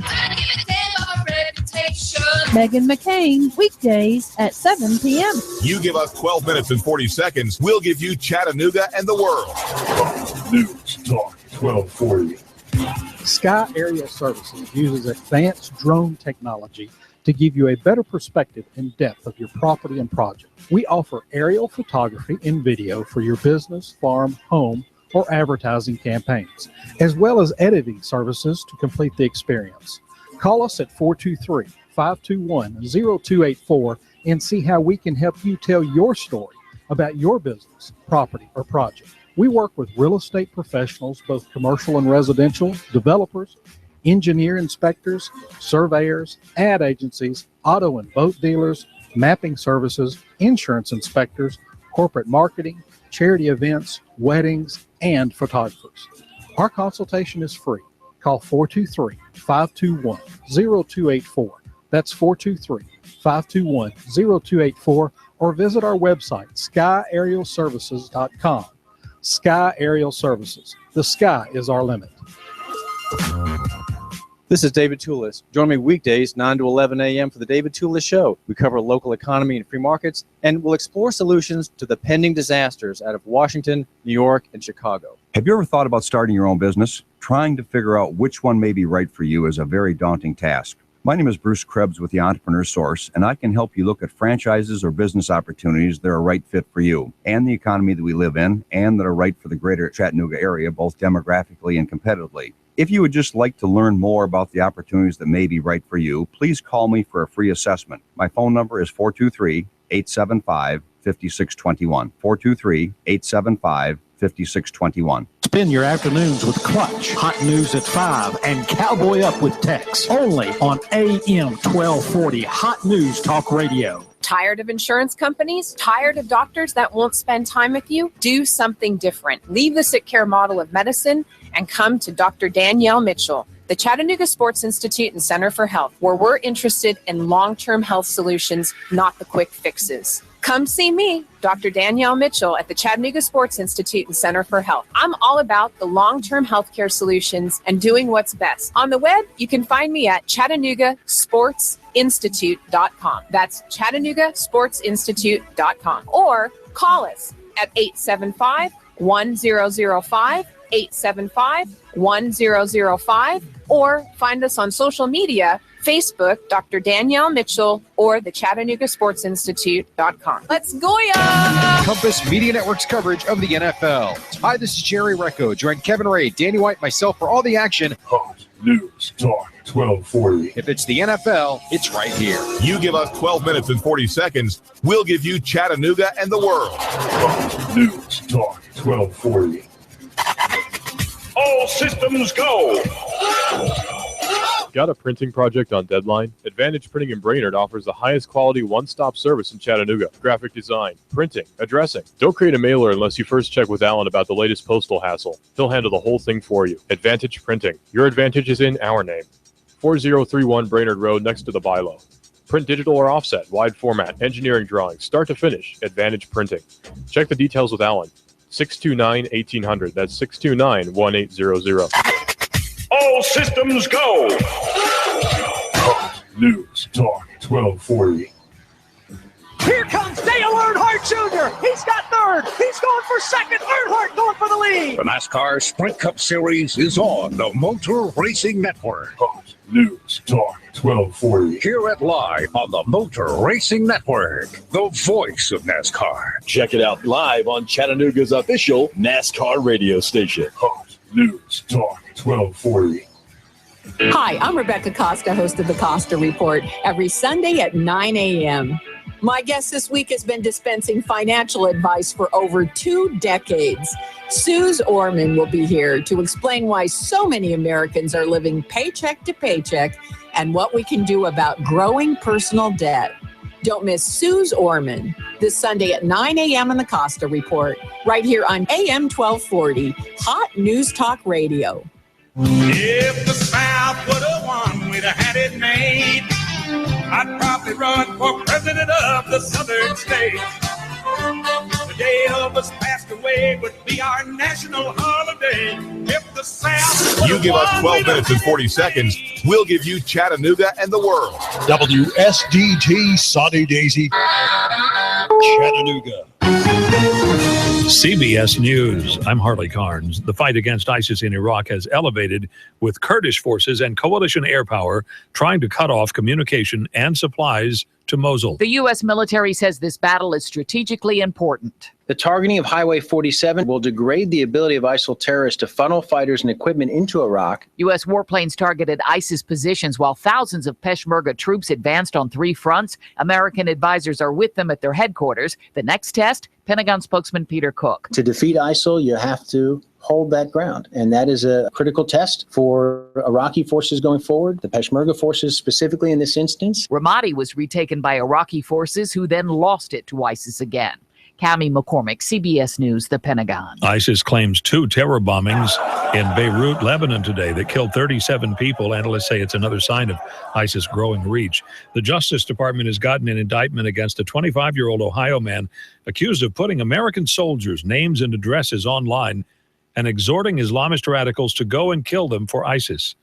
Meghan McCain, weekdays at 7 p.m. You give us 12 minutes and 40 seconds, we'll give you Chattanooga and the world. News Talk 1240. Sky Aerial Services uses advanced drone technology to give you a better perspective and depth of your property and project. We offer aerial photography and video for your business, farm, home, or advertising campaigns, as well as editing services to complete the experience. Call us at 423-521-0284 and see how we can help you tell your story about your business, property, or project. We work with real estate professionals, both commercial and residential, developers, engineer inspectors, surveyors, ad agencies, auto and boat dealers, mapping services, insurance inspectors, corporate marketing, charity events, weddings, and photographers. Our consultation is free. Call 423-521-0284. That's 423-521-0284, or visit our website, skyaerialservices.com. Sky Aerial Services. The sky is our limit. This is David Tulis. Join me weekdays 9 to 11 a.m. for the David Tulis Show. We cover local economy and free markets, and we'll explore solutions to the pending disasters out of Washington, New York, and Chicago. Have you ever thought about starting your own business? Trying to figure out which one may be right for you is a very daunting task. My name is Bruce Krebs with the Entrepreneur Source, and I can help you look at franchises or business opportunities that are a right fit for you and the economy that we live in, and that are right for the greater Chattanooga area, both demographically and competitively. If you would just like to learn more about the opportunities that may be right for you, please call me for a free assessment. My phone number is 423-875-5621. 423-875-5621. Spend your afternoons with Clutch, Hot News at 5, and Cowboy Up with Tex. Only on AM 1240 Hot News Talk Radio. Tired of insurance companies? Tired of doctors that won't spend time with you? Do something different. Leave the sick care model of medicine and come to Dr. Danielle Mitchell, the Chattanooga Sports Institute and Center for Health, where we're interested in long-term health solutions, not the quick fixes. Come see me, Dr. Danielle Mitchell, at the Chattanooga Sports Institute and Center for Health. I'm all about the long-term healthcare solutions and doing what's best. On the web, you can find me at ChattanoogaSportsInstitute.com. That's ChattanoogaSportsInstitute.com. Or call us at 875-1005, 875-1005, or find us on social media, Facebook, Dr. Danielle Mitchell, or the ChattanoogaSportsInstitute.com. Let's go, ya! Compass Media Network's coverage of the NFL. Hi, this is Jerry Recco. Join Kevin Ray, Danny White, myself for all the action. Hot News Talk 1240. If it's the NFL, it's right here. You give us 12 minutes and 40 seconds, we'll give you Chattanooga and the world. Hot News Talk 1240. All systems go. Got a printing project on deadline? Advantage Printing in Brainerd offers the highest quality one-stop service in Chattanooga. Graphic design, printing, addressing. Don't create a mailer unless you first check with Alan about the latest postal hassle. He'll handle the whole thing for you. Advantage Printing. Your advantage is in our name. 4031 Brainerd Road next to the Bilo. Print digital or offset, wide format, engineering drawings, start to finish. Advantage Printing. Check the details with Alan. 629-1800. That's 629-1800. All systems go. Hot News Talk 1240. Here comes Dale Earnhardt Jr. He's got third. He's going for second. Earnhardt going for the lead. The NASCAR Sprint Cup Series is on the Motor Racing Network. Hot News Talk 1240. Hear it live on the Motor Racing Network, the voice of NASCAR. Check it out live on Chattanooga's official NASCAR radio station. Hot News Talk 1240. Hi, I'm Rebecca Costa, host of the Costa Report, every Sunday at 9 a.m. My guest this week has been dispensing financial advice for over 2 decades. Suze Orman will be here to explain why so many Americans are living paycheck to paycheck and what we can do about growing personal debt. Don't miss Suze Orman this Sunday at 9 a.m. on the Costa Report, right here on AM 1240, Hot News Talk Radio. If the South would have won, we'd have had it made. I'd probably run for president of the Southern states. The day Elvis passed away would be our national holiday. If the South You give us 12 minutes and 40 seconds, we'll give you Chattanooga and the world. WSDT Sunny Daisy, Chattanooga. CBS News. I'm Harley Carnes. The fight against ISIS in Iraq has elevated with Kurdish forces and coalition air power trying to cut off communication and supplies to Mosul. The U.S. military says this battle is strategically important. The targeting of Highway 47 will degrade the ability of ISIL terrorists to funnel fighters and equipment into Iraq. U.S. warplanes targeted ISIS positions while thousands of Peshmerga troops advanced on 3 fronts. American advisors are with them at their headquarters. The next test, Pentagon spokesman Peter Cook. To defeat ISIL, you have to hold that ground. And that is a critical test for Iraqi forces going forward, the Peshmerga forces specifically in this instance. Ramadi was retaken by Iraqi forces who then lost it to ISIS again. Cami McCormick, CBS News, the Pentagon. ISIS claims 2 terror bombings in Beirut, Lebanon today that killed 37 people. Analysts say it's another sign of ISIS' growing reach. The Justice Department has gotten an indictment against a 25-year-old Ohio man accused of putting American soldiers' names and addresses online and exhorting Islamist radicals to go and kill them for ISIS.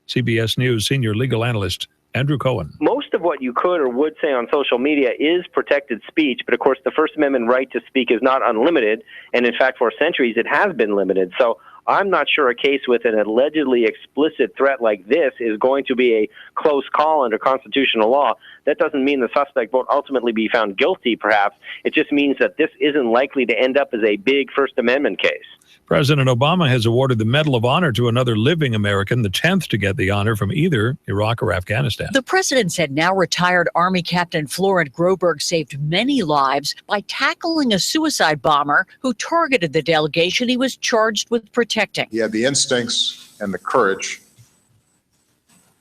CBS News senior legal analyst Andrew Cohen. Most of what you could or would say on social media is protected speech, but of course the First Amendment right to speak is not unlimited, and in fact for centuries it has been limited. So I'm not sure a case with an allegedly explicit threat like this is going to be a close call under constitutional law. That doesn't mean the suspect won't ultimately be found guilty, perhaps. It just means that this isn't likely to end up as a big First Amendment case. President Obama has awarded the Medal of Honor to another living American, the 10th to get the honor from either Iraq or Afghanistan. The president said now retired Army Captain Florent Groberg saved many lives by tackling a suicide bomber who targeted the delegation he was charged with protecting. He had the instincts and the courage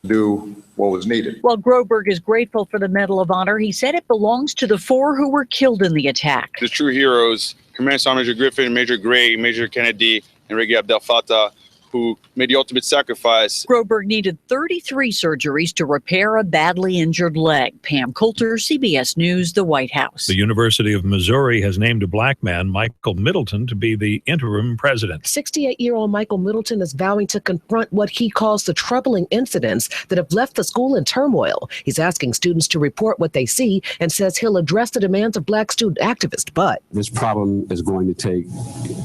to do what was needed. While Groberg is grateful for the Medal of Honor, he said it belongs to the 4 who were killed in the attack. The true heroes, Commander Sergeant Major Griffin, Major Gray, Major Kennedy, and Reggie Abdel Fattah, who made the ultimate sacrifice. Groberg needed 33 surgeries to repair a badly injured leg. Pam Coulter, CBS News, the White House. The University of Missouri has named a black man, Michael Middleton, to be the interim president. 68-year-old Michael Middleton is vowing to confront what he calls the troubling incidents that have left the school in turmoil. He's asking students to report what they see and says he'll address the demands of black student activists. But this problem is going to take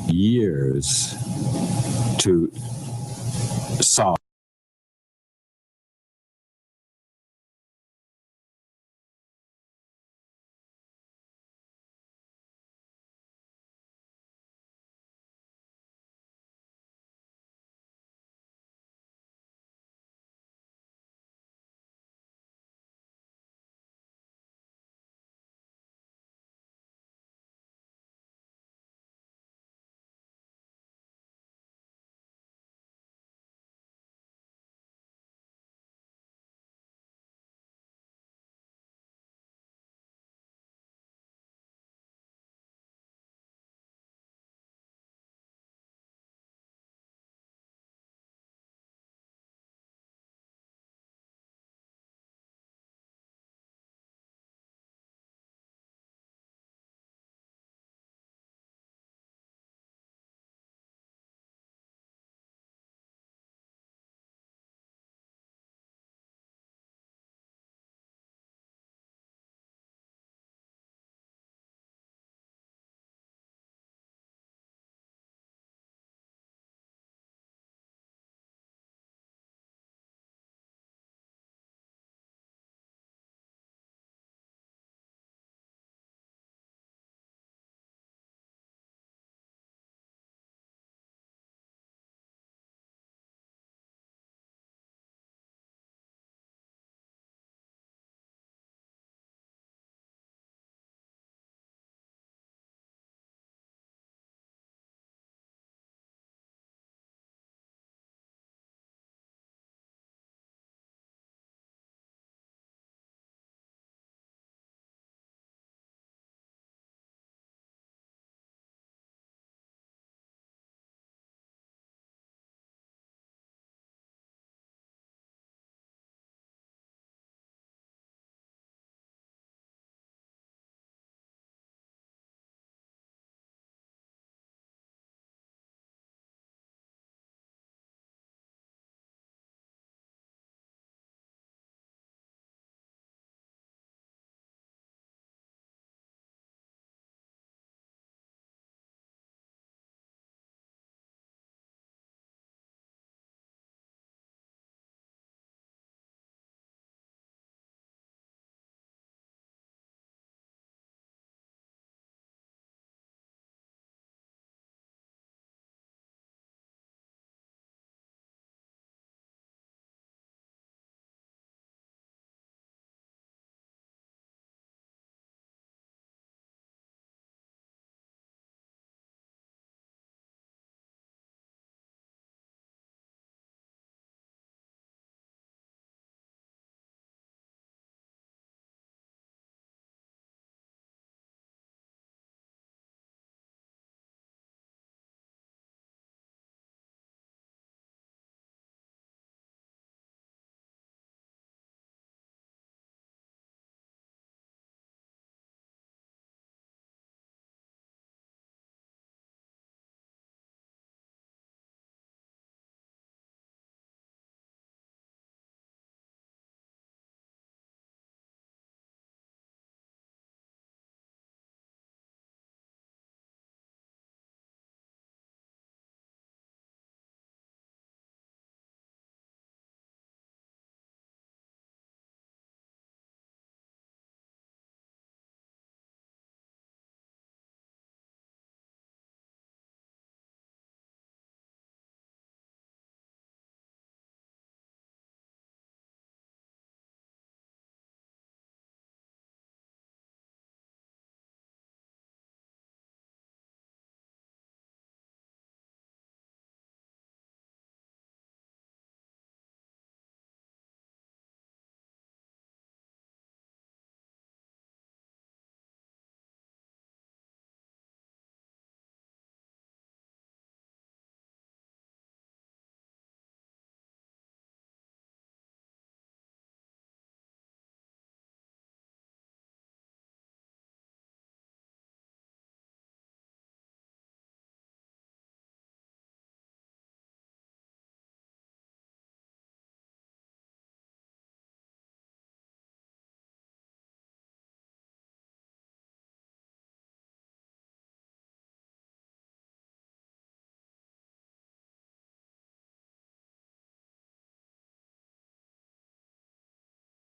years to solve.